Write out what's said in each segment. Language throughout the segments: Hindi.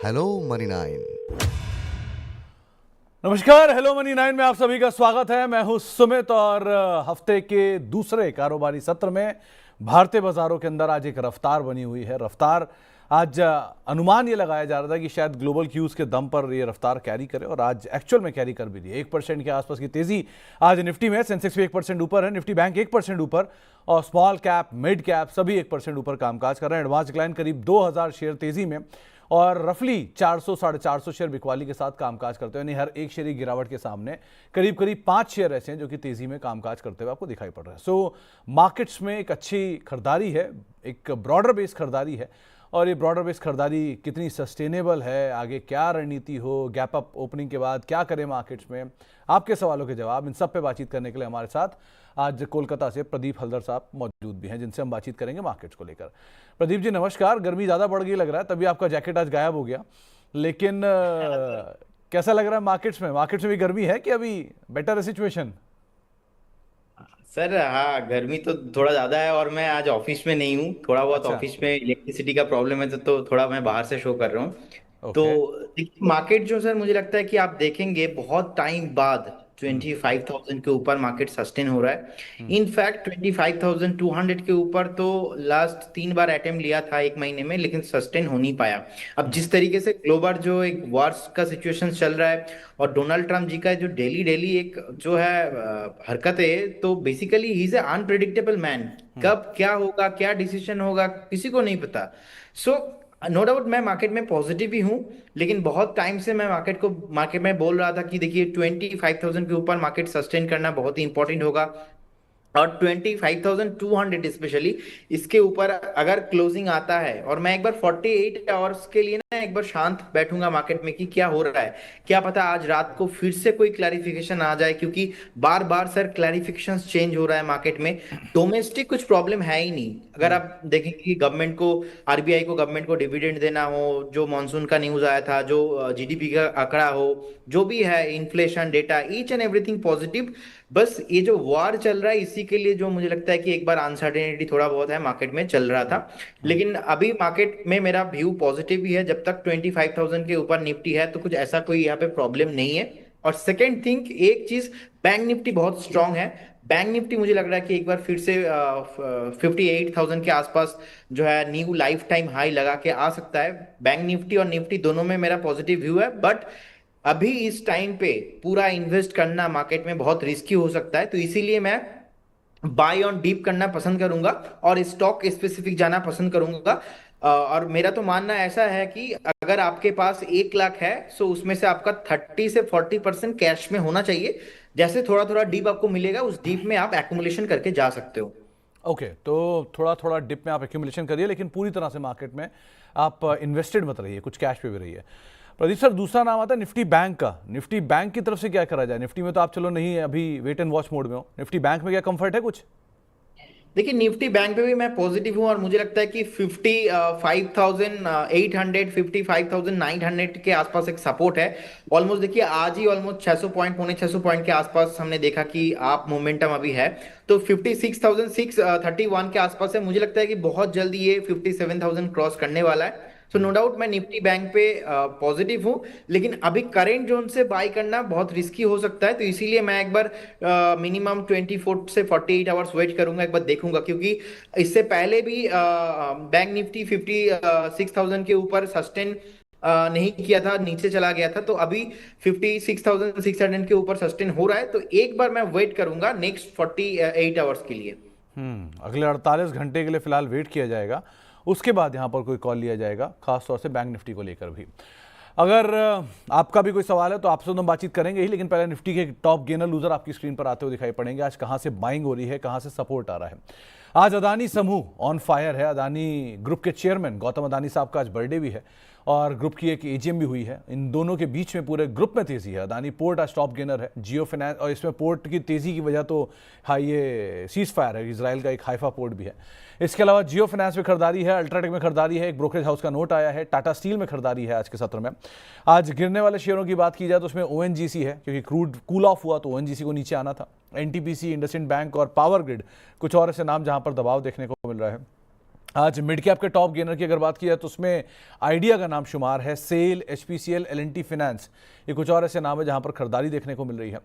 Hello money nine. नमस्कार, हेलो मनी नाइन में आप सभी का स्वागत है। मैं हूं सुमित और हफ्ते के दूसरे कारोबारी सत्र में भारतीय बाजारों के अंदर आज एक रफ्तार बनी हुई है। रफ्तार आज अनुमान ये लगाया जा रहा था कि शायद ग्लोबल क्यूज के दम पर ये रफ्तार कैरी करे और आज एक्चुअल में कैरी कर भी रही है। 1% के आसपास की तेजी आज निफ्टी में। सेंसेक्स भी 1% ऊपर है, निफ्टी बैंक 1% ऊपर और स्मॉल कैप मिड कैप सभी 1% ऊपर कामकाज कर रहे हैं। एडवांस डिक्लाइन करीब 2000 शेयर तेजी में और रफली 400 साढ़े 400 शेयर बिकवाली के साथ कामकाज करते हुए, यानी हर एक शेयर की गिरावट के सामने करीब करीब 5 शेयर ऐसे हैं जो कि तेजी में कामकाज करते हुए आपको दिखाई पड़ रहे हैं। सो मार्केट्स में एक अच्छी खरीदारी है, एक ब्रॉडर बेस खरीदारी है और ये ब्रॉडर बेस खरीदारी कितनी सस्टेनेबल है, आगे क्या रणनीति हो, गैप अप ओपनिंग के बाद क्या करें मार्केट्स में, आपके सवालों के जवाब, इन सब पे बातचीत करने के लिए हमारे साथ आज कोलकाता से प्रदीप हल्दर साहब मौजूद भी हैं, जिनसे हम बातचीत करेंगे मार्केट्स को लेकर। प्रदीप जी नमस्कार। गर्मी ज़्यादा बढ़ गई लग रहा है, तभी आपका जैकेट आज गायब हो गया, लेकिन कैसा लग रहा है मार्केट्स में? मार्केट्स में भी गर्मी है कि अभी बेटर है सिचुएशन? सर हाँ, गर्मी तो थोड़ा ज्यादा है और मैं आज ऑफिस में नहीं हूँ। थोड़ा बहुत अच्छा, ऑफिस में इलेक्ट्रिसिटी का प्रॉब्लम है तो थोड़ा मैं बाहर से शो कर रहा हूँ। तो ओके। देखिए, मार्केट जो सर मुझे लगता है कि आप देखेंगे बहुत टाइम बाद 25,000 के ऊपर मार्केट सस्टेन हो रहा है। इनफैक्ट 25,200 के ऊपर तो लास्ट 3 बार अटेम्प्ट लिया था एक महीने में, लेकिन सस्टेन हो नहीं पाया। अब जिस तरीके से ग्लोबल जो एक वॉर्स का सिचुएशन चल रहा है और डोनाल्ड ट्रंप जी का जो डेली डेली एक जो है हरकत है, तो basically he is a unpredictable man. कब क्या होगा, क्या डिसीजन होगा, किसी को नहीं पता। सो नो डाउट मैं मार्केट में पॉजिटिव ही हूँ, लेकिन बहुत टाइम से मैं मार्केट में बोल रहा था कि देखिए 25,000 के ऊपर मार्केट सस्टेन करना बहुत ही इंपॉर्टेंट होगा। और 25,200 स्पेशली इसके ऊपर अगर क्लोजिंग आता है और मैं एक बार 48 आवर्स के लिए ना एक बार शांत बैठूंगा मार्केट में कि क्या हो रहा है, क्या पता आज रात को फिर से कोई क्लैरिफिकेशन आ जाए, क्योंकि बार बार सर क्लैरिफिकेशन चेंज हो रहा है मार्केट में। डोमेस्टिक कुछ प्रॉब्लम है ही नहीं। अगर आप देखेंगे कि गवर्नमेंट को, आरबीआई को, गवर्नमेंट को डिविडेंड देना हो, जो मॉनसून का न्यूज आया था, जो जीडीपी का आंकड़ा हो, जो भी है inflation data, each and everything positive. बस ये जो वॉर चल रहा है इसी के लिए जो मुझे लगता है कि एक बार अनसर्टेनिटी थोड़ा बहुत है मार्केट में चल रहा था। लेकिन अभी मार्केट में मेरा व्यू पॉजिटिव ही है। जब तक 25,000 के ऊपर निफ्टी है तो कुछ ऐसा कोई यहाँ पे प्रॉब्लम नहीं है। और सेकेंड थिंग, एक चीज, बैंक निफ्टी बहुत स्ट्रांग है। बैंक निफ्टी मुझे लग रहा है कि एक बार फिर से 58,000 के आसपास जो है न्यू लाइफ टाइम हाई लगा के आ सकता है। बैंक निफ्टी और निफ्टी दोनों में मेरा पॉजिटिव व्यू है, बट अभी इस टाइम पे पूरा इन्वेस्ट करना मार्केट में बहुत रिस्की हो सकता है। तो इसीलिए मैं बाय ऑन डीप करना पसंद करूंगा और स्टॉक स्पेसिफिक जाना पसंद करूंगा। और मेरा तो मानना ऐसा है कि अगर आपके पास 1 लाख है तो उसमें से आपका 30 से 40% कैश में होना चाहिए। जैसे थोड़ा थोड़ा डीप आपको मिलेगा, उस डीप में आप एक्यूमुलेशन करके जा सकते हो। ओके, तो थोड़ा थोड़ा डिप में आप एक्यूमुलेशन करिए, लेकिन पूरी तरह से मार्केट में आप इन्वेस्टेड मत रहिए, कुछ कैश पे भी रहिए। प्रदीप सर, दूसरा नाम आता है निफ्टी बैंक का। निफ्टी बैंक की तरफ से क्या करा जाए? निफ्टी में तो आप चलो नहीं, अभी वेट एंड वॉच मोड में हो, निफ्टी बैंक में क्या कंफर्ट है कुछ? देखिए, निफ्टी बैंक पे भी मैं पॉजिटिव हूँ और मुझे लगता है कि 55,800 55,900 के आसपास एक सपोर्ट है। ऑलमोस्ट देखिए आज ही ऑलमोस्ट 600 पॉइंट, पौने 600 पॉइंट के आसपास हमने देखा कि आप मोमेंटम अभी है। तो 56,631 के आसपास है। मुझे लगता है कि बहुत जल्दी ये 57,000 क्रॉस करने वाला है। सो नो डाउट मैं निफ्टी बैंक पे पॉजिटिव हूँ, लेकिन अभी करेंट जोन से बाय करना बहुत रिस्की हो सकता है। तो इसीलिए मैं एक बार मिनिमम 24 से 48 आवर्स वेट करूंगा, एक बार देखूंगा, क्योंकि इससे पहले भी बैंक निफ्टी 56,000 के ऊपर सस्टेन नहीं किया था, नीचे चला गया था। तो अभी 56,600 के ऊपर सस्टेन हो रहा है। तो एक बार मैं वेट करूंगा नेक्स्ट 48 आवर्स के लिए। अगले 48 घंटे के लिए फिलहाल वेट किया जाएगा, उसके बाद यहाँ पर कोई कॉल लिया जाएगा, खासतौर से बैंक निफ्टी को लेकर भी। अगर आपका भी कोई सवाल है तो आपसे तो हम बातचीत करेंगे ही, लेकिन पहले निफ्टी के टॉप गेनर लूजर आपकी स्क्रीन पर आते हुए दिखाई पड़ेंगे। आज कहाँ से बाइंग हो रही है, कहाँ से सपोर्ट आ रहा है? आज अदानी समूह ऑन फायर है। अदानी ग्रुप के चेयरमैन गौतम अदानी साहब का आज बर्थडे भी है और ग्रुप की एक एजीएम भी हुई है। इन दोनों के बीच में पूरे ग्रुप में तेजी है। अदानी पोर्ट आज टॉप गेनर है, जियो फाइनेंस, और इसमें पोर्ट की तेजी की वजह तो ये सीज फायर है, इजराइल का एक हाइफा पोर्ट भी है। इसके अलावा जियो फाइनेंस में खरीदारी है, अल्ट्राटेक में खरीदारी है, एक ब्रोकरेज हाउस का नोट आया है, टाटा स्टील में खरीदारी है आज के सत्र में। आज गिरने वाले शेयरों की बात की जाए तो उसमें ओएनजीसी है, क्योंकि क्रूड कूल ऑफ हुआ तो ओएनजीसी को नीचे आना था। एनटीपीसी, इंडसइंड बैंक और पावर ग्रिड कुछ और ऐसे नाम जहां पर दबाव देखने को मिल रहा है। आज मिड कैप के टॉप गेनर की अगर बात की जाए तो उसमें आइडिया का नाम शुमार है, सेल, एचपीसीएल, एल&टी फाइनेंस, ये कुछ और ऐसे नाम है जहां पर खरीदारी देखने को मिल रही है।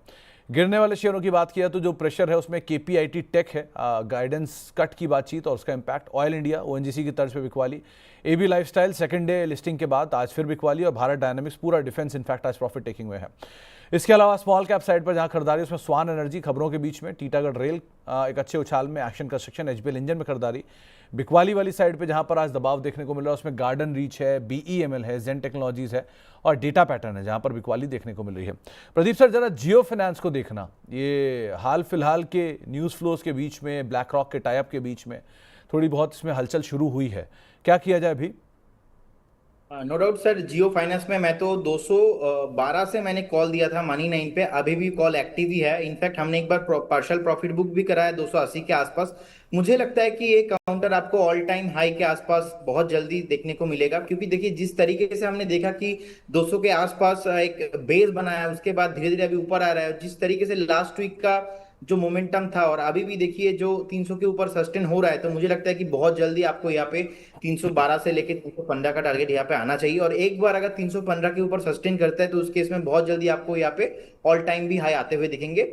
गिरने वाले शेयरों की बात किया तो जो प्रेशर है उसमें केपीआईटी टेक है, गाइडेंस कट की बातचीत और उसका इम्पैक्ट, ऑयल इंडिया ओएनजीसी की तर्ज पे बिकवाली, AB lifestyle second day listing के बाद आज फिर बिकवाली, और भारत डायनामिक्स पूरा डिफेंस इनफैक्ट आज प्रॉफिट टेकिंग में है। इसके अलावा स्मॉल कैप साइड पर जहां खरीदारी उसमें स्वान एनर्जी खबरों के बीच में, टीटागढ़ रेल एक अच्छे उछाल में, एक्शन कंस्ट्रक्शन, एचबीएल इंजन में खरीदारी। बिकवाली वाली साइड पे जहां पर आज दबाव देखने को मिल रहा है उसमें गार्डन रीच है, बीईएमएल है, जेन टेक्नोलॉजीज है और डेटा पैटर्न है जहां पर बिकवाली देखने को मिल रही है। प्रदीप सर, जरा जियो फाइनेंस को देखना, ये हाल फिलहाल के न्यूज़ फ्लोज के बीच में, ब्लैक रॉक के टाइप के बीच में थोड़ी बहुत इसमें हलचल शुरू हुई है, क्या किया जाए अभी? नो डाउट सर, जियो फाइनेंस में मैं तो 212 से मैंने कॉल दिया था मनी 9 पे, अभी भी कॉल एक्टिव ही है। इनफैक्ट हमने एक बार पार्शियल प्रॉफिट बुक भी कराया 280 के आसपास। मुझे लगता है कि ये काउंटर आपको ऑल टाइम हाई के आसपास बहुत जल्दी देखने को मिलेगा, क्योंकि देखिए जिस तरीके से हमने देखा कि 200 के आसपास एक बेस बनाया, उसके बाद धीरे धीरे अभी ऊपर आ रहा है, जिस तरीके से लास्ट वीक का जो मोमेंटम था और अभी भी देखिए जो 300 के ऊपर सस्टेन हो रहा है, तो मुझे लगता है कि बहुत जल्दी आपको यहाँ पे 312 से लेके 315 का टारगेट यहाँ पे आना चाहिए। और एक बार अगर 315 के ऊपर सस्टेन करता है तो उस केस में बहुत जल्दी आपको यहाँ पे ऑल टाइम भी हाई आते हुए दिखेंगे।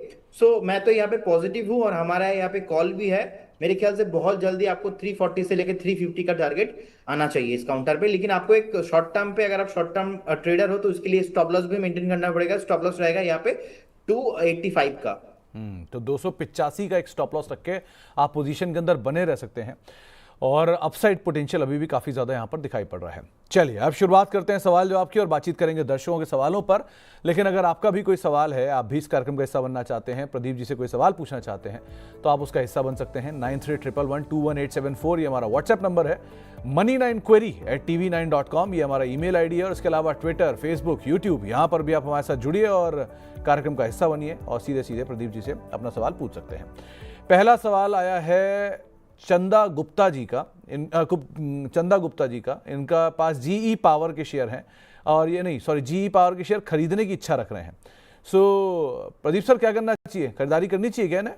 सो मैं तो यहाँ पे पॉजिटिव हूँ और हमारा यहाँ पे कॉल भी है। मेरे ख्याल से बहुत जल्दी आपको 340 से लेकर 350 का टारगेट आना चाहिए इस काउंटर पे। लेकिन आपको एक शॉर्ट टर्म पे, अगर आप शॉर्ट टर्म ट्रेडर हो तो उसके लिए स्टॉप लॉस भी मेंटेन करना पड़ेगा। स्टॉप लॉस रहेगा यहाँ पे 285 का। तो 285 का एक स्टॉप लॉस रख के आप पोजीशन के अंदर बने रह सकते हैं और अपसाइड पोटेंशियल अभी भी काफ़ी ज़्यादा यहाँ पर दिखाई पड़ रहा है। चलिए अब शुरुआत करते हैं सवाल जवाब की और बातचीत करेंगे दर्शकों के सवालों पर। लेकिन अगर आपका भी कोई सवाल है, आप भी इस कार्यक्रम का हिस्सा बनना चाहते हैं, प्रदीप जी से कोई सवाल पूछना चाहते हैं, तो आप उसका हिस्सा बन सकते हैं। 9311121874 ये हमारा व्हाट्सएप नंबर है। money9query@tv9.com ये हमारा ईमेल आईडी है। और इसके अलावा ट्विटर, फेसबुक, यूट्यूब, यहाँ पर भी आप हमारे साथ जुड़िए और कार्यक्रम का हिस्सा बनिए और सीधे सीधे प्रदीप जी से अपना सवाल पूछ सकते हैं। पहला सवाल आया है चंदा गुप्ता जी का। इनका पास जीई पावर के शेयर हैं और जीई पावर के शेयर खरीदने की इच्छा रख रहे हैं। सो प्रदीप सर, क्या करना चाहिए? खरीदारी करनी चाहिए क्या ना?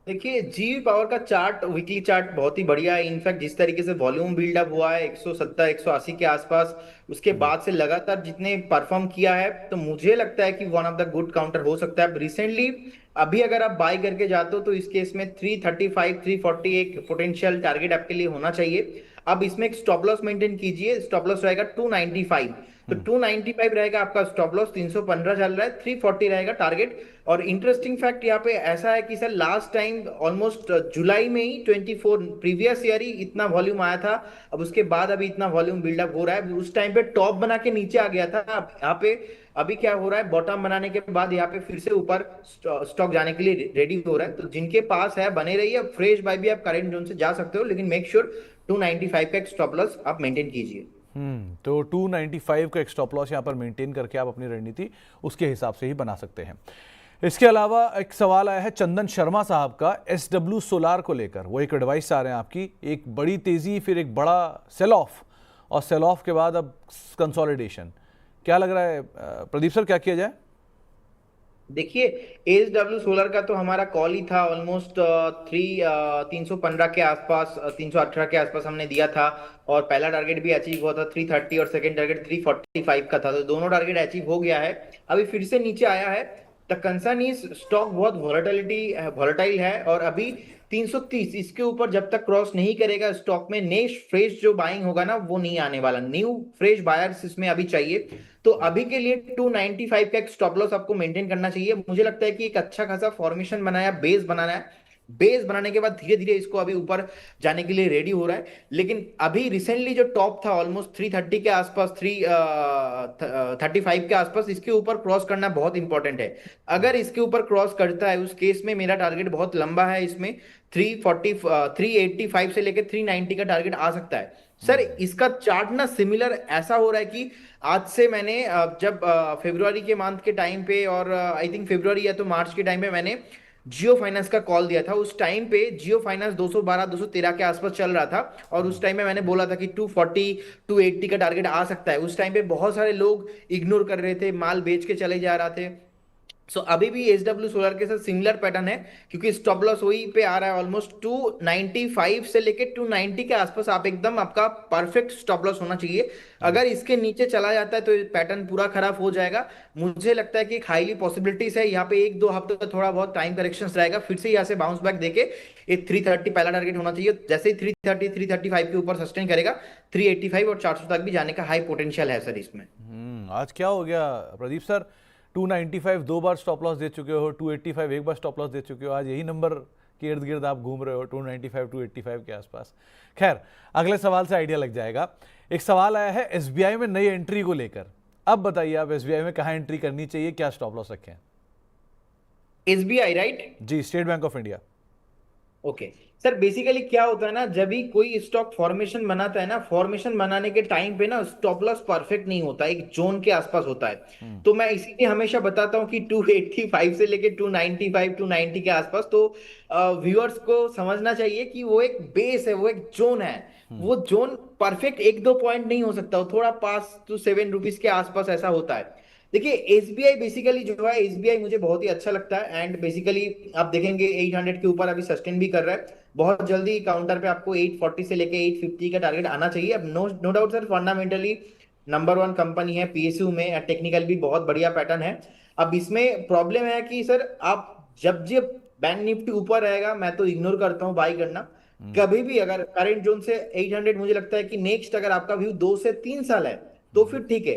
देखिए जी पावर का चार्ट, वीकली चार्ट बहुत ही बढ़िया है। इनफैक्ट जिस तरीके से वॉल्यूम बिल्डअप हुआ है 170 180 के आसपास, उसके बाद से लगातार जितने परफॉर्म किया है, तो मुझे लगता है कि one of the good counter हो सकता है। रिसेंटली अभी अगर आप बाय करके जाते हो तो इस केस में 335 340 एक पोटेंशियल टारगेट आपके लिए होना चाहिए। अब इसमें एक स्टॉप लॉस मेंटेन कीजिए। स्टॉप लॉस रहेगा 295, तो 295 रहेगा आपका स्टॉप लॉस। 315 चल रहा है, 340 रहेगा टारगेट। और इंटरेस्टिंग फैक्ट यहाँ पे ऐसा है कि सर लास्ट टाइम ऑलमोस्ट जुलाई में ही 24 प्रीवियस ईयर ही इतना वॉल्यूम आया था। अब उसके बाद अभी इतना वॉल्यूम बिल्डअप हो रहा है। उस टाइम पे टॉप बना के नीचे आ गया था। अब यहाँ पे अभी क्या हो रहा है, बॉटम बनाने के बाद यहाँ पे फिर से ऊपर स्टॉक जाने के लिए रेडी हो रहा है। तो जिनके पास है बने रहिए। फ्रेश बाय भी आप करेंट जोन से जा सकते हो, लेकिन मेक श्योर 295 का एक स्टॉप लॉस आप मेंटेन कीजिए। तो 295 का एक स्टॉप लॉस यहाँ पर मेंटेन करके आप अपनी रणनीति उसके हिसाब से ही बना सकते हैं। इसके अलावा एक सवाल आया है चंदन शर्मा साहब का SW सोलार को लेकर। वो एक एडवाइस चाह रहे हैं आपकी। एक बड़ी तेजी, फिर एक बड़ा सेल ऑफ और सेल ऑफ के बाद अब कंसोलिडेशन, क्या लग रहा है प्रदीप सर, क्या किया जाए? देखिए एसडब्ल्यू सोलर का तो हमारा कॉल ही था ऑलमोस्ट 315 के आसपास, 318 के आसपास हमने दिया था। और पहला टारगेट भी अचीव हुआ था 330 और सेकंड टारगेट 345 का था। तो दोनों टारगेट अचीव हो गया है। अभी फिर से नीचे आया है। द कंसर्न इज स्टॉक बहुत वॉलेटाइल है और अभी 330 इसके ऊपर जब तक क्रॉस नहीं करेगा, स्टॉक में नए फ्रेश जो बाइंग होगा ना वो नहीं आने वाला। न्यू फ्रेश बायर्स इसमें अभी चाहिए। तो अभी के लिए 295 का एक स्टॉप लॉस आपको मेंटेन करना चाहिए। मुझे लगता है कि एक अच्छा खासा फॉर्मेशन बनाया, बेस बनाना है। बेस बनाने के बाद धीरे धीरे इसको अभी ऊपर जाने के लिए रेडी हो रहा है। लेकिन अभी रिसेंटली जो टॉप था ऑलमोस्ट 330 के आसपास, 335 के आसपास, इसके ऊपर क्रॉस करना बहुत इंपॉर्टेंट है। अगर इसके ऊपर क्रॉस करता है उस केस में मेरा टारगेट बहुत लंबा है। इसमें 385 से लेकर 390 का टारगेट आ सकता है। सर इसका चार्ट ना सिमिलर ऐसा हो रहा है कि आज से मैंने जब फरवरी के मंथ के टाइम पे और आई थिंक फरवरी या तो मार्च के टाइम पे मैंने जियो फाइनेंस का कॉल दिया था। उस टाइम पे जियो फाइनेंस 212 213 के आसपास चल रहा था और उस टाइम में मैंने बोला था कि 240 280 का टारगेट आ सकता है। उस टाइम पे बहुत सारे लोग इग्नोर कर रहे थे, माल बेच के चले जा रहे थे। सो अभी भी एसडब्ल्यू सोलर के साथ सिमिलर पैटर्न है, क्योंकि स्टॉप लॉस वही पे आ रहा है ऑलमोस्ट 295 से लेके 290 के आसपास। आप एकदम आपका परफेक्ट स्टॉप लॉस होना चाहिए। अगर इसके नीचे चला जाता है तो ये पैटर्न पूरा खराब हो जाएगा। मुझे लगता है कि एक हाईली पॉसिबिलिटीज है यहाँ पे 1-2 हफ्ते तक थोड़ा बहुत टाइम करेक्शन रहेगा, फिर से यहाँ से बाउंस बैक देके ये 330 पहला टारगेट होना चाहिए। जैसे ही 330 335 के ऊपर सस्टेन करेगा, 385 और 400 तक भी जाने का हाई पोटेंशियल है सर इसमें। आज क्या हो गया प्रदीप सर? 295 दो बार स्टॉप लॉस दे चुके हो, 285 एक बार स्टॉप लॉस दे चुके हो, आज यही नंबर के इर्द गिर्द आप घूम रहे हो 295 285 के आसपास। खैर, अगले सवाल से आइडिया लग जाएगा। एक सवाल आया है एसबीआई में नई एंट्री को लेकर। अब बताइए आप एसबीआई में कहाँ एंट्री करनी चाहिए, क्या स्टॉप लॉस रखें? SBI right? जी, state bank of India. Okay sir, basically क्या होता है ना, जब भी कोई स्टॉक फॉर्मेशन बनाता है ना, फॉर्मेशन बनाने के टाइम पे ना स्टॉप लॉस परफेक्ट नहीं होता, एक जोन के आसपास होता है। तो मैं इसीलिए हमेशा बताता हूँ कि 285 से लेके 295 290 के आसपास। तो व्यूअर्स को समझना चाहिए कि वो एक बेस है, वो एक जोन है। वो जोन परफेक्ट 1-2 पॉइंट नहीं हो सकता, वो थोड़ा 5 to 7 रुपीज के आसपास ऐसा होता है। देखिए एसबीआई बेसिकली जो है, एसबीआई मुझे बहुत ही अच्छा लगता है। एंड बेसिकली आप देखेंगे 800 के ऊपर अभी सस्टेन भी कर रहा है। बहुत जल्दी काउंटर पे आपको 840 से लेके 850 का टारगेट आना चाहिए। अब no doubt sir, fundamentally number 1 company है पीएसयू में, टेक्निकल भी बहुत बढ़िया पैटर्न है। अब इसमें प्रॉब्लम है कि सर आप जब जब बैंक निफ्टी ऊपर रहेगा, मैं तो इग्नोर करता हूँ बाई करना। कभी भी अगर करंट जोन से 800, मुझे लगता है कि नेक्स्ट अगर आपका व्यू 2 से 3 साल है तो फिर ठीक है।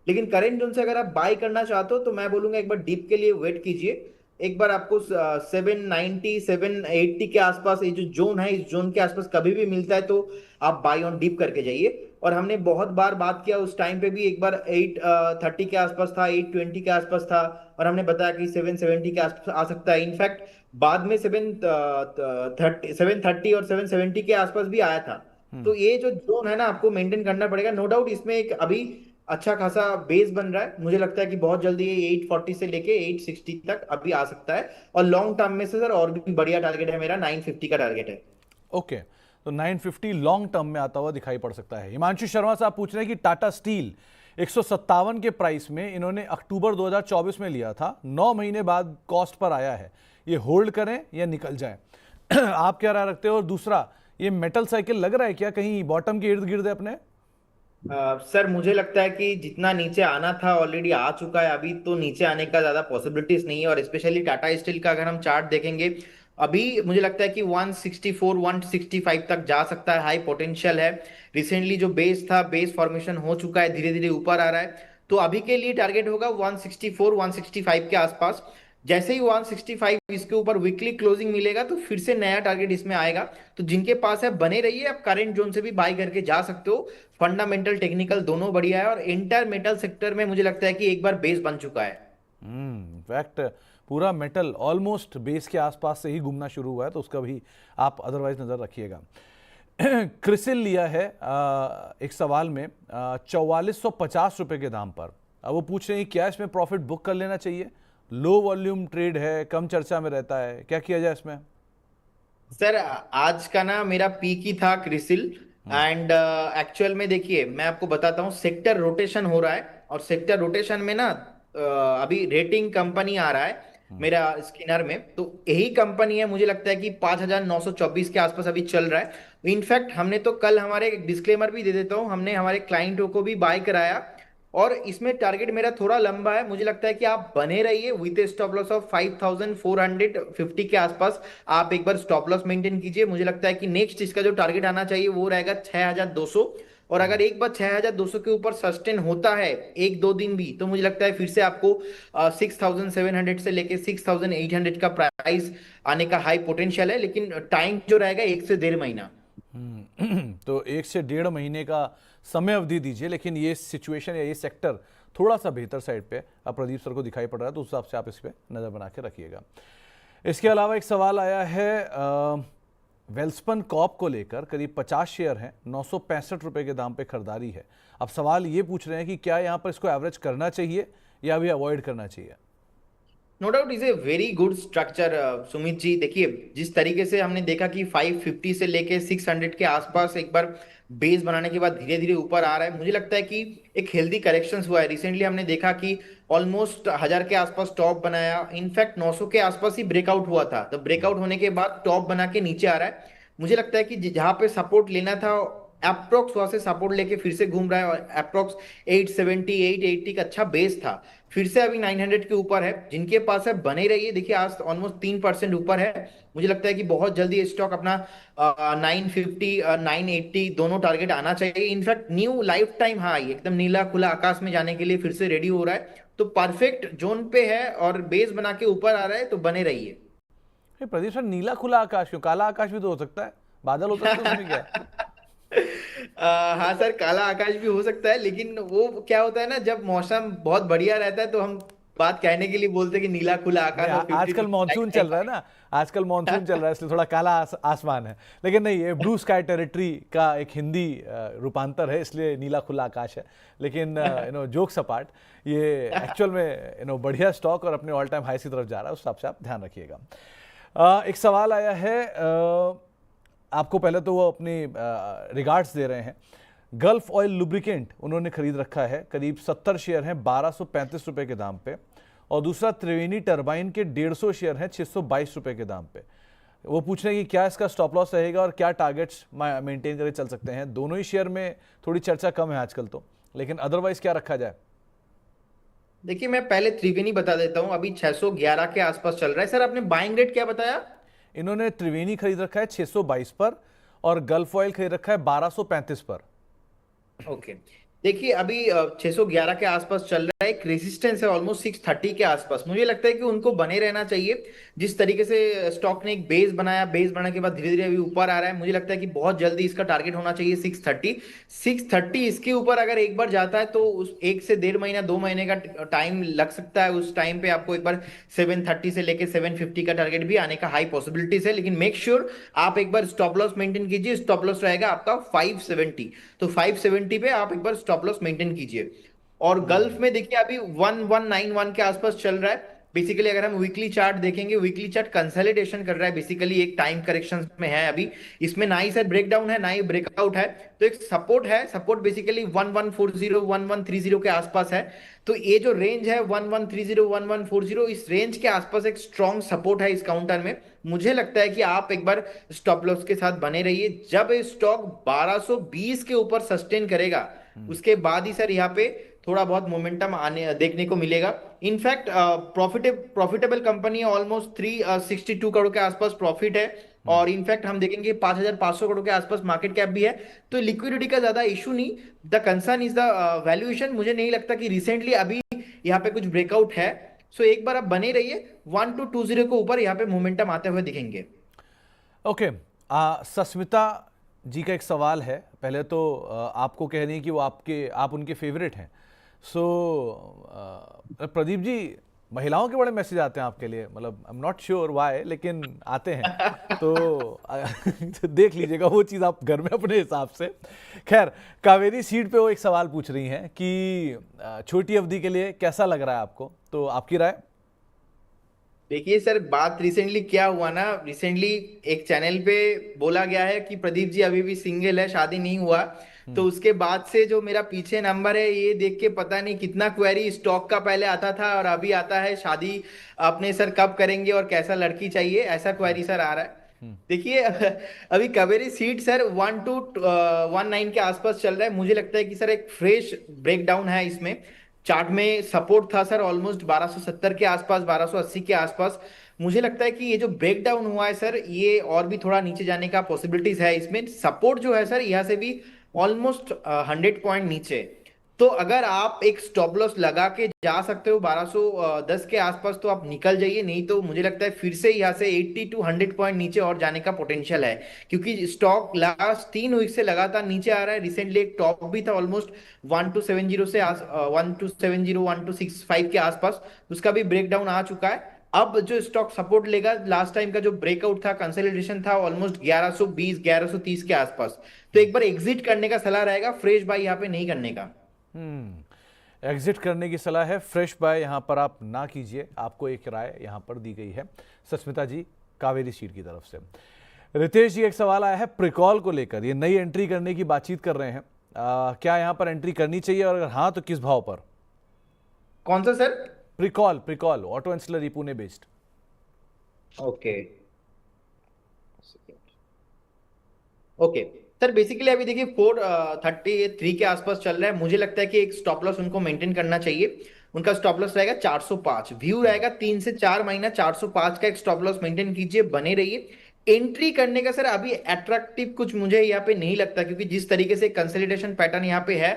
लेकिन करेंट जोन से अगर आप बाय करना चाहते हो तो मैं बोलूंगा एक बार डीप के लिए वेट कीजिए। एक बार आपको 790 780 के आसपास ये जो जोन है, इस जोन के आसपास कभी भी मिलता है तो आप बाय ऑन डीप करके जाइए। और हमने बहुत बार बात किया, उस टाइम पे भी एक बार 830 के आसपास था, 820 के आसपास था, और हमने बताया कि 770 के आसपास आ सकता है। इनफैक्ट बाद में 730 और 770 के आसपास भी आया था। तो ये जो जोन है ना, आपको मेंटेन करना पड़ेगा। नो डाउट इसमें एक अभी अच्छा खासा बेस बन रहा है। मुझे लगता है कि बहुत जल्दी ये 840 से लेके 860 तक अभी आ सकता है। और लॉन्ग टर्म में से सर और भी बढ़िया टारगेट है मेरा, 950 का टारगेट है। ओके, तो 950 लॉन्ग टर्म में आता हुआ दिखाई पड़ सकता है। हिमांशु शर्मा साहब पूछ रहे हैं कि टाटा स्टील 157 के प्राइस में इन्होंने अक्टूबर 2024 में लिया था, 9 महीने बाद कॉस्ट पर आया है, ये होल्ड करें या निकल जाए? आप क्या राय रखते हो? और दूसरा, ये मेटल साइकिल लग रहा है क्या कहीं बॉटम के इर्द गिर्द है अपने? सर मुझे लगता है कि जितना नीचे आना था ऑलरेडी आ चुका है। अभी तो नीचे आने का ज्यादा पॉसिबिलिटीज नहीं है। और स्पेशली टाटा स्टील का अगर हम चार्ट देखेंगे, अभी मुझे लगता है कि 164 165 तक जा सकता है, हाई पोटेंशियल है। रिसेंटली जो बेस था, बेस फॉर्मेशन हो चुका है, धीरे धीरे ऊपर आ रहा है। तो अभी के लिए टारगेट होगा 164 165 के आसपास। जैसे ही 165 इसके ऊपर वीकली क्लोजिंग मिलेगा तो फिर से नया टारगेट इसमें आएगा। तो जिनके पास है बने रहिए, आप करंट जोन से भी बाय करके जा सकते हो। फंडामेंटल टेक्निकल दोनों बढ़िया है। और इंटर मेटल सेक्टर में मुझे लगता है कि एक बार बेस बन चुका है। फैक्ट, पूरा मेटल ऑलमोस्ट बेस के आसपास से ही घूमना शुरू हुआ है, तो उसका भी आप अदरवाइज नजर रखिएगा। क्रिसिल लिया है एक सवाल में 4450 रुपए के दाम पर। अब वो पूछ रहे हैं क्या इसमें प्रॉफिट बुक कर लेना चाहिए? लो वॉल्यूम ट्रेड है, कम चर्चा में रहता है, क्या किया जाए इसमें? सर आज का ना मेरा पीक ही था क्रिसिल। एंड एक्चुअल में देखिए मैं आपको बताता हूँ, सेक्टर रोटेशन हो रहा है। और सेक्टर रोटेशन में ना अभी रेटिंग कंपनी आ रहा है मेरा स्किनर में। तो यही कंपनी है, मुझे लगता है कि 5924 के आसपास अभी चल रहा है। इनफैक्ट हमने तो कल, हमारे एक डिस्क्लेमर भी दे देता हूँ, हमने हमारे क्लाइंटों को भी बाय कराया। और इसमें टारगेट मेरा थोड़ा लंबा है। मुझे लगता है कि आप बने रहिए with A stop loss of 5450 के आसपास। आप एक बार स्टॉप लॉस मेंटेन कीजिए। मुझे लगता है कि नेक्स्ट इसका जो टारगेट आना चाहिए वो रहेगा 6200। और अगर एक बार 6200 के ऊपर सस्टेन होता है 1-2 दिन भी, तो मुझे लगता है फिर से आपको 6700 से लेके 6800 का प्राइस आने का हाई पोटेंशियल है। लेकिन टाइम जो रहेगा 1 से 1.5 महीना। तो 1 से 1.5 महीने का समय अवधि दीजिए। लेकिन ये सिचुएशन या ये सेक्टर थोड़ा सा बेहतर साइड पे अब प्रदीप सर को दिखाई पड़ रहा है, तो उस हिसाब से आप इस पर नज़र बना के रखिएगा। इसके अलावा एक सवाल आया है वेल्सपन कॉप को लेकर, करीब 50 शेयर हैं, 965 रुपये के दाम पे खरीदारी है। अब सवाल ये पूछ रहे हैं कि क्या यहाँ पर इसको एवरेज करना चाहिए या अभी अवॉइड करना चाहिए? No doubt is a very good structure Sumit ji. देखिए जिस तरीके से हमने देखा कि 550 से लेके 600 के आसपास एक बार बेस बनाने के बाद धीरे धीरे ऊपर आ रहा है, मुझे लगता है कि एक हेल्दी करेक्शन हुआ है। रिसेंटली हमने देखा कि ऑलमोस्ट 1000 के आसपास टॉप बनाया, इनफैक्ट 900 के आसपास ही ब्रेकआउट हुआ था। तो ब्रेकआउट होने के बाद टॉप बना के नीचे आ रहा है। मुझे लगता है कि जहां पे सपोर्ट लेना था अप्रोक्स वहां से सपोर्ट लेके फिर से घूम रहा है, और अप्रोक्स 870 880 का अच्छा बेस था। फिर से अभी 900 के ऊपर है, जिनके पास है बने रहिए। देखिए आज ऑलमोस्ट 3% ऊपर है। मुझे लगता है कि बहुत जल्दी ये स्टॉक अपना 950 980 दोनों टारगेट आना चाहिए। In fact new life time high एकदम नीला खुला आकाश में जाने के लिए फिर से रेडी हो रहा है। तो परफेक्ट जोन पे है और बेस बना के ऊपर आ रहा है, तो बने रहिए। प्रदीप सर, नीला खुला आकाश क्यों? काला आकाश भी तो हो सकता है, बादल हो सकते हैं, उसमें क्या है? हाँ सर, काला आकाश भी हो सकता है, लेकिन वो क्या होता है ना, जब मौसम बहुत बढ़िया रहता है तो हम बात कहने के लिए बोलते हैं कि नीला खुला नहीं, आकाश और 50 आजकल मानसून चल रहा है ना, आजकल मानसून चल रहा है, इसलिए थोड़ा काला आसमान है। लेकिन नहीं, ये ब्लू स्काई टेरिटरी का एक हिंदी रूपांतर है, इसलिए नीला खुला आकाश है। लेकिन जोक्स अपार्ट, ये एक्चुअल में बढ़िया स्टॉक और अपने ऑल टाइम हाई की तरफ जा रहा है, उस हिसाब से आप ध्यान रखिएगा। एक सवाल आया है, आपको पहले तो वो अपनी रिगार्ड्स दे रहे हैं। गल्फ ऑयल लुब्रिकेंट उन्होंने खरीद रखा है, करीब 70 शेयर हैं 1235 रुपए के दाम पे, और दूसरा त्रिवेणी टरबाइन के 150 शेयर हैं 622 रुपए के दाम पे। वो पूछ रहे हैं कि क्या इसका स्टॉप लॉस रहेगा और क्या टारगेट्स मेंटेन करके चल सकते हैं। दोनों ही शेयर में थोड़ी चर्चा कम है आजकल तो, लेकिन अदरवाइज क्या रखा जाए? देखिए मैं पहले त्रिवेणी बता देता हूँ, अभी 611 के आसपास चल रहा है। सर आपने बाइंग रेट क्या बताया? इन्होंने त्रिवेणी खरीद रखा है 622 पर और गल्फ ऑयल खरीद रखा है 1235 पर। ओके, देखिए अभी 611 के आसपास चल रहा है। एक रेजिस्टेंस है ऑलमोस्ट 630 के आसपास। मुझे लगता है कि उनको बने रहना चाहिए। जिस तरीके से स्टॉक ने एक बेस बनाया, बेस बनाने के बाद धीरे धीरे अभी ऊपर आ रहा है, मुझे लगता है कि बहुत जल्दी इसका टारगेट होना चाहिए 630। 630 इसके ऊपर अगर एक बार जाता है तो उस 1 से 1.5 महीना 2 महीने का टाइम लग सकता है। उस टाइम पे आपको एक बार 730 से लेके 750 का टारगेट भी आने का हाई पॉसिबिलिटीज है। लेकिन मेक श्योर आप एक बार स्टॉप लॉस मेंटेन कीजिए। स्टॉप लॉस रहेगा आपका 570। तो 570 पे आप एक बार स्टॉप लॉस मेंटेन कीजिए। और गल्फ में देखिए अभी 1191 के आसपास चल रहा है। बेसिकली अगर हम वीकली चार्ट देखेंगे, वीकली चार्ट कंसोलिडेशन कर रहा है, बेसिकली एक टाइम करेक्शन में है अभी। इसमें ना ही सर ब्रेकडाउन है ना ही ब्रेकआउट है। तो एक सपोर्ट है, सपोर्ट बेसिकली 1140 1130 के आसपास है। तो ये जो रेंज है 1130 1140, इस रेंज के आसपास एक स्ट्रॉन्ग सपोर्ट है इस काउंटर में। मुझे लगता है कि आप एक बार स्टॉप लॉस के साथ बने रहिए। जब ये स्टॉक 1220 के ऊपर सस्टेन करेगा, उसके बाद ही सर यहाँ पे थोड़ा बहुत मोमेंटम आने देखने को मिलेगा। इनफैक्ट प्रॉफिटेबल कंपनी है, ऑलमोस्ट 362 करोड़ के आसपास प्रॉफिट है। और इनफैक्ट हम देखेंगे 5500 करोड़ के आसपास मार्केट कैप भी है। तो लिक्विडिटी का ज्यादा इशू नहीं, the concern is the valuation. मुझे नहीं लगता कि रिसेंटली अभी यहाँ पे कुछ ब्रेकआउट है। सो एक बार आप बने रहिए, 1220 के ऊपर यहाँ पे मोमेंटम आते हुए दिखेंगे। ओके, सस्मिता जी का एक सवाल है। पहले तो आपको कह रही है कि वो आप उनके फेवरेट हैं। सो प्रदीप जी, महिलाओं के बड़े मैसेज आते हैं आपके लिए, मतलब I am not sure why, लेकिन आते हैं। तो देख लीजिएगा वो चीज़ आप घर में अपने हिसाब से। खैर, कावेरी सीड पे वो एक सवाल पूछ रही हैं कि छोटी अवधि के लिए कैसा लग रहा है आपको, तो आपकी राय? देखिए सर, बात रिसेंटली क्या हुआ ना, रिसेंटली एक चैनल पे बोला गया है कि प्रदीप जी अभी भी सिंगल है, शादी नहीं हुआ। तो उसके बाद से जो मेरा पीछे नंबर है, ये देख के पता नहीं कितना क्वेरी स्टॉक का पहले आता था और अभी आता है शादी अपने सर कब करेंगे और कैसा लड़की चाहिए, ऐसा क्वेरी सर आ रहा है। देखिए अभी कावेरी सीट सर 1219 के आसपास चल रहा है। मुझे लगता है कि सर एक फ्रेश ब्रेकडाउन है इसमें। चार्ट में सपोर्ट था सर ऑलमोस्ट 1270 के आसपास, 1280 के आसपास। मुझे लगता है कि ये जो ब्रेकडाउन हुआ है सर, ये और भी थोड़ा नीचे जाने का पॉसिबिलिटीज है इसमें। सपोर्ट जो है सर यहाँ से भी ऑलमोस्ट 100 पॉइंट नीचे। तो अगर आप एक स्टॉप लॉस लगा के जा सकते हो 1210 के आसपास, तो आप निकल जाइए। नहीं तो मुझे लगता है फिर से यहाँ से 80 टू 100 पॉइंट नीचे और जाने का पोटेंशियल है, क्योंकि स्टॉक लास्ट 3 वीक से लगातार नीचे आ रहा है। रिसेंटली एक टॉप भी था ऑलमोस्ट 1270 से 1270 1265 के आसपास, उसका भी ब्रेकडाउन आ चुका है। अब जो स्टॉक सपोर्ट लेगा, लास्ट टाइम का जो ब्रेकआउट था, कंसोलिडेशन था ऑलमोस्ट 1120 1130 के आसपास। तो एक बार एग्जिट करने का सलाह रहेगा, फ्रेश बाय यहाँ पे नहीं करने का। एग्जिट करने की सलाह है, फ्रेश बाय यहाँ पर आप ना कीजिए, आपको एक राय यहाँ पर दी गई है सस्मिता जी कावेरी सीट की तरफ से। रितेश जी, एक सवाल आया है प्रिकॉल को लेकर, ये नई एंट्री करने की बातचीत कर रहे हैं, क्या यहाँ पर एंट्री करनी चाहिए और अगर हाँ तो किस भाव पर? कौन सा sir? Pricol, Pricol auto ancillary Pune based. Okay okay sir, basically अभी देखिए 433 के आसपास चल रहा है। मुझे लगता है कि एक स्टॉप लॉस उनको मेंटेन करना चाहिए। उनका स्टॉप लॉस रहेगा 405, व्यू रहेगा 3 से 4 महीना 405 का एक स्टॉप लॉस मेंटेन कीजिए, बने रहिए। एंट्री करने का सर अभी अट्रैक्टिव कुछ मुझे यहाँ पे नहीं लगता, क्योंकि जिस तरीके से कंसोलिडेशन पैटर्न यहाँ पे है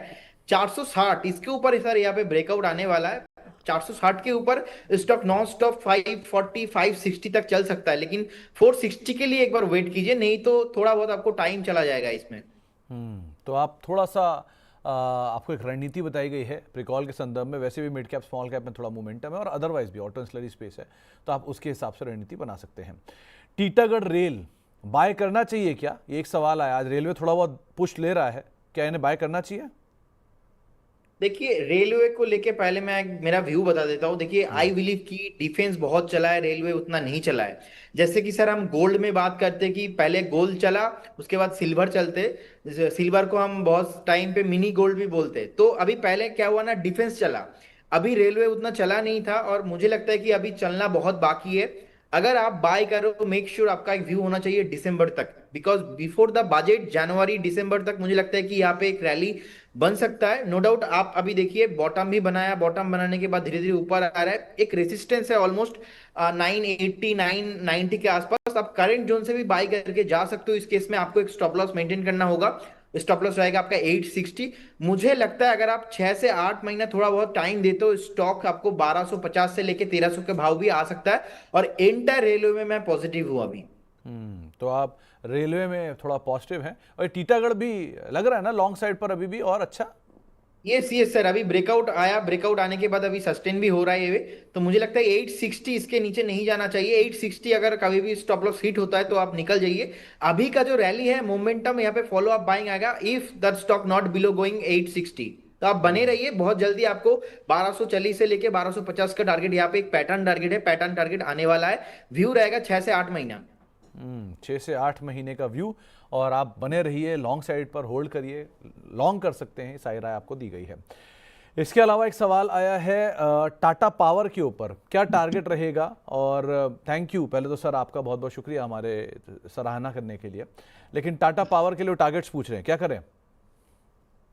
460 इसके ऊपर सर यहाँ पे ब्रेकआउट आने वाला है। 460 के ऊपर स्टॉक नॉन स्टॉप 540 560 तक चल सकता है, लेकिन 460 के लिए एक बार वेट कीजिए, नहीं तो थोड़ा बहुत आपको टाइम चला जाएगा इसमें। तो आप थोड़ा सा आपको एक रणनीति बताई गई है प्रिकॉल के संदर्भ में, वैसे भी मिड कैप स्मॉल कैप में थोड़ा मोमेंटम है और अदरवाइज भी ऑटो एंसिलरी स्पेस है, तो आप उसके हिसाब से रणनीति बना सकते हैं। टीटागढ़ रेल बाय करना चाहिए क्या, ये एक सवाल आया। आज रेलवे थोड़ा बहुत पुश ले रहा है, क्या इन्हें बाय करना चाहिए? देखिए रेलवे को लेके पहले मैं मेरा व्यू बता देता हूँ। देखिए आई बिलीव कि डिफेंस बहुत चला है, रेलवे उतना नहीं चला है। जैसे कि सर हम गोल्ड में बात करते कि पहले गोल्ड चला, उसके बाद सिल्वर चलते, सिल्वर को हम बहुत टाइम पे मिनी गोल्ड भी बोलते। तो अभी पहले क्या हुआ ना, डिफेंस चला, अभी रेलवे उतना चला नहीं था, और मुझे लगता है कि अभी चलना बहुत बाकी है। अगर आप बाय करो तो मेक श्योर आपका एक व्यू होना चाहिए दिसंबर तक, बिकॉज बिफोर द बजट जनवरी दिसंबर तक मुझे लगता है कि यहाँ पे एक रैली बन सकता है। नो डाउट आप अभी देखिए बॉटम भी बनाया, बॉटम बनाने के बाद धीरे धीरे ऊपर आ रहा है। एक रेसिस्टेंस है ऑलमोस्ट 980 990 के आसपास, आप करंट जोन से भी बाय करके जा सकते हो। इस केस में आपको एक स्टॉप लॉस मेंटेन करना होगा, स्टॉप लॉस रहेगा आपका 860। मुझे लगता है अगर आप 6 से 8 महीना थोड़ा बहुत टाइम देते हो, स्टॉक आपको 1250 से लेके 1300 के भाव भी आ सकता है। और एंटायर रेलवे में मैं पॉजिटिव हूं अभी। तो आप रेलवे में थोड़ा पॉजिटिव हैं, और टीटागढ़ भी लग रहा है ना लॉन्ग साइड पर अभी भी और अच्छा। यस यस सर, अभी ब्रेकआउट आया, ब्रेकआउट आने के बाद अभी सस्टेन भी हो रहा है ये, तो मुझे लगता है 860 इसके नीचे नहीं जाना चाहिए। 860 अगर कभी भी स्टॉप लॉस हिट होता है तो आप निकल जाइए। अभी का जो रैली है मोमेंटम यहाँ पे फॉलो अप बाइंग आएगा if that stock not below going 860, तो आप बने रहिए। बहुत जल्दी आपको 1240 से लेके 1250 का टारगेट, यहाँ पे एक पैटर्न टारगेट है, पैटर्न टारगेट आने वाला है। व्यू रहेगा 6 से 8 महीना। 6 से 8 महीने का व्यू, और आप बने रहिए, लॉन्ग साइड पर होल्ड करिए, लॉन्ग कर सकते हैं, सारी राय आपको दी गई है। इसके अलावा एक सवाल आया है टाटा पावर के ऊपर, क्या टारगेट रहेगा? और थैंक यू पहले तो सर, आपका बहुत बहुत शुक्रिया हमारे सराहना करने के लिए, लेकिन टाटा पावर के लिए टारगेट्स पूछ रहे हैं, क्या करें?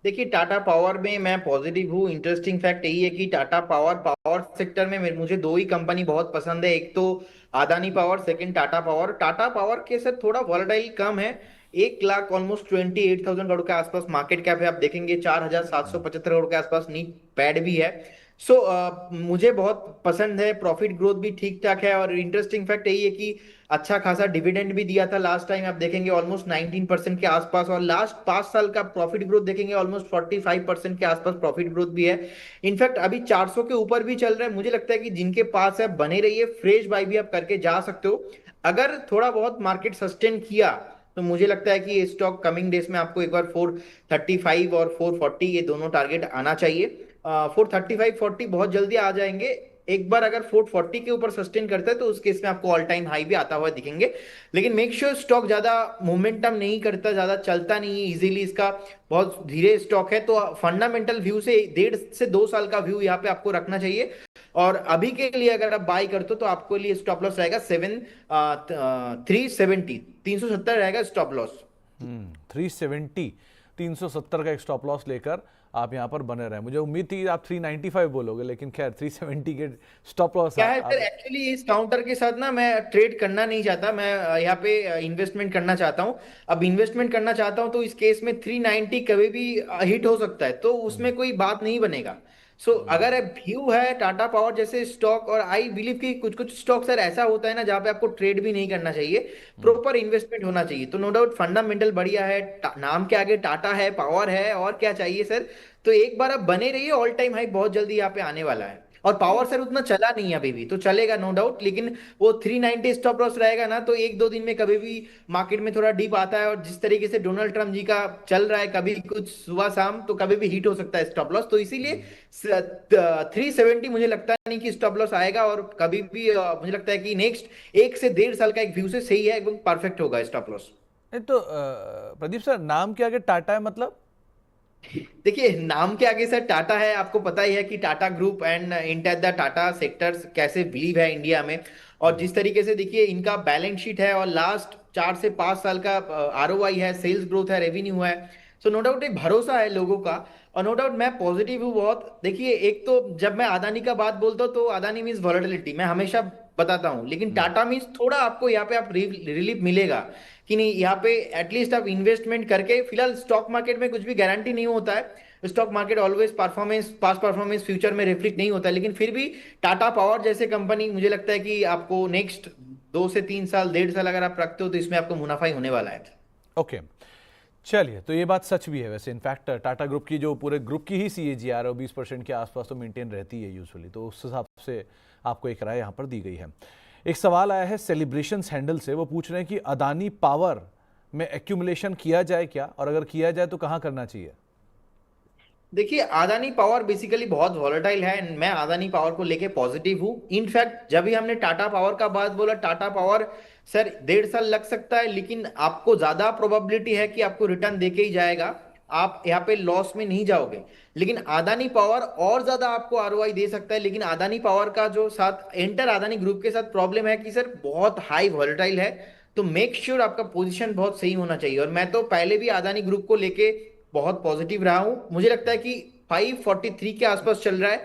देखिए टाटा पावर में मैं पॉजिटिव हूँ। इंटरेस्टिंग फैक्ट यही है कि टाटा पावर पावर सेक्टर में मुझे दो ही कंपनी बहुत पसंद है, एक तो Adani power, second Tata power. Tata power के सर थोड़ा वॉलेटाइल कम है, 1 लाख ऑलमोस्ट 28,000 करोड़ के आसपास मार्केट कैप है। आप देखेंगे 4,775 करोड़ के आसपास नीट पैड भी है। सो मुझे बहुत पसंद है, प्रॉफिट ग्रोथ भी ठीक ठाक है। और इंटरेस्टिंग फैक्ट यही है कि अच्छा खासा डिविडेंड भी दिया था लास्ट टाइम, आप देखेंगे ऑलमोस्ट 19% के आसपास, और लास्ट 5 साल का प्रॉफिट ग्रोथ देखेंगे ऑलमोस्ट 45% के आसपास प्रॉफिट ग्रोथ भी है। इनफैक्ट अभी 400 के ऊपर भी चल रहा है। मुझे लगता है कि जिनके पास है बने रहिए, फ्रेश बाय भी आप करके जा सकते हो। अगर थोड़ा बहुत मार्केट सस्टेन किया तो मुझे लगता है कि ये स्टॉक कमिंग डेज में आपको एक बार 435 और 440 ये दोनों टारगेट आना चाहिए। 435 40 बहुत जल्दी आ जाएंगे। एक बार अगर 440 के ऊपर सस्टेन करता है तो उस केस में आपको ऑल टाइम हाई भी आता हुआ दिखेंगे। लेकिन मेक श्योर स्टॉक ज्यादा मोमेंटम नहीं करता, ज्यादा चलता नहीं है इजीली, इसका बहुत धीरे स्टॉक है। तो फंडामेंटल व्यू से 1.5 से 2 साल का व्यू यहाँ पे आपको रखना चाहिए। और अभी के लिए अगर आप बाय करते हो तो आपको लिए स्टॉप लॉस रहेगा 370 370 रहेगा स्टॉप लॉस। 370 370 का एक स्टॉप लॉस लेकर आप यहाँ पर बने रहे। मुझे उम्मीद थी आप 395 बोलोगे, लेकिन खैर 370 के स्टॉप लॉस। क्या है सर, एक्चुअली इस काउंटर के साथ ना मैं ट्रेड करना नहीं चाहता, मैं यहाँ पे इन्वेस्टमेंट करना चाहता हूँ। अब इन्वेस्टमेंट करना चाहता हूँ तो इस केस में 390 कभी भी हिट हो सकता है, तो उसमें कोई बात नहीं बनेगा। सो अगर व्यू है टाटा पावर जैसे स्टॉक, और आई बिलीव कि कुछ कुछ स्टॉक सर ऐसा होता है ना जहाँ पे आपको ट्रेड भी नहीं करना चाहिए, प्रॉपर इन्वेस्टमेंट होना चाहिए। तो नो डाउट फंडामेंटल बढ़िया है, नाम के आगे टाटा है, पावर है, और क्या चाहिए सर। तो एक बार आप बने रहिए, ऑल टाइम हाई बहुत जल्दी यहाँ पे आने वाला है। और पावर सर उतना चला नहीं है अभी भी, तो चलेगा नो डाउट, लेकिन वो 390 स्टॉप लॉस रहेगा ना, तो एक दो दिन में कभी भी मार्केट में थोड़ा डिप आता है, और जिस तरीके से डोनाल्ड ट्रम्प जी का चल रहा है, कभी कुछ सुबह शाम तो कभी भी हिट हो सकता है स्टॉप लॉस, तो इसीलिए 370 मुझे लगता नहीं कि स्टॉप लॉस आएगा, और कभी भी मुझे लगता है कि नेक्स्ट 1 से 1.5 साल का एक व्यू से सही है, एकदम परफेक्ट होगा स्टॉप लॉस। नहीं तो प्रदीप सर, नाम के आगे टाटा है मतलब? देखिए नाम के आगे सर टाटा है, आपको पता ही है कि Tata group and enter the Tata sectors कैसे बिलीव है इंडिया में, और जिस तरीके से देखिए इनका बैलेंस शीट है, और लास्ट 4 से 5 साल का आरओआई है, सेल्स ग्रोथ है, रेवेन्यू है, सो नो डाउट एक भरोसा है लोगों का। और नो डाउट मैं पॉजिटिव हूँ बहुत। देखिए एक तो जब मैं अदानी का बात बोलता हूँ तो अदानी मीन्स वॉलेटिलिटी, मैं हमेशा बताता हूँ, लेकिन टाटा मीन्स थोड़ा आपको यहाँ पे आप रिलीफ मिलेगा कि नहीं, यहाँ पे एटलीस्ट आप इन्वेस्टमेंट करके, फिलहाल स्टॉक मार्केट में कुछ भी गारंटी नहीं होता है, stock market always performance, past performance future में रिफ्लेक्ट नहीं होता है, लेकिन फिर भी टाटा पावर जैसे कंपनी मुझे लगता है कि आपको नेक्स्ट 2 से 3 साल, 1.5 साल अगर आप रखते हो तो इसमें आपको मुनाफा ही होने वाला है। ओके, चलिए, तो ये बात सच भी है वैसे। इनफैक्ट टाटा ग्रुप की जो पूरे ग्रुप की ही CAGR और 20% के आसपास तो मेंटेन रहती है यूजुअली, तो उस हिसाब से आपको एक राय यहाँ पर दी गई है। एक सवाल आया है सेलिब्रेशंस हैंडल से, वो पूछ रहे हैं कि अदानी पावर में एक्यूमुलेशन किया जाए क्या, और अगर किया जाए तो कहाँ करना चाहिए? देखिए अदानी पावर बेसिकली बहुत वॉलेटाइल है, and मैं अदानी पावर को लेके पॉजिटिव हूँ। इनफैक्ट जब भी हमने टाटा पावर का बात बोला, टाटा पावर सर 1.5 साल लग सकता है, लेकिन आपको ज्यादा प्रोबेबिलिटी है कि आपको रिटर्न देके ही जाएगा, आप यहाँ पे लॉस में नहीं जाओगे। लेकिन अदानी पावर और ज्यादा आपको आरओआई दे सकता है, लेकिन अदानी पावर का जो साथ एंटर अदानी ग्रुप के साथ प्रॉब्लम है कि सर बहुत हाई वॉलेटाइल है, तो मेक श्योर आपका पोजीशन बहुत सही होना चाहिए। और मैं तो पहले भी अदानी ग्रुप को लेके बहुत पॉजिटिव रहा हूं, मुझे लगता है कि 543 के आसपास चल रहा है,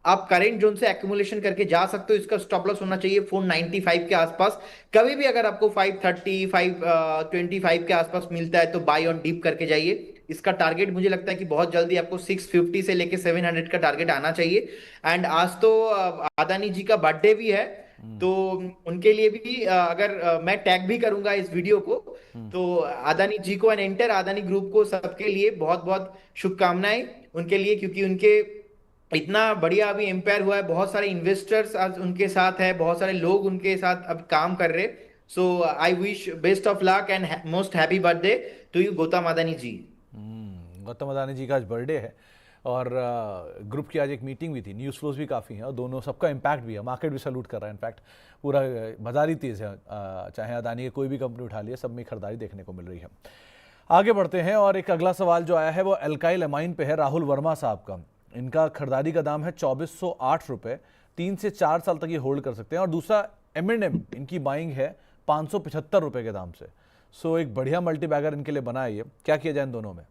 आप करेंट जोन से एक्यूमुलेशन करके जा सकते हो, इसका स्टॉप लॉस होना चाहिए 495 के आसपास। कभी भी अगर आपको 530 525 के आसपास मिलता है तो बाय ऑन डीप करके जाइए। इसका टारगेट मुझे लगता है कि बहुत जल्दी आपको 650 से लेके 700 का टारगेट आना चाहिए। एंड आज तो अदानी जी का बर्थडे भी है, तो उनके लिए भी अगर मैं टैग भी करूंगा इस वीडियो को, तो अदानी जी को एंड एंटर अदानी ग्रुप को सबके लिए बहुत बहुत शुभकामनाएं उनके लिए, क्योंकि उनके इतना बढ़िया अभी एम्पायर हुआ है, बहुत सारे इन्वेस्टर्स आज उनके साथ है, बहुत सारे लोग उनके साथ अब काम कर रहे। So I wish best of luck and most happy birthday to you Gautam Adani ji. Gautam Adani ji का आज बर्थडे है, और ग्रुप की आज एक मीटिंग भी थी, न्यूज़ फ्लोज भी काफ़ी हैं, और दोनों सबका इम्पैक्ट भी है, मार्केट भी सैल्यूट कर रहा है। इनफैक्ट पूरा बाजार ही तेज़ है, चाहे अदानी की कोई भी कंपनी उठा लिया, सब में खरीदारी देखने को मिल रही है। आगे बढ़ते हैं, और एक अगला सवाल जो आया है वो एल्काइल अमाइन पे है, राहुल वर्मा साहब का। इनका खरीदारी का दाम है 2408 रुपये, 3 से 4 साल तक ये होल्ड कर सकते हैं। और दूसरा M&M, इनकी बाइंग है 575 रुपये के दाम से। सो एक बढ़िया मल्टी बैगर इनके लिए बना है ये, क्या किया जाए इन दोनों में?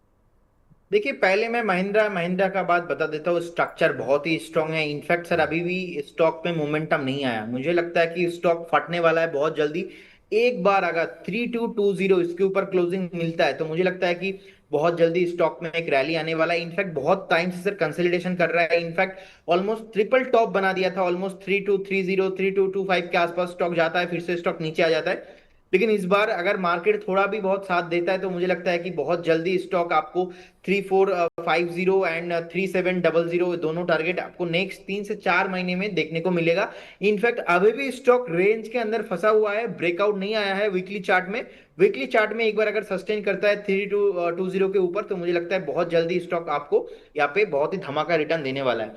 देखिए पहले मैं महिंद्रा महिंद्रा का बात बता देता हूँ, स्ट्रक्चर बहुत ही स्ट्रांग है। इनफैक्ट सर अभी भी स्टॉक में मोमेंटम नहीं आया, मुझे लगता है कि स्टॉक फटने वाला है बहुत जल्दी। एक बार अगर 3220 इसके ऊपर क्लोजिंग मिलता है तो मुझे लगता है कि बहुत जल्दी स्टॉक में एक रैली आने वाला है। इनफैक्ट बहुत टाइम से सर कंसोलिडेशन कर रहा है, इनफैक्ट ऑलमोस्ट ट्रिपल टॉप बना दिया था, ऑलमोस्ट 3230 3225 के आसपास स्टॉक जाता है, फिर से स्टॉक नीचे आ जाता है। लेकिन इस बार अगर मार्केट थोड़ा भी बहुत साथ देता है तो मुझे लगता है कि बहुत जल्दी स्टॉक आपको 3450 एंड 3700 दोनों टारगेट आपको नेक्स्ट 3 से 4 महीने में देखने को मिलेगा। इनफैक्ट अभी भी स्टॉक रेंज के अंदर फंसा हुआ है, ब्रेकआउट नहीं आया है वीकली चार्ट में। वीकली चार्ट में एक बार अगर सस्टेन करता है 3220 के ऊपर तो मुझे लगता है बहुत जल्दी स्टॉक आपको यहाँ पे बहुत ही धमाका रिटर्न देने वाला है।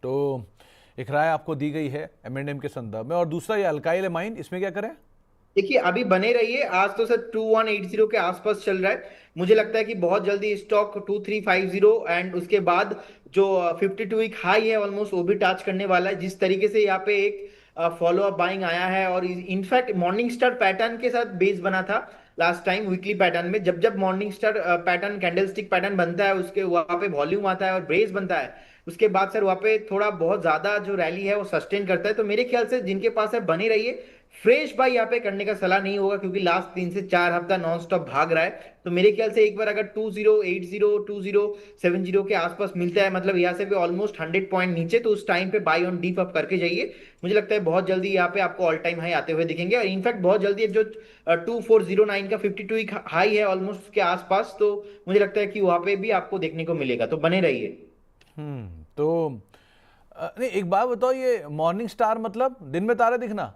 तो एक राय आपको दी गई है M&M के संदर्भ में, और दूसरा ये अल्काइल अमाइन, इसमें क्या करें? देखिए अभी बने रहिए, आज तो सर 2180 के आसपास चल रहा है, मुझे लगता है कि बहुत जल्दी स्टॉक 2350 एंड उसके बाद जो 52 वीक हाई है ऑलमोस्ट वो भी टच करने वाला है। जिस तरीके से यहाँ पे एक फॉलो अप बाइंग आया है, और इनफैक्ट मॉर्निंग स्टार पैटर्न के साथ बेस बना था लास्ट टाइम वीकली पैटर्न में। जब जब morning star pattern candlestick pattern बनता है उसके वहां पे वॉल्यूम आता है और बेस बनता है, उसके बाद सर वहां पे थोड़ा बहुत ज्यादा जो रैली है वो सस्टेन करता है। तो मेरे ख्याल से जिनके पास है बने रहिए, फ्रेश बाय यहाँ पे करने का सलाह नहीं होगा, क्योंकि लास्ट 3 से 4 हफ्ता नॉन स्टॉप भाग रहा है। तो मेरे ख्याल से एक बार अगर 2080 2070 के आसपास मिलता है, मतलब यहाँ से भी ऑलमोस्ट 100 पॉइंट नीचे, तो उस टाइम पे बाय ऑन डीप अप करके जाइए। मुझे लगता है बहुत जल्दी यहाँ पे आपको ऑल टाइम हाई आते हुए दिखेंगे, और इनफैक्ट बहुत जल्दी जो 2409 का 52 हाई है ऑलमोस्ट उसके आसपास, तो मुझे लगता है कि वहां पे भी आपको देखने को मिलेगा, तो बने रहिए। तो नहीं, एक बात बताओ, ये मॉर्निंग स्टार मतलब दिन में तारे दिखना?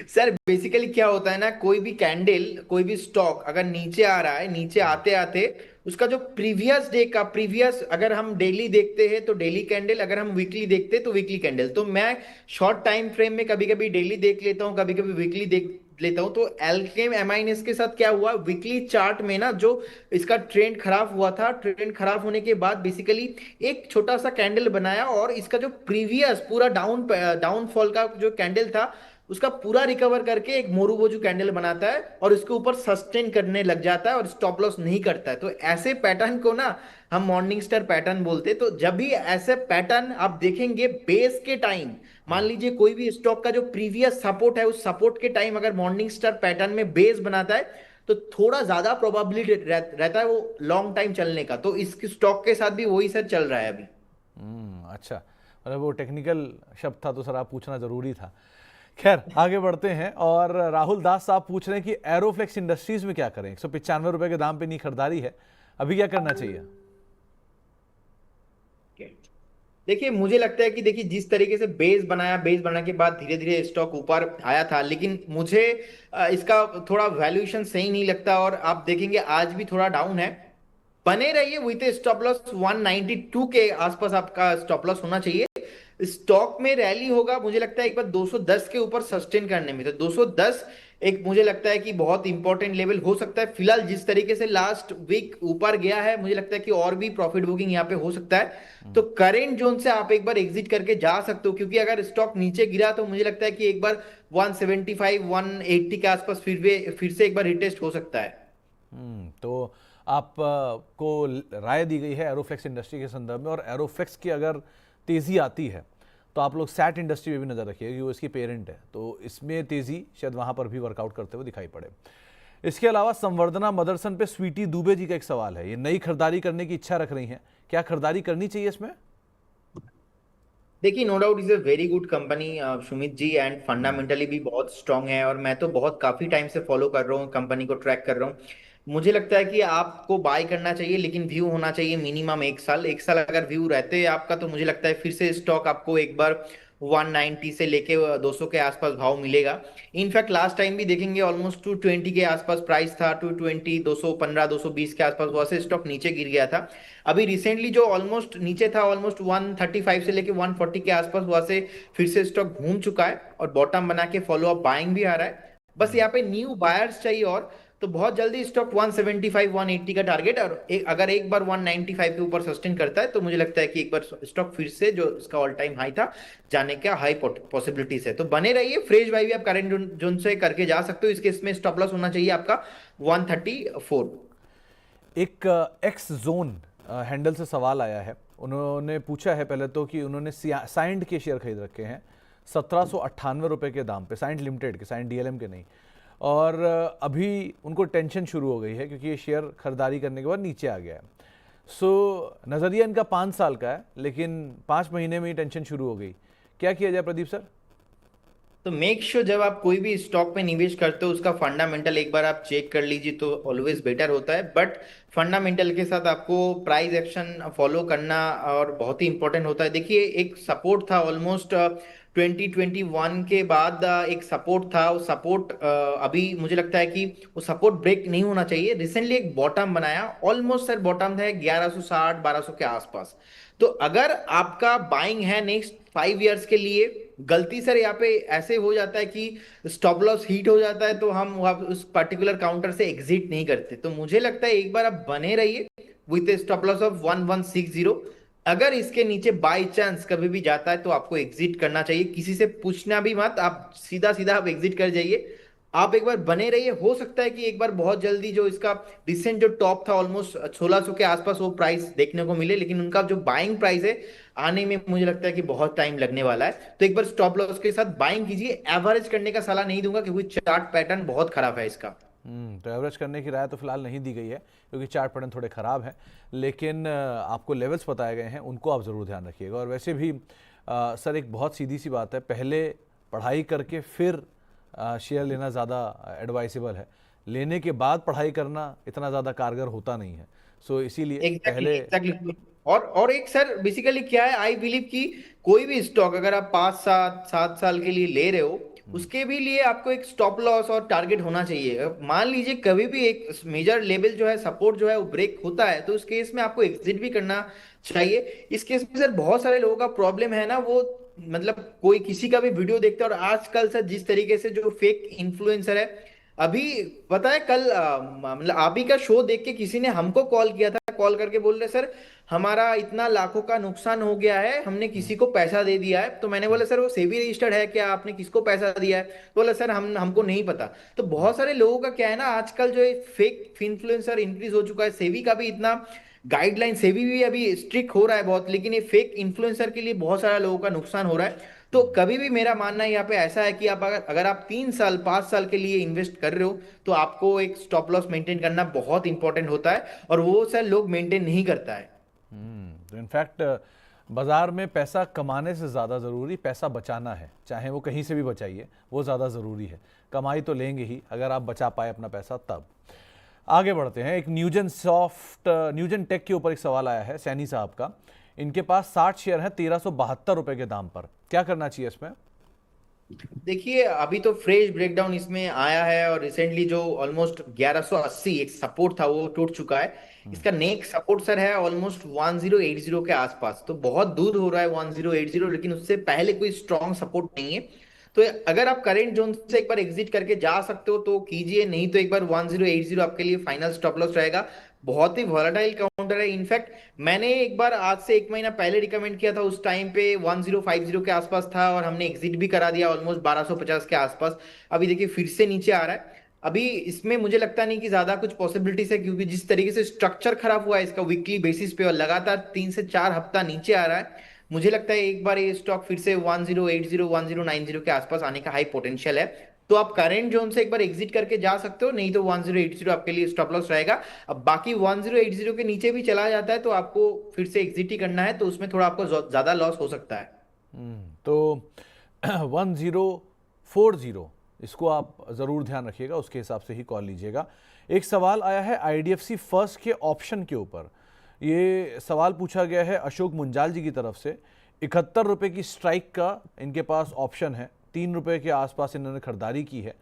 सर बेसिकली क्या होता है ना, कोई भी कैंडल, कोई भी स्टॉक अगर नीचे आ रहा है, नीचे आते आते उसका जो प्रीवियस डे का प्रीवियस, अगर हम डेली देखते हैं तो डेली कैंडल, अगर हम वीकली देखते हैं तो वीकली कैंडल, तो मैं शॉर्ट टाइम फ्रेम में कभी कभी डेली देख लेता हूँ, कभी कभी वीकली देख लेता हूं। तो एल्केम एमाइनस के साथ क्या हुआ, वीकली चार्ट में ना जो इसका ट्रेंड खराब हुआ था, ट्रेंड खराब होने के बाद बेसिकली एक छोटा सा कैंडल बनाया, और इसका जो प्रीवियस पूरा डाउनफॉल का जो कैंडल था उसका पूरा रिकवर करके एक मोरूबोजू कैंडल बनाता है, और उसके ऊपर सस्टेन करने लग जाता है और स्टॉप लॉस नहीं करता है। तो ऐसे पैटर्न को ना हम मॉर्निंग स्टार पैटर्न बोलते हैं। तो जब भी ऐसे पैटर्न आप देखेंगे बेस के टाइम, मान लीजिए कोई भी स्टॉक का जो प्रीवियस सपोर्ट है, उस सपोर्ट के टाइम अगर मॉर्निंग स्टार पैटर्न में बेस बनाता है तो थोड़ा ज्यादा प्रोबेबिलिटी रहता है वो लॉन्ग टाइम चलने का। तो इस स्टॉक के साथ भी वही सर चल रहा है अभी। अच्छा, मतलब वो टेक्निकल शब्द था तो सर आप पूछना जरूरी था। खैर, आगे बढ़ते हैं। और राहुल दास साहब पूछ रहे हैं कि एरोफ्लेक्स इंडस्ट्रीज में क्या करें, 195 रुपए के दाम पे नहीं खरीदारी है, अभी क्या करना चाहिए? देखिए मुझे लगता है कि देखिए जिस तरीके से बेस बनाया, बेस बनाने के बाद धीरे धीरे स्टॉक ऊपर आया था, लेकिन मुझे इसका थोड़ा वैल्यूएशन सही नहीं लगता, और आप देखेंगे आज भी थोड़ा डाउन है। बने रहिए विथ स्टॉप लॉस 192 के आसपास, आपका स्टॉप लॉस होना चाहिए। स्टॉक में रैली होगा मुझे लगता है एक बार 210 के ऊपर सस्टेन करने में, तो 210 एक मुझे लगता है कि बहुत इंपॉर्टेंट लेवल हो सकता है। फिलहाल जिस तरीके से लास्ट वीक ऊपर गया है, मुझे लगता है कि और भी प्रॉफिट बुकिंग यहाँ पे हो सकता है। तो करेंट जोन से आप एक बार एग्जिट करके जा सकते हो, क्योंकि अगर स्टॉक नीचे गिरा तो मुझे लगता है कि एक बार 175 180 के आसपास फिर से एक बार रिटेस्ट हो सकता है। तो आप को राय दी गई है एरोफ्लेक्स इंडस्ट्री के संदर्भ में, और एरोफ्लेक्स की अगर तेज़ी आती है तो आप लोग सैट इंडस्ट्री में भी नज़र रखिएगा, कि वो इसकी पेरेंट है, तो इसमें तेज़ी शायद वहाँ पर भी वर्कआउट करते हुए दिखाई पड़े। इसके अलावा संवर्धना मदरसन पे स्वीटी दुबे जी का एक सवाल है, ये नई खरीदारी करने की इच्छा रख रही हैं, क्या खरीदारी करनी चाहिए इसमें? देखिए no doubt is a very good company Sumit ji, and fundamentally भी बहुत स्ट्रांग है, और मैं तो बहुत काफी टाइम से फॉलो कर रहा हूँ कंपनी को, ट्रैक कर रहा हूँ। मुझे लगता है कि आपको बाय करना चाहिए, लेकिन व्यू होना चाहिए मिनिमम 1 साल। 1 साल अगर व्यू रहते हैं आपका, तो मुझे लगता है फिर से स्टॉक आपको एक बार 190 से लेके 200 के आसपास भाव मिलेगा। इनफैक्ट लास्ट टाइम भी देखेंगे ऑलमोस्ट 220 के आसपास प्राइस था, 220 215 220 के आसपास वहां से स्टॉक नीचे गिर गया था। अभी रिसेंटली जो ऑलमोस्ट नीचे था, ऑलमोस्ट 135 से लेके 140 के आसपास, वहां से फिर से स्टॉक घूम चुका है और बॉटम बना के फॉलो अप बाइंग भी आ रहा है। बस यहाँ पे न्यू बायर्स चाहिए, और तो बहुत जल्दी स्टॉक 175 180 का टारगेट, और अगर एक बार 195 के ऊपर सस्टेन करता है तो मुझे लगता है कि एक बार स्टॉक फिर से जो इसका ऑल टाइम हाई था जाने का हाई पॉसिबिलिटीज है। तो बने रहिए, फ्रेश बाई भी आप करेंट जोन से करके जा सकते हो। इसके इसमें स्टॉप लॉस होना चाहिए आपका 134। एक एक्स जोन हैंडल से सवाल आया है, उन्होंने पूछा है पहले तो कि उन्होंने साइंड के शेयर खरीद रखे हैं 1798 रुपये के दाम पे, साइंड लिमिटेड के, साइंड डीएलएम के नहीं, और अभी उनको टेंशन शुरू हो गई है क्योंकि ये शेयर खरीदारी करने के बाद नीचे आ गया है। सो नज़रिया इनका 5 साल का है, लेकिन 5 महीने में ही टेंशन शुरू हो गई। क्या किया जाए प्रदीप सर? तो मेक श्योर जब आप कोई भी स्टॉक में निवेश करते हो उसका फंडामेंटल एक बार आप चेक कर लीजिए, तो ऑलवेज बेटर होता है। बट फंडामेंटल के साथ आपको प्राइस एक्शन फॉलो करना और बहुत ही इंपॉर्टेंट होता है। देखिए एक सपोर्ट था ऑलमोस्ट 2021 के बाद, एक सपोर्ट था, वो सपोर्ट अभी मुझे लगता है कि वो सपोर्ट ब्रेक नहीं होना चाहिए। रिसेंटली एक बॉटम बनाया, ऑलमोस्ट सर बॉटम है 1160 1200 के आसपास। तो अगर आपका बाइंग है नेक्स्ट 5 इयर्स के लिए, गलती सर यहाँ पे ऐसे हो जाता है कि स्टॉप लॉस हिट हो जाता है तो हम उस पर्टिकुलर काउंटर से एग्जिट नहीं करते। तो मुझे लगता है एक बार आप बने रहिए विथ स्टॉप लॉस ऑफ 1160। अगर इसके नीचे बाय चांस कभी भी जाता है तो आपको एग्जिट करना चाहिए, किसी से पूछना भी मत, आप सीधा सीधा आप एग्जिट कर जाइए। आप एक बार बने रहिए, हो सकता है कि एक बार बहुत जल्दी जो इसका रिसेंट जो टॉप था ऑलमोस्ट 1600 के आसपास वो प्राइस देखने को मिले, लेकिन उनका जो बाइंग प्राइस है आने में मुझे लगता है कि बहुत टाइम लगने वाला है। तो एक बार स्टॉप लॉस के साथ बाइंग कीजिए। एवरेज करने का सलाह नहीं दूंगा क्योंकि चार्ट पैटर्न बहुत खराब है इसका। तो एवरेज करने की राय तो फिलहाल नहीं दी गई है क्योंकि चार्ट पैटर्न थोड़े ख़राब हैं, लेकिन आपको लेवल्स बताए गए हैं, उनको आप ज़रूर ध्यान रखिएगा। और वैसे भी सर एक बहुत सीधी सी बात है, पहले पढ़ाई करके फिर शेयर लेना ज़्यादा एडवाइसेबल है, लेने के बाद पढ़ाई करना इतना ज़्यादा कारगर होता नहीं है। सो इसीलिए एग्जैक्टली पहले एग्जैक्टली और एक सर बेसिकली क्या है, आई बिलीव कि कोई भी स्टॉक अगर आप 5 7 7 साल के लिए ले रहे हो, उसके भी लिए आपको एक स्टॉप लॉस और टारगेट होना चाहिए। मान लीजिए कभी भी एक मेजर लेवल जो है, सपोर्ट जो है वो ब्रेक होता है, तो उस केस में आपको एग्जिट भी करना चाहिए। इस केस में सर बहुत सारे लोगों का प्रॉब्लम है ना, वो मतलब कोई किसी का भी वीडियो देखते हैं, और आजकल सर जिस तरीके से जो फेक इन्फ्लुएंसर है, अभी पता है कल मतलब आप ही का शो देख के किसी ने हमको कॉल किया था, कॉल करके बोल रहे सर हमारा इतना लाखों का नुकसान हो गया है, हमने किसी को पैसा दे दिया है। तो मैंने बोला सर वो सेबी रजिस्टर्ड है क्या, आपने किसको पैसा दिया है? तो बोला सर हमको नहीं पता। तो बहुत सारे लोगों का क्या है ना, आजकल जो फेक इन्फ्लुएंसर इंक्रीज हो चुका है। सेबी का भी इतना गाइडलाइन, सेबी भी अभी स्ट्रिक्ट हो रहा है बहुत, लेकिन ये फेक इन्फ्लुएंसर के लिए बहुत सारा लोगों का नुकसान हो रहा है। तो कभी भी मेरा मानना है यहाँ पे ऐसा है कि आप अगर आप 3 साल 5 साल के लिए इन्वेस्ट कर रहे हो, तो आपको एक स्टॉप लॉस मेंटेन करना बहुत इंपॉर्टेंट होता है, और वो सर लोग मेंटेन नहीं करता है। तो इनफैक्ट बाजार में पैसा कमाने से ज़्यादा ज़रूरी पैसा बचाना है, चाहे वो कहीं से भी बचाइए, वो ज़्यादा ज़रूरी है। कमाई तो लेंगे ही, अगर आप बचा पाए अपना पैसा तब। आगे बढ़ते हैं। एक न्यूजन टेक के ऊपर एक सवाल आया है सैनी साहब का। इनके पास 60 शेयर हैं 1372 रुपए के दाम पर, क्या करना चाहिए इसमें? देखिए अभी तो फ्रेश ब्रेकडाउन इसमें आया है, और रिसेंटली जो ऑलमोस्ट 1180 एक सपोर्ट था वो टूट चुका है। इसका नेक्स्ट सपोर्ट सर है ऑलमोस्ट 1080 के आसपास, तो बहुत दूर हो रहा है 1080, लेकिन उससे पहले कोई स्ट्रॉन्ग सपोर्ट नहीं है। तो अगर आप करेंट जोन से एक बार एग्जिट करके जा सकते हो तो कीजिए, नहीं तो एक बार 1080 आपके लिए फाइनल स्टॉप लॉस रहेगा। बहुत ही वॉलेटाइल काउंटर है। इनफैक्ट मैंने एक बार आज से 1 महीना पहले रिकमेंड किया था, उस टाइम पे 1050 के आसपास था, और हमने एग्जिट भी करा दिया ऑलमोस्ट 1250 के आसपास। अभी देखिए फिर से नीचे आ रहा है। अभी इसमें मुझे लगता नहीं कि ज्यादा कुछ पॉसिबिलिटीज है, क्योंकि जिस तरीके से स्ट्रक्चर खराब हुआ है इसका वीकली बेसिस पे, और लगातार 3 से 4 हफ्ता नीचे आ रहा है, मुझे लगता है एक बार ये स्टॉक फिर से 1080 1090 के आसपास आने का हाई पोटेंशियल है। तो आप करेंट जोन से एक बार एग्जिट करके जा सकते हो, नहीं तो 1080 आपके लिए स्टॉप लॉस रहेगा। अब बाकी 1080 के नीचे भी चला जाता है तो आपको फिर से एग्जिट ही करना है, तो उसमें थोड़ा आपको ज्यादा लॉस हो सकता है। तो 1040 इसको आप ज़रूर ध्यान रखिएगा, उसके हिसाब से ही कॉल लीजिएगा। एक सवाल आया है आईडीएफसी फर्स्ट के ऑप्शन के ऊपर। ये सवाल पूछा गया है अशोक मुंजाल जी की तरफ से। 71 रुपये की स्ट्राइक का इनके पास ऑप्शन है, 3 रुपये के आसपास इन्होंने खरीदारी की है,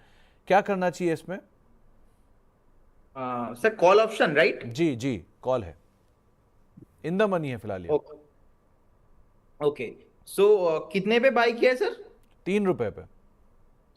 क्या करना चाहिए इसमें? Sir call option right? जी जी, कॉल है, इन द मनी है फिलहाल ये। ओके। सो कितने पे बाई किया है सर? 3 रुपये पे।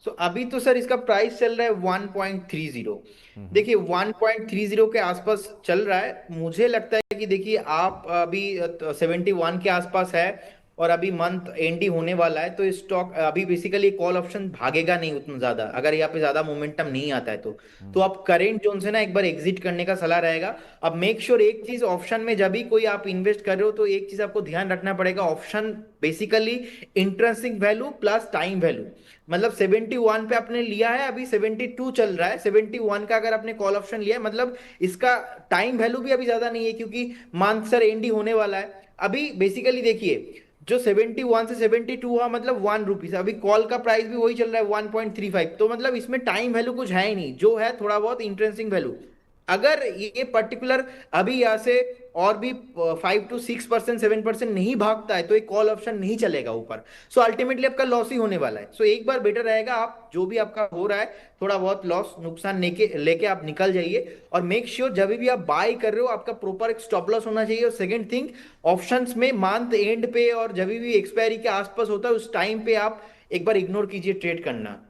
सो अभी तो सर इसका प्राइस चल रहा है 1.30। देखिए 1.30 के आसपास चल रहा है। मुझे लगता है कि देखिए आप अभी 71 के आसपास है, और अभी मंथ एंड ही होने वाला है, तो स्टॉक अभी बेसिकली कॉल ऑप्शन भागेगा नहीं उतना ज्यादा, अगर यहाँ पे ज्यादा मोमेंटम नहीं आता है तो आप करेंट जोन से ना एक बार एग्जिट करने का सलाह रहेगा। अब मेक श्योर एक चीज, ऑप्शन में जब भी कोई आप इन्वेस्ट कर रहे हो तो एक चीज आपको ध्यान रखना पड़ेगा, option basically intrinsic value plus time value. मतलब 71 पे आपने लिया है, अभी 72 चल रहा है, 71 का अगर आपने कॉल ऑप्शन लिया है, मतलब इसका टाइम वैल्यू भी अभी ज्यादा नहीं है, क्योंकि मंथ सर एंड ही होने वाला है। अभी बेसिकली देखिए जो 71 से 72 हुआ मतलब 1 रुपीज, अभी कॉल का प्राइस भी वही चल रहा है 1.35, तो मतलब इसमें टाइम वैल्यू कुछ है ही नहीं, जो है थोड़ा बहुत इंट्रेंसिंग वैल्यू। अगर ये पर्टिकुलर अभी यहाँ से और भी 5 to 6% 7% नहीं भागता है, तो एक कॉल ऑप्शन नहीं चलेगा ऊपर। सो अल्टीमेटली आपका लॉस ही होने वाला है। सो एक बार बेटर रहेगा आप जो भी आपका हो रहा है, थोड़ा बहुत लॉस नुकसान लेके आप निकल जाइए, और मेक श्योर जब भी आप बाय कर रहे हो आपका प्रॉपर एक स्टॉप लॉस होना चाहिए। और सेकंड थिंग, ऑप्शंस में मंथ एंड पे और जब भी एक्सपायरी के आसपास होता है उस टाइम पे आप एक बार इग्नोर कीजिए ट्रेड करना।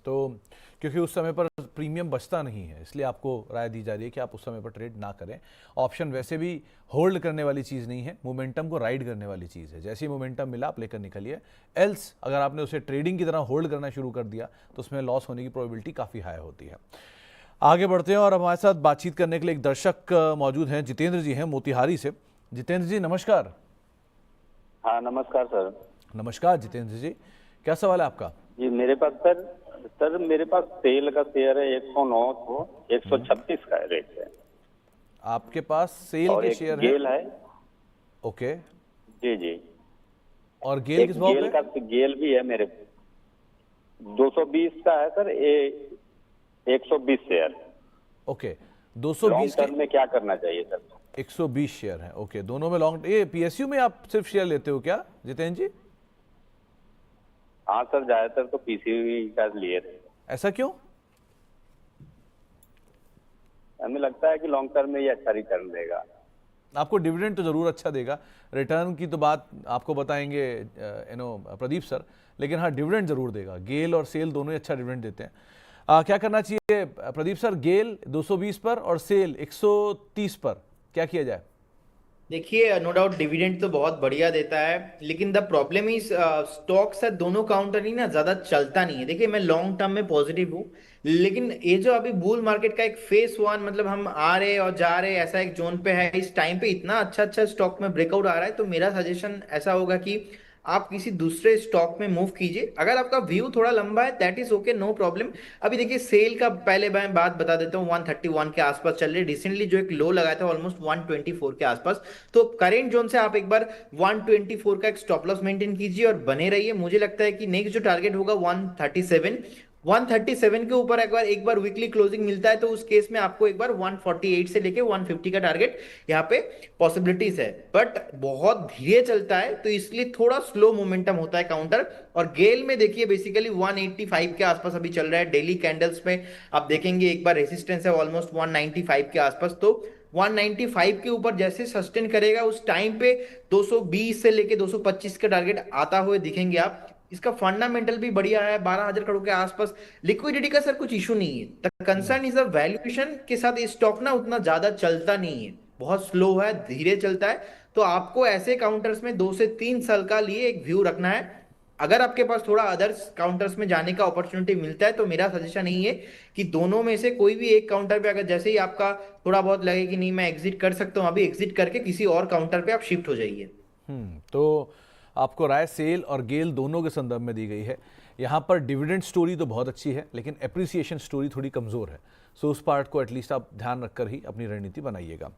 तो क्योंकि उस समय पर प्रीमियम बचता नहीं है, इसलिए आपको राय दी जा रही है कि आप उस समय पर ट्रेड ना करें। ऑप्शन वैसे भी होल्ड करने वाली चीज़ नहीं है, मोमेंटम को राइड करने वाली चीज़ है। जैसे ही मोमेंटम मिला आप लेकर निकलिए, एल्स अगर आपने उसे ट्रेडिंग की तरह होल्ड करना शुरू कर दिया तो उसमें लॉस होने की प्रोबेबिलिटी काफ़ी हाई होती है। आगे बढ़ते हैं और हमारे साथ बातचीत करने के लिए एक दर्शक मौजूद हैं, जितेंद्र जी हैं मोतिहारी से। जितेंद्र जी नमस्कार। हाँ नमस्कार सर। नमस्कार जितेंद्र जी, क्या सवाल है आपका? जी मेरे पास सर मेरे पास सेल का शेयर है 109 को 136 का रेट है। आपके पास सेल और के एक शेयर गेल है। ओके। जी जी। और गेल किस भाव पे? गेल भी है मेरे 220 का है सर, 120 शेयर। ओके 220 टर्म में क्या करना चाहिए सर? 120 शेयर हैं। ओके, दोनों में लॉन्ग। ये पीएसयू में आप सिर्फ शेयर लेते हो क्या जितेंद्र जी? हाँ सर, ज्यादातर तो पीसीबी का लिए थे। ऐसा क्यों? हमें लगता है कि लॉन्ग टर्म में ये अच्छा रिटर्न देगा। आपको डिविडेंड तो जरूर अच्छा देगा, रिटर्न की तो बात आपको बताएंगे प्रदीप सर, लेकिन हाँ डिविडेंड जरूर देगा। गेल और सेल दोनों ही अच्छा डिविडेंड देते हैं। क्या करना चाहिए प्रदीप सर? गेल 220 पर और सेल 130 पर, क्या किया जाए? देखिए, नो डाउट डिविडेंड तो बहुत बढ़िया देता है, लेकिन द प्रॉब्लम इज स्टॉक से दोनों काउंटर ही ना ज्यादा चलता नहीं है। देखिए, मैं लॉन्ग टर्म में पॉजिटिव हूँ, लेकिन ये जो अभी बुल मार्केट का एक फेस वन, मतलब हम आ रहे और जा रहे ऐसा एक जोन पे है, इस टाइम पे इतना अच्छा अच्छा स्टॉक में ब्रेकआउट आ रहा है, तो मेरा सजेशन ऐसा होगा कि आप किसी दूसरे स्टॉक में मूव कीजिए। अगर आपका व्यू थोड़ा लंबा है, that is okay, no problem. अभी देखिए, सेल का पहले मैं बात बता देता हूँ, 131 के आसपास चल रही, रिसेंटली जो एक लो लगाया था ऑलमोस्ट 124 के आसपास। तो करेंट जोन से आप एक बार 124 का एक स्टॉप लॉस मेंटेन कीजिए और बने रहिए। मुझे लगता है कि नेक्स्ट जो टारगेट होगा 137, 137 के ऊपर एक बार वीकली क्लोजिंग मिलता है, तो उस केस में आपको एक बार 148 से लेके 150 का टारगेट यहाँ पे पॉसिबिलिटीज है। बट बहुत धीरे चलता है, तो इसलिए थोड़ा स्लो मोमेंटम होता है काउंटर। और गेल में देखिए, बेसिकली 185 के आसपास अभी चल रहा है। डेली कैंडल्स में आप देखेंगे एक बार रेसिस्टेंस है ऑलमोस्ट 195 के आसपास, तो 195 के ऊपर जैसे सस्टेन करेगा उस टाइम पे 220 से लेके 225 का टारगेट आता हुए दिखेंगे आप। इसका फंडामेंटल भी बढ़िया है, 12,000 करोड़ के आसपास। लिक्विडिटी का सर कुछ इशू नहीं है, the concern is the valuation के साथ ये स्टॉक ना उतना ज्यादा चलता नहीं है, बहुत स्लो है, धीरे चलता है। तो आपको ऐसे काउंटर्स में 2 से 3 साल का लिए एक व्यू रखना है। अगर आपके पास थोड़ा अदर्स काउंटर्स में जाने का अपॉर्चुनिटी मिलता है, तो मेरा सजेशन यही है कि दोनों में से कोई भी एक काउंटर पे, अगर जैसे ही आपका थोड़ा बहुत लगे कि नहीं मैं एग्जिट कर सकता हूं, अभी एग्जिट करके किसी और काउंटर पे आप शिफ्ट हो जाइए। तो आपको राय सेल और गेल दोनों के संदर्भ में दी गई है। यहाँ पर डिविडेंड स्टोरी तो बहुत अच्छी है, लेकिन एप्रिसिएशन स्टोरी थोड़ी कमज़ोर है। सो उस पार्ट को एटलीस्ट आप ध्यान रखकर ही अपनी रणनीति बनाइएगा।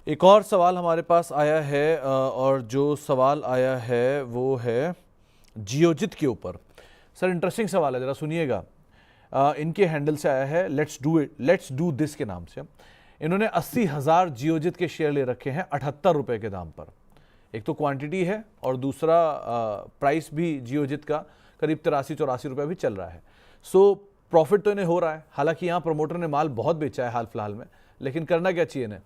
एक और सवाल हमारे पास आया है, और जो सवाल आया है वो है जियोजित के ऊपर। सर इंटरेस्टिंग सवाल है, ज़रा सुनिएगा। इनके हैंडल से आया है, लेट्स डू दिस के नाम से। इन्होंने 80,000 जियोजित के शेयर ले रखे हैं 78 रुपये के दाम पर। एक तो क्वांटिटी है और दूसरा प्राइस भी जियोजित का करीब 83-84 रुपये भी चल रहा है। सो प्रॉफिट तो इन्हें हो रहा है, हालांकि यहाँ प्रमोटर ने माल बहुत बेचा है हाल फिलहाल में, लेकिन करना क्या चाहिए इन्हें?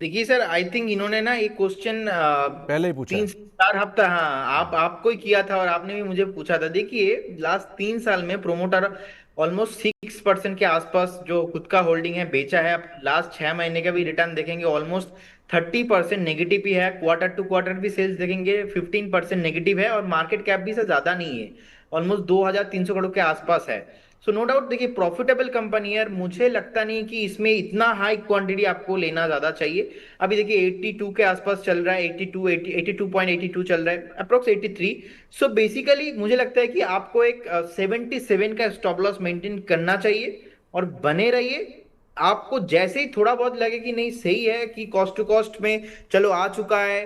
देखिए सर, आई थिंक इन्होंने ना एक क्वेश्चन पहले ही पूछा है। 3 से 4 हफ्ता, हाँ, आपको ही किया था और आपने भी मुझे पूछा था। देखिए, लास्ट 3 साल में प्रोमोटर ऑलमोस्ट 6% के आसपास जो खुद का होल्डिंग है बेचा है। आप लास्ट 6 महीने का भी रिटर्न देखेंगे, ऑलमोस्ट 30% नेगेटिव ही है। क्वार्टर टू क्वार्टर भी सेल्स देखेंगे 15% नेगेटिव है, और मार्केट कैप भी से ज्यादा नहीं है, ऑलमोस्ट 2,300 करोड़ के आसपास है। सो नो डाउट, देखिए प्रॉफिटेबल कंपनी है, मुझे लगता नहीं कि इसमें इतना हाई क्वांटिटी आपको लेना ज्यादा चाहिए। अभी देखिए 82 के आसपास चल रहा है, 82.82 चल रहा है, अप्रोक्स 83। सो बेसिकली मुझे लगता है कि आपको एक 77 का स्टॉप लॉस मेंटेन करना चाहिए और बने रहिए। आपको जैसे ही थोड़ा बहुत लगे कि नहीं सही है, कि कॉस्ट टू कॉस्ट में चलो आ चुका है।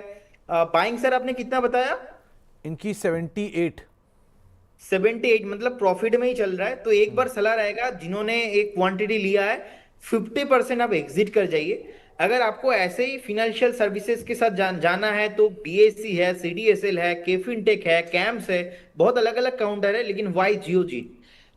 बाइंग सर आपने कितना बताया? इनकी 78। 78 मतलब प्रॉफिट में ही चल रहा है। तो एक बार सलाह रहेगा, जिन्होंने एक क्वांटिटी लिया है 50% आप एग्जिट कर जाइए। अगर आपको ऐसे ही फिनेंशियल सर्विसेज के साथ जाना है, तो बीएससी है, सीडीएसएल है, केफिनटेक है, कैम्स है, बहुत अलग अलग काउंटर है, लेकिन वाई जियोजी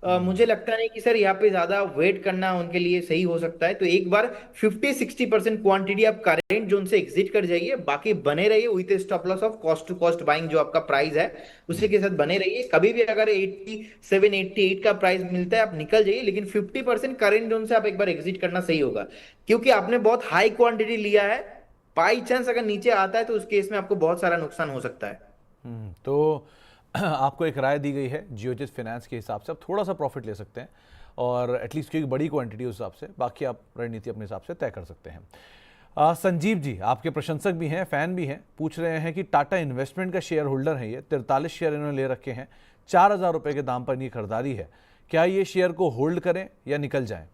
मुझे लगता नहीं कि सर यहाँ पे ज्यादा वेट करना उनके लिए सही हो सकता है। तो एक बार 50-60% क्वांटिटी आप करेंट जोन से एग्जिट कर जाइए, बाकी बने रहिए with stop loss of cost to cost buying, जो आपका प्राइस है उसी के साथ बने रहिए। कभी भी अगर 87 88 का प्राइस मिलता है आप निकल जाइए, लेकिन 50% करेंट जोन से आप एक बार एग्जिट करना सही होगा, क्योंकि आपने बहुत हाई क्वांटिटी लिया है। बाई चांस अगर नीचे आता है, तो उस केस में आपको बहुत सारा नुकसान हो सकता है। तो आपको एक राय दी गई है जियोजित फाइनेंस के हिसाब से, आप थोड़ा सा प्रॉफिट ले सकते हैं, और एटलीस्ट क्योंकि बड़ी क्वांटिटी उस हिसाब से, बाकी आप रणनीति अपने हिसाब से तय कर सकते हैं। संजीव जी आपके प्रशंसक भी हैं, फैन भी हैं, पूछ रहे हैं कि टाटा इन्वेस्टमेंट का शेयर होल्डर है ये, 43 शेयर इन्होंने ले रखे हैं, 4,000 रुपये के दाम पर इनकी खरीदारी है। क्या ये शेयर को होल्ड करें या निकल जाएं?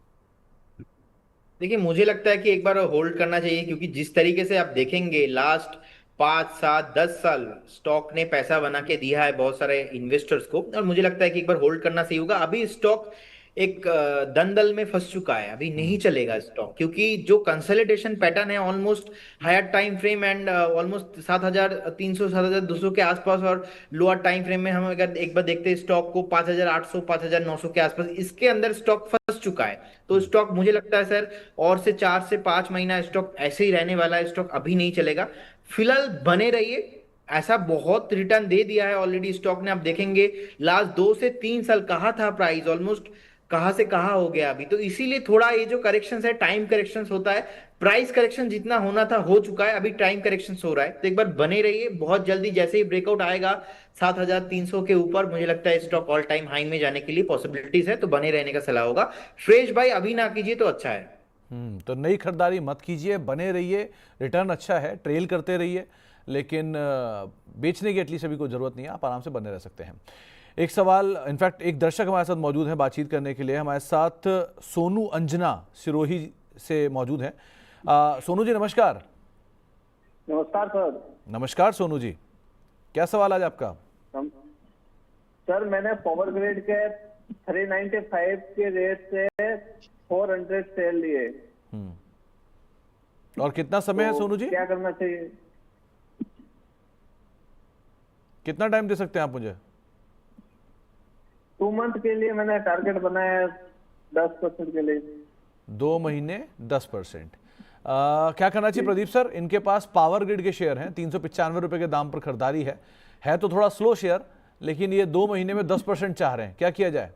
देखिए, मुझे लगता है कि एक बार होल्ड करना चाहिए, क्योंकि जिस तरीके से आप देखेंगे लास्ट 5 7 10 साल स्टॉक ने पैसा बना के दिया है बहुत सारे इन्वेस्टर्स को, और मुझे लगता है कि एक बार होल्ड करना सही होगा। अभी स्टॉक एक दलदल में फंस चुका है, अभी नहीं चलेगा स्टॉक, क्योंकि जो कंसोलिडेशन पैटर्न है almost higher time frame and almost 7,300 7,200 के आसपास, और लोअर टाइम फ्रेम में हम अगर एक बार देखते हैं स्टॉक को 5,800 5,900 के आसपास, इसके अंदर स्टॉक फंस चुका है। तो स्टॉक मुझे लगता है सर और से 4 से 5 महीना स्टॉक ऐसे ही रहने वाला है, स्टॉक अभी नहीं चलेगा। फिलहाल बने रहिए, ऐसा बहुत रिटर्न दे दिया है ऑलरेडी स्टॉक ने। आप देखेंगे लास्ट 2 से 3 साल कहाँ था प्राइस, ऑलमोस्ट कहाँ से कहाँ हो गया अभी। तो इसीलिए थोड़ा ये जो करेक्शन है, टाइम करेक्शन होता है, प्राइस करेक्शन जितना होना था हो चुका है, अभी टाइम करेक्शन हो रहा है। तो एक बार बने रहिए, बहुत जल्दी जैसे ही ब्रेकआउट आएगा 7,300 के ऊपर, मुझे लगता है स्टॉक ऑल टाइम हाई में जाने के लिए पॉसिबिलिटीज है, तो बने रहने का सलाह होगा। फ्रेश भाई अभी ना कीजिए तो अच्छा है। तो नई खरीदारी मत कीजिए, बने रहिए, रिटर्न अच्छा है, ट्रेल करते रहिए, लेकिन बेचने की एटलीस्ट अभी कोई ज़रूरत नहीं है, आप आराम से बने रह सकते हैं। एक सवाल, इनफैक्ट एक दर्शक हमारे साथ मौजूद हैं बातचीत करने के लिए। हमारे साथ सोनू अंजना सिरोही से मौजूद हैं। सोनू जी नमस्कार। नमस्कार सर। नमस्कार सोनू जी, क्या सवाल आज आपका? सर मैंने पावर ग्रिड के 395 के रेट से 400 सेल लिए। और कितना समय है सोनू जी? क्या करना चाहिए? कितना टाइम दे सकते हैं आप मुझे? 2 मंथ के लिए मैंने टारगेट बनाया है, 10% के लिए। 2 महीने 10%। क्या करना चाहिए प्रदीप सर? इनके पास पावर ग्रिड के शेयर हैं, 395 रुपए के दाम पर खरीदारी है तो थोड़ा स्लो शेयर, लेकिन ये 2 महीने में 10% चाह रहे हैं, क्या किया जाए?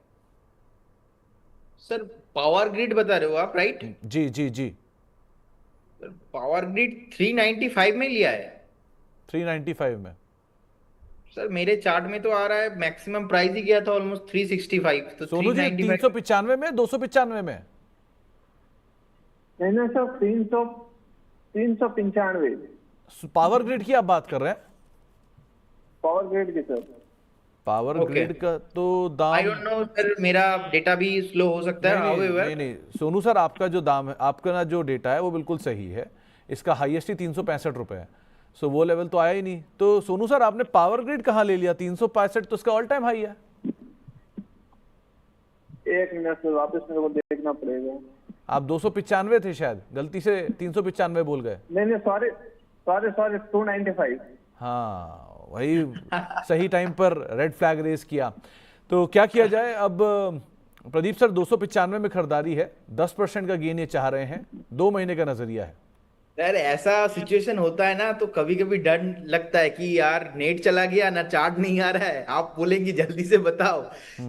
सर पावर ग्रिड बता रहे हो आप, राइट? जी जी जी। पावर ग्रिड 395 में लिया है? 395 में सर मेरे चार्ट में तो आ रहा है मैक्सिमम प्राइस ही गया था ऑलमोस्ट 365, तो सोनू जी 395 395 में 295 में? नहीं सर, 395 पावर ग्रिड की आप बात कर रहे हैं? पावर ग्रिड की सर। Power Okay. ग्रिड का तो दाम आई डोंट नो सर, मेरा डेटा भी स्लो हो सकता है। नहीं, नहीं सोनू सर, आपका जो दाम है, आपका ना जो डेटा है वो बिल्कुल सही है। इसका हाईएस्ट ही 365 रुपए है, सो वो लेवल तो आया ही नहीं। तो सोनू सर आपने पावर ग्रिड कहाँ ले लिया? 365 तो उसका ऑल टाइम हाई है। एक मिनट से वापस मेरे को देखना पड़ेगा। आप 295 थे शायद, गलती से 395 बोल गए। नहीं सॉरी 295। हाँ वही, सही टाइम पर रेड फ्लैग रेस किया। तो क्या किया जाए अब प्रदीप सर? 295 में खरीदारी है, 10% का गेन ये चाह रहे हैं, 2 महीने का नजरिया है। यार ऐसा सिचुएशन होता है ना, तो कभी कभी डर लगता है कि यार नेट चला गया ना, चार्ट नहीं आ रहा है, आप बोलेंगे जल्दी से बताओ।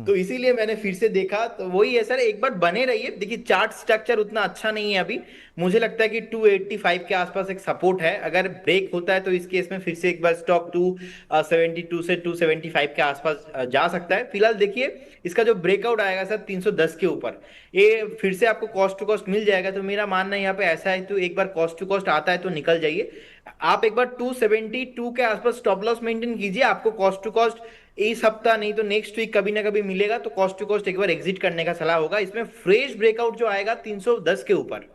तो इसीलिए मैंने फिर से देखा, तो वही है सर, एक बार बने रहिए। देखिए चार्ट स्ट्रक्चर उतना अच्छा नहीं है अभी, मुझे लगता है कि 285 के आसपास एक सपोर्ट है। अगर ब्रेक होता है तो इस केस में फिर से एक बार स्टॉक 272 से 275 के आसपास जा सकता है। फिलहाल देखिए इसका जो ब्रेकआउट आएगा सर 310 के ऊपर, ये फिर से आपको कॉस्ट टू कॉस्ट मिल जाएगा। तो मेरा मानना है यहाँ पे ऐसा है, तो एक बार कॉस्ट टू कॉस्ट आता है तो निकल जाइए। आप एक बार 272 के आसपास स्टॉप लॉस मेंटेन कीजिए, आपको कॉस्ट टू कॉस्ट इस हफ्ता नहीं तो नेक्स्ट वीक कभी ना कभी मिलेगा, तो कॉस्ट टू कॉस्ट एक बार एग्जिट करने का सलाह होगा। इसमें फ्रेश ब्रेकआउट जो आएगा 310 के ऊपर।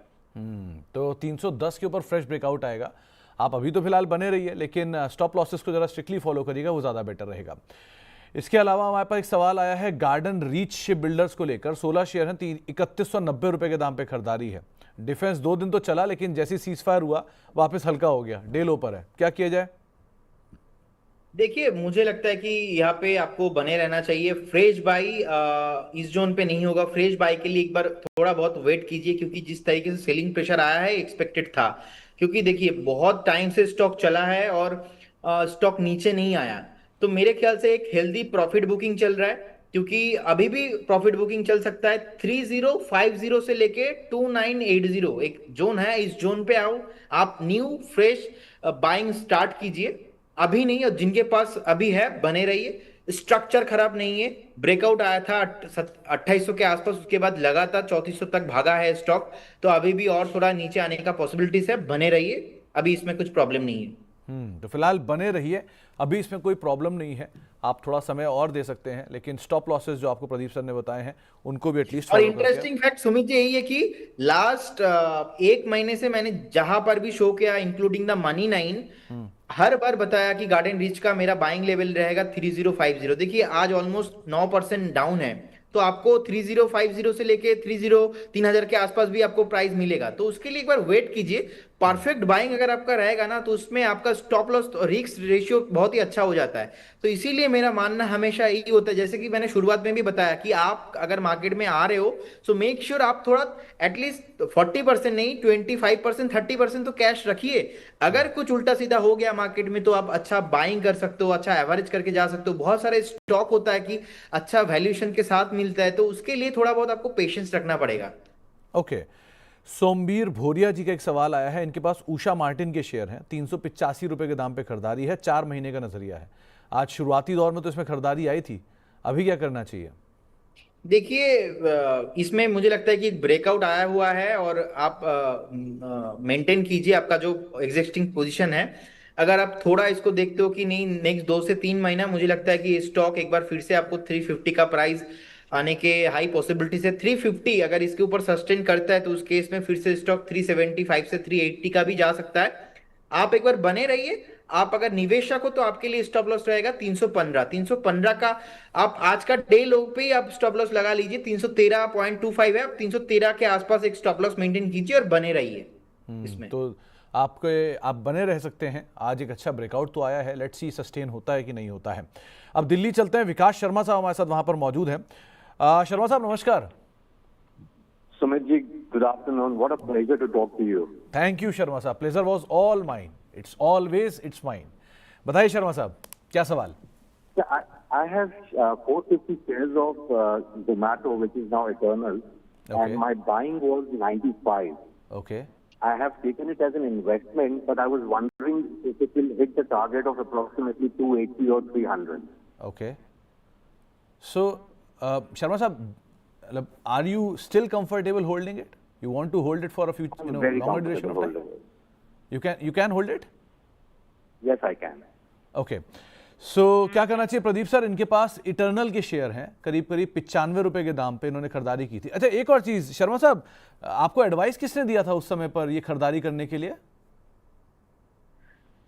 तो 310 के ऊपर फ्रेश ब्रेकआउट आएगा। आप अभी तो फिलहाल बने रहिए, लेकिन स्टॉप लॉसेस को जरा स्ट्रिक्टली फॉलो करिएगा, वो ज़्यादा बेटर रहेगा। इसके अलावा हमारे पास एक सवाल आया है गार्डन रीच शिप बिल्डर्स को लेकर। 16 शेयर हैं, 3190 रुपए के दाम पे खरीदारी है। डिफेंस 2 दिन तो चला, लेकिन जैसे सीज फायर हुआ वापस हल्का हो गया, डे लो पर है, क्या किया जाए? देखिए मुझे लगता है कि यहाँ पे आपको बने रहना चाहिए। फ्रेश बाई इस जोन पे नहीं होगा, फ्रेश बाई के लिए एक बार थोड़ा बहुत वेट कीजिए, क्योंकि जिस तरीके से सेलिंग प्रेशर आया है एक्सपेक्टेड था। क्योंकि देखिए बहुत टाइम से स्टॉक चला है और स्टॉक नीचे नहीं आया, तो मेरे ख्याल से एक हेल्दी प्रॉफिट बुकिंग चल रहा है। क्योंकि अभी भी प्रॉफिट बुकिंग चल सकता है। 3050 से लेके 2980 एक जोन है, इस जोन पे आओ, आप न्यू फ्रेश बाइंग स्टार्ट कीजिए अभी नहीं, और जिनके पास अभी है बने रहिए। स्ट्रक्चर खराब नहीं है, ब्रेकआउट आया था 2800 के आसपास, उसके बाद लगातार 3400 तक भागा है स्टॉक, तो अभी भी और थोड़ा नीचे आने का पॉसिबिलिटीज है, बने रहिए, अभी इसमें कुछ प्रॉब्लम नहीं है। तो फिलहाल बने रहिए, अभी इसमें कोई प्रॉब्लम नहीं है, आप थोड़ा समय और दे सकते हैं, लेकिन स्टॉप लॉसेस जो आपको प्रदीप सर ने बताए हैं उनको भी एटलीस्ट। और इंटरेस्टिंग फैक्ट सुमित जी यही है कि लास्ट 1 महीने से मैंने जहां पर भी शो किया, इंक्लूडिंग द मनी 9, हर बार बताया कि गार्डन रीच का मेरा बाइंग लेवल रहेगा 3050। देखिए आज ऑलमोस्ट 9% डाउन है, तो आपको 3050 से लेके 3000 के आसपास भी आपको प्राइस मिलेगा। तो उसके लिए एक बार वेट कीजिए। परफेक्ट बाइंग अगर आपका रहेगा ना, तो उसमें आपका स्टॉप लॉस रिस्क रेशियो बहुत ही अच्छा हो जाता है। तो इसीलिए मेरा मानना हमेशा यही होता है, जैसे कि मैंने शुरुआत में भी बताया कि आप अगर मार्केट में आ रहे हो, सो मेक श्योर आप थोड़ा एटलीस्ट 40% नहीं, 25%, 30% तो कैश रखिए। अगर कुछ उल्टा सीधा हो गया मार्केट में, तो आप अच्छा बाइंग कर सकते हो, अच्छा एवरेज करके जा सकते हो। बहुत सारे स्टॉक होता है कि अच्छा वैल्यूएशन के साथ मिलता है, तो उसके लिए थोड़ा बहुत आपको पेशेंस रखना पड़ेगा। ओके, सोमबीर भोरिया जी का एक सवाल आया है। इनके पास उषा मार्टिन के शेयर हैं, 385 रुपए के दाम पे खरीदारी है, 4 महीने का नजरिया है। आज शुरुआती दौर में तो इसमें खरीदारी आई थी, अभी क्या करना चाहिए? देखिए, इसमें मुझे लगता है कि ब्रेकआउट आया हुआ है और आप मेंटेन कीजिए आपका जो एग्जिस्टिंग पोजीशन है। अगर आप थोड़ा इसको देखते हो कि नहीं, नेक्स्ट 2 से 3 महीना मुझे लगता है कि स्टॉक एक बार फिर से आपको 350 का प्राइस आने के हाई पॉसिबिलिटी से 350 अगर इसके ऊपर सस्टेन करता है, तो उस केस में फिर से स्टॉक 375 से 380 का भी जा सकता है। आप एक बार बने रहिए। आप अगर निवेशक हो तो आपके लिए स्टॉप लॉस रहेगा 315 का। आप आज का डे लो पे ही आप स्टॉप लॉस लगा लीजिए, 313.25 है। आप 313 के आसपास एक स्टॉप लॉस मेंटेन कीजिए और बने रहिए इसमें। तो आप बने रह सकते हैं। आज एक अच्छा ब्रेकआउट तो आया है, लेट्स सी सस्टेन होता है कि नहीं होता है। अब दिल्ली चलते हैं, विकास शर्मा साहब हमारे साथ वहां पर मौजूद हैं। शर्मा साहब नमस्कार। Sumit ji, good afternoon. What a pleasure to talk to you. Thank you Sharma साहब, pleasure was all mine, it's always it's mine. बताइए शर्मा साहब, क्या सवाल? Yeah, I have 450 shares of Zomato, which is now Eternal, Okay. and my buying was 95. Okay, I have taken it as an investment, but I was wondering if it will hit the target of approximately 280 or 300. Okay. So Sharma साहब, मतलब are you still comfortable holding it? You want to hold it for a few I'm very longer duration comfortable of time? holding it. You can hold it? Yes, I can. Okay, so क्या करना चाहिए प्रदीप सर? इनके पास इटर्नल के शेयर हैं, करीब करीब 95 रुपए के दाम पे इन्होंने खरीदारी की थी। अच्छा, एक और चीज शर्मा साहब, आपको एडवाइस किसने दिया था उस समय पर ये खरीदारी करने के लिए?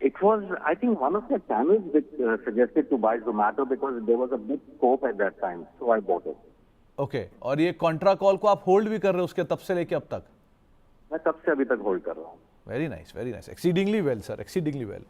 It was, I think, one of the channels which suggested to buy Zomato because there was a big scope at that time, so I bought it. Okay, और ये कॉन्ट्रा कॉल को आप होल्ड भी कर रहे हो उसके तब से लेके अब तक? मैं तब से अभी तक होल्ड कर रहा हूँ। Very nice, exceedingly well sir, exceedingly well.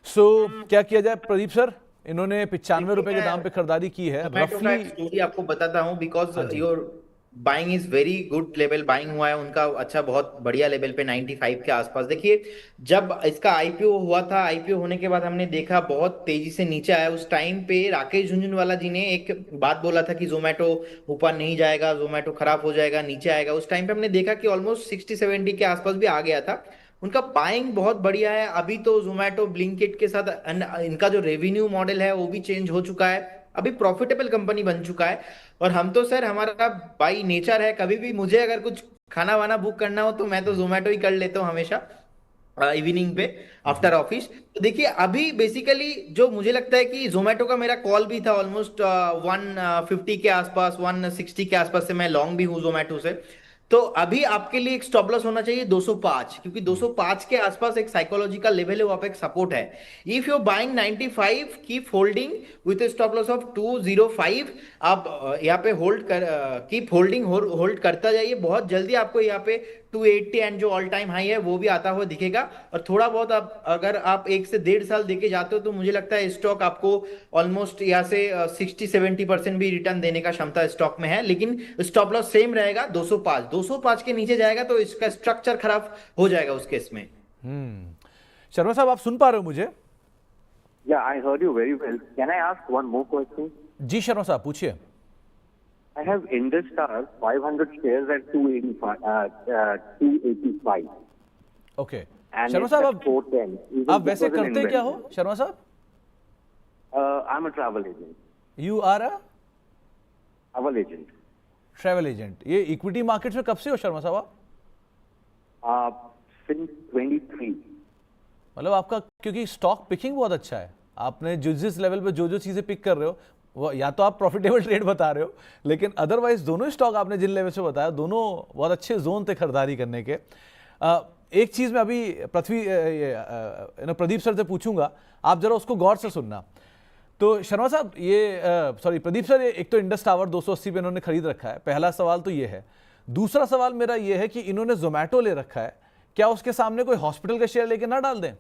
So क्या किया जाए प्रदीप सर? इन्होंने 95 रुपए के दाम पे खरीदारी की है रफली। स्टोरी आपको बताता हूं, because your buying is very good level buying हुआ है उनका, अच्छा बहुत बढ़िया लेवल पे 95 के आसपास। देखिए, जब इसका आईपीओ हुआ था, आईपीओ होने के बाद हमने देखा बहुत तेजी से नीचे आया। उस टाइम पे राकेश झुनझुनवाला जी ने एक बात बोला था कि जोमेटो ऊपर नहीं जाएगा, जोमेटो खराब हो जाएगा, नीचे आएगा। उस टाइम पे हमने देखा कि ऑलमोस्ट 60-70 के आसपास भी आ गया था। उनका बाइंग बहुत बढ़िया है। अभी तो जोमेटो ब्लिंकिट के साथ इनका जो रेवेन्यू मॉडल है वो भी चेंज हो चुका है, अभी प्रॉफिटेबल कंपनी बन चुका है। और हम तो सर, हमारा बाई नेचर है, कभी भी मुझे अगर कुछ खाना वाना बुक करना हो तो मैं तो जोमेटो ही कर लेता हूँ हमेशा, इवनिंग पे आफ्टर ऑफिस। तो देखिए, अभी बेसिकली जो मुझे लगता है कि जोमेटो का मेरा कॉल भी था ऑलमोस्ट 150 के आसपास, 160 के आसपास से मैं लॉन्ग भी हूँ जोमेटो से। तो अभी आपके लिए एक स्टॉप लॉस होना चाहिए 205, क्योंकि 205 के आसपास एक साइकोलॉजिकल लेवल है, वहां पे एक सपोर्ट है। If you buying 95, keep holding with stop loss of 205। आप यहाँ पे कीप होल्डिंग, होल्ड करता जाइए। बहुत जल्दी आपको यहाँ पे 280 एंड जो ऑल टाइम हाई है वो भी आता हुआ दिखेगा। और थोड़ा बहुत अगर आप 1 से 1.5 साल देके जाते हो तो मुझे लगता है स्टॉक आपको ऑलमोस्ट यहाँ से 60-70% भी रिटर्न देने का क्षमता स्टॉक में है। लेकिन स्टॉप लॉस सेम रहेगा 205 के नीचे जाएगा तो इसका स्ट्रक्चर खराब हो जाएगा उस केस में। शर्मा साहब, आप सुन पा रहे हो मुझे? Yeah, I heard you very well. Can I ask one more question? जी शर्मा साहब, पूछिए। I have Industar 500 shares at 285. Okay, And Sharma it's साहब, at 410. Even आप वैसे this was an करते क्या हो investment. शर्मा साहब? I'm a travel agent. You are a Travel agent. Travel agent. ये इक्विटी मार्केट में कब से हो शर्मा साहब आप? Since 23. मतलब आपका, क्योंकि स्टॉक पिकिंग बहुत अच्छा है, आपने जिस लेवल पे जो चीजें पिक कर रहे हो वो या तो आप प्रॉफिटेबल ट्रेड बता रहे हो, लेकिन अदरवाइज दोनों स्टॉक आपने जिन लेवल से बताया दोनों बहुत अच्छे जोन थे खरीदारी करने के। एक चीज मैं अभी प्रदीप सर से पूछूंगा, आप जरा उसको गौर से सुनना। तो शर्मा साहब ये सॉरी प्रदीप सर, ये एक तो इंडस टावर 280 पे इन्होंने खरीद रखा है, पहला सवाल तो ये है। दूसरा सवाल मेरा ये है कि इन्होंने जोमेटो ले रखा है, क्या उसके सामने कोई हॉस्पिटल का शेयर लेके ना डाल दें?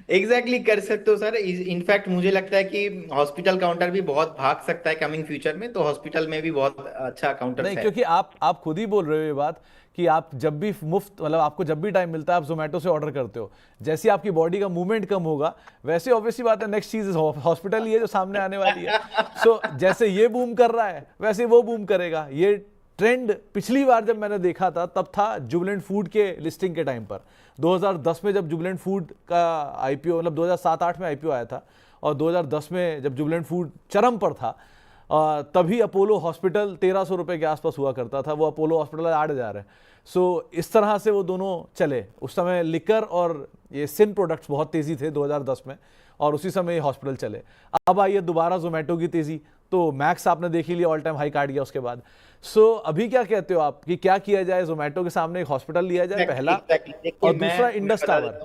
एग्जैक्टली कर सकते हो सर। इनफैक्ट मुझे लगता है कि हॉस्पिटल काउंटर भी बहुत भाग सकता है कमिंग फ्यूचर में, तो हॉस्पिटल में भी बहुत अच्छा काउंटर नहीं, है। क्योंकि आप खुद ही बोल रहे हो ये बात कि आप जब भी मुफ्त, मतलब आपको जब भी टाइम मिलता है आप जोमेटो से ऑर्डर करते हो। जैसे आपकी बॉडी का मूवमेंट कम होगा, वैसे ऑब्वियसली बात है नेक्स्ट चीज हॉस्पिटल ही है जो सामने आने वाली है। सो जैसे ये बूम कर रहा है वैसे वो बूम करेगा। ये ट्रेंड पिछली बार जब मैंने देखा था तब था जुबिलेंट फूड के लिस्टिंग के टाइम पर, 2010 में जब जुबिलेंट फूड का आईपीओ, मतलब 2007-8 में आईपीओ आया था, और 2010 में जब जुबिलेंट फूड चरम पर था, तभी अपोलो हॉस्पिटल 1300 रुपये के आसपास हुआ करता था। वो अपोलो हॉस्पिटल 8,000 है। सो इस तरह से वो दोनों चले। उस समय लिकर और ये सिन प्रोडक्ट्स बहुत तेज़ी थे 2010 में, और उसी समय ये हॉस्पिटल चले। अब आइए दोबारा जोमेटो की तेज़ी, तो मैक्स आपने देख ही लिया, ऑल टाइम हाई काट गया उसके बाद। सो अभी क्या कहते हो आप कि क्या किया जाए? जोमेटो के सामने एक हॉस्पिटल लिया जाए पहला, और दूसरा इंडस टावर।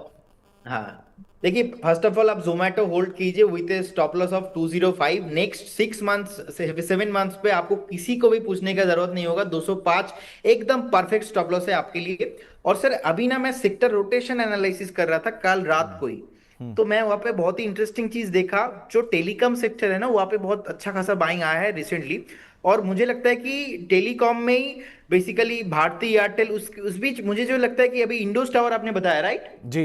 हाँ देखिए, फर्स्ट ऑफ ऑल आप जोमेटो होल्ड कीजिए with A stop loss of 205। Next 6 months 7 months पे आपको किसी को भी पूछने का जरूरत नहीं होगा। 205 एकदम परफेक्ट स्टॉप लॉस है आपके लिए। और सर अभी ना मैं सेक्टर रोटेशन एनालिसिस कर रहा था कल रात को ही, तो मैं वहां पे बहुत ही इंटरेस्टिंग चीज देखा। जो टेलीकॉम सेक्टर है ना, वहां पे बहुत अच्छा खासा बाइंग आया है रिसेंटली। और मुझे लगता है कि टेलीकॉम में ही बेसिकली भारती एयरटेल, उस बीच मुझे जो लगता है कि अभी इंडोस टावर आपने बताया राइट जी,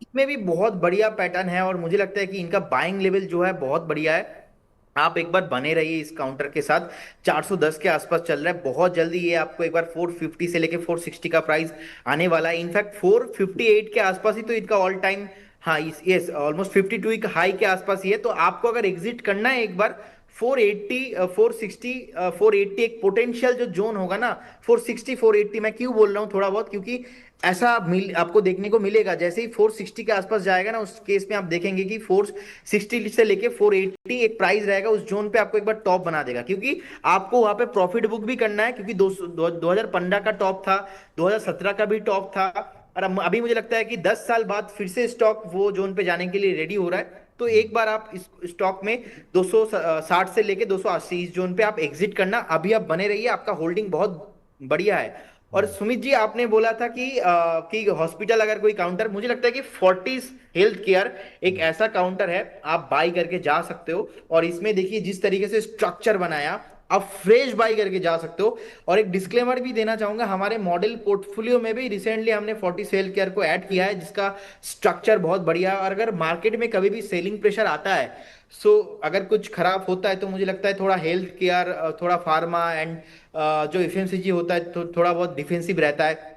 इसमें भी बहुत बढ़िया पैटर्न है। और मुझे लगता है कि इनका बाइंग लेवल जो है बहुत बढ़िया है। आप एक बार बने रहिए इस काउंटर के साथ। 410 के आसपास चल रहा है, बहुत जल्दी ये आपको एक बार 450 से लेके 460 का प्राइस आने वाला है। इनफैक्ट 458 के आसपास ही तो इनका ऑल टाइम, हाँ यस ऑलमोस्ट 52 का हाई के आसपास ही है। तो आपको अगर एग्जिट करना है एक बार 480 460 480 एक पोटेंशियल जो जोन होगा ना, 460 480, मैं क्यों बोल रहा हूँ थोड़ा बहुत, क्योंकि ऐसा आपको देखने को मिलेगा। जैसे ही 460 के आसपास जाएगा ना, उस केस में आप देखेंगे कि 460 से लेके 480 एक प्राइस रहेगा, उस जोन पे आपको एक बार टॉप बना देगा। क्योंकि आपको वहां पे प्रॉफिट बुक भी करना है, क्योंकि 2015 का टॉप था, 2017 का भी टॉप था। और अभी मुझे लगता है कि 10 साल बाद फिर से स्टॉक वो जोन पे जाने के लिए रेडी हो रहा है। तो एक बार आप इस स्टॉक में 260 से लेके 280 इस जोन पे आप एग्जिट करना। अभी आप बने रहिए, आपका होल्डिंग बहुत बढ़िया है। और सुमित जी, आपने बोला था कि हॉस्पिटल अगर कोई काउंटर, मुझे लगता है कि फोर्टिस हेल्थ केयर एक ऐसा काउंटर है, आप बाई करके जा सकते हो। और इसमें देखिए जिस तरीके से स्ट्रक्चर बनाया, आप फ्रेश बाई करके जा सकते हो। और एक डिस्क्लेमर भी देना चाहूंगा, हमारे मॉडल पोर्टफोलियो में भी रिसेंटली हमने फोर्टिस हेल्थ केयर को ऐड किया है, जिसका स्ट्रक्चर बहुत बढ़िया है। और अगर मार्केट में कभी भी सेलिंग प्रेशर आता है, सो अगर कुछ खराब होता है, तो मुझे लगता है थोड़ा हेल्थ केयर, थोड़ा फार्मा एंड जो एफएमसीजी होता है, तो थोड़ा बहुत डिफेंसिव रहता है।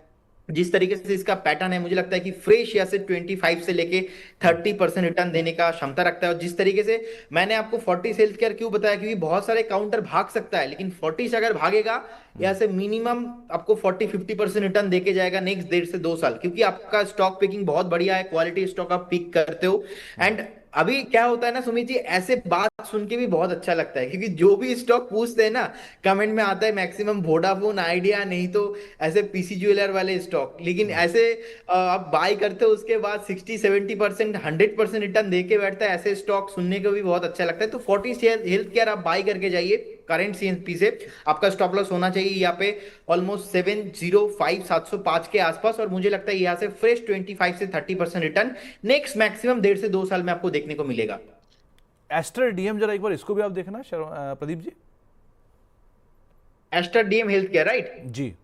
जिस तरीके से इसका पैटर्न है, मुझे लगता है कि फ्रेश या से 25 से लेके 30% रिटर्न देने का क्षमता रखता है। और जिस तरीके से मैंने आपको फोर्टिस हेल्थ केयर क्यों बताया, क्योंकि बहुत सारे काउंटर भाग सकता है, लेकिन फोर्टिस अगर भागेगा या से मिनिमम आपको 40-50% रिटर्न देके जाएगा नेक्स्ट 1.5 से 2 साल, क्योंकि आपका स्टॉक पिकिंग बहुत बढ़िया है, क्वालिटी स्टॉक आप पिक करते हो। एंड अभी क्या होता है ना सुमित जी, ऐसे बात सुन के भी बहुत अच्छा लगता है, क्योंकि जो भी स्टॉक पूछते हैं ना, कमेंट में आता है मैक्सिमम वोडाफोन, आइडिया, नहीं तो ऐसे पीसी ज्वेलर वाले स्टॉक। लेकिन ऐसे आप बाय करते हो, उसके बाद 60-70% 100% रिटर्न देके बैठता है, ऐसे स्टॉक सुनने को भी बहुत अच्छा लगता है। तो फोर्टिस हेल्थ केयर आप बाय करके जाइए करंट सीएनपी से। आपका स्टॉप लॉस होना चाहिए यहाँ पे ऑलमोस्ट 705 के आसपास। और मुझे लगता है यहाँ से फ्रेश 25 से 30% रिटर्न नेक्स्ट मैक्सिमम 1.5 से 2 साल में आपको देखने को मिलेगा। एस्टर डीएम, जरा एक बार इसको भी आप देखना Pradeep ji. Aster DM health care right जी,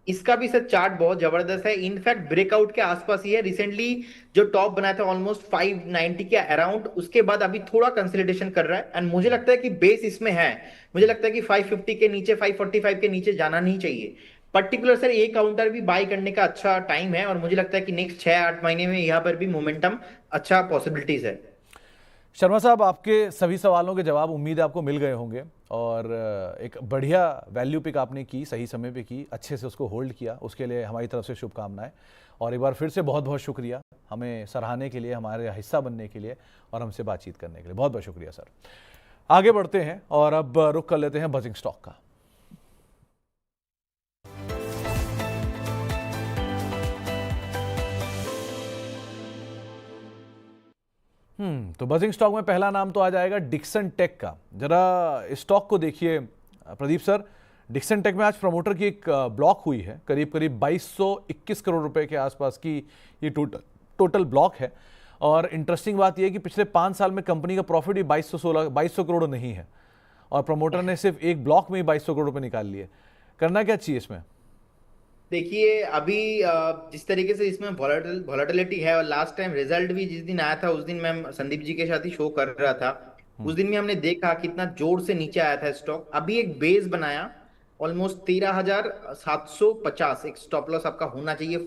इसका भी सर चार्ट बहुत जबरदस्त है। इनफैक्ट ब्रेकआउट के आसपास ही है। रिसेंटली जो टॉप बनाया था ऑलमोस्ट 590 के अराउंड, उसके बाद अभी थोड़ा कंसोलिडेशन कर रहा है। एंड मुझे लगता है कि बेस इसमें है, मुझे लगता है कि 550 के नीचे, 545 के नीचे जाना नहीं चाहिए। पर्टिकुलर सर ये काउंटर भी बाय करने का अच्छा टाइम है, और मुझे लगता है कि नेक्स्ट 6-8 महीने में यहाँ पर भी मोमेंटम अच्छा पॉसिबिलिटीज है। शर्मा साहब, आपके सभी सवालों के जवाब उम्मीद है आपको मिल गए होंगे, और एक बढ़िया वैल्यू पिक आपने की, सही समय पे की, अच्छे से उसको होल्ड किया, उसके लिए हमारी तरफ से शुभकामनाएं। और एक बार फिर से बहुत बहुत शुक्रिया हमें सराहने के लिए, हमारे हिस्सा बनने के लिए, और हमसे बातचीत करने के लिए बहुत बहुत शुक्रिया सर। आगे बढ़ते हैं और अब रुख कर लेते हैं बजिंग स्टॉक का। तो बजिंग स्टॉक में पहला नाम तो आ जाएगा डिक्सन टेक का। जरा इस स्टॉक को देखिए प्रदीप सर। डिक्सन टेक में आज प्रमोटर की एक ब्लॉक हुई है, करीब करीब 2221 करोड़ रुपए के आसपास की ये टोटल ब्लॉक है। और इंटरेस्टिंग बात यह है कि पिछले 5 साल में कंपनी का प्रॉफिट ही 2200 करोड़ नहीं है, और प्रमोटर ने सिर्फ एक ब्लॉक में ही 2200 करोड़ रुपए निकाल लिए। करना क्या चाहिए इसमें? देखिए अभी जिस तरीके से इसमें वॉलेटिलिटी है, और लास्ट टाइम रिजल्ट भी जिस दिन आया था उस दिन मैं संदीप जी के साथ ही शो कर रहा था, उस दिन में हमने देखा कितना जोर से नीचे आया था स्टॉक। अभी एक बेस बनाया ऑलमोस्ट 13,750, एक स्टॉप लॉस आपका होना चाहिए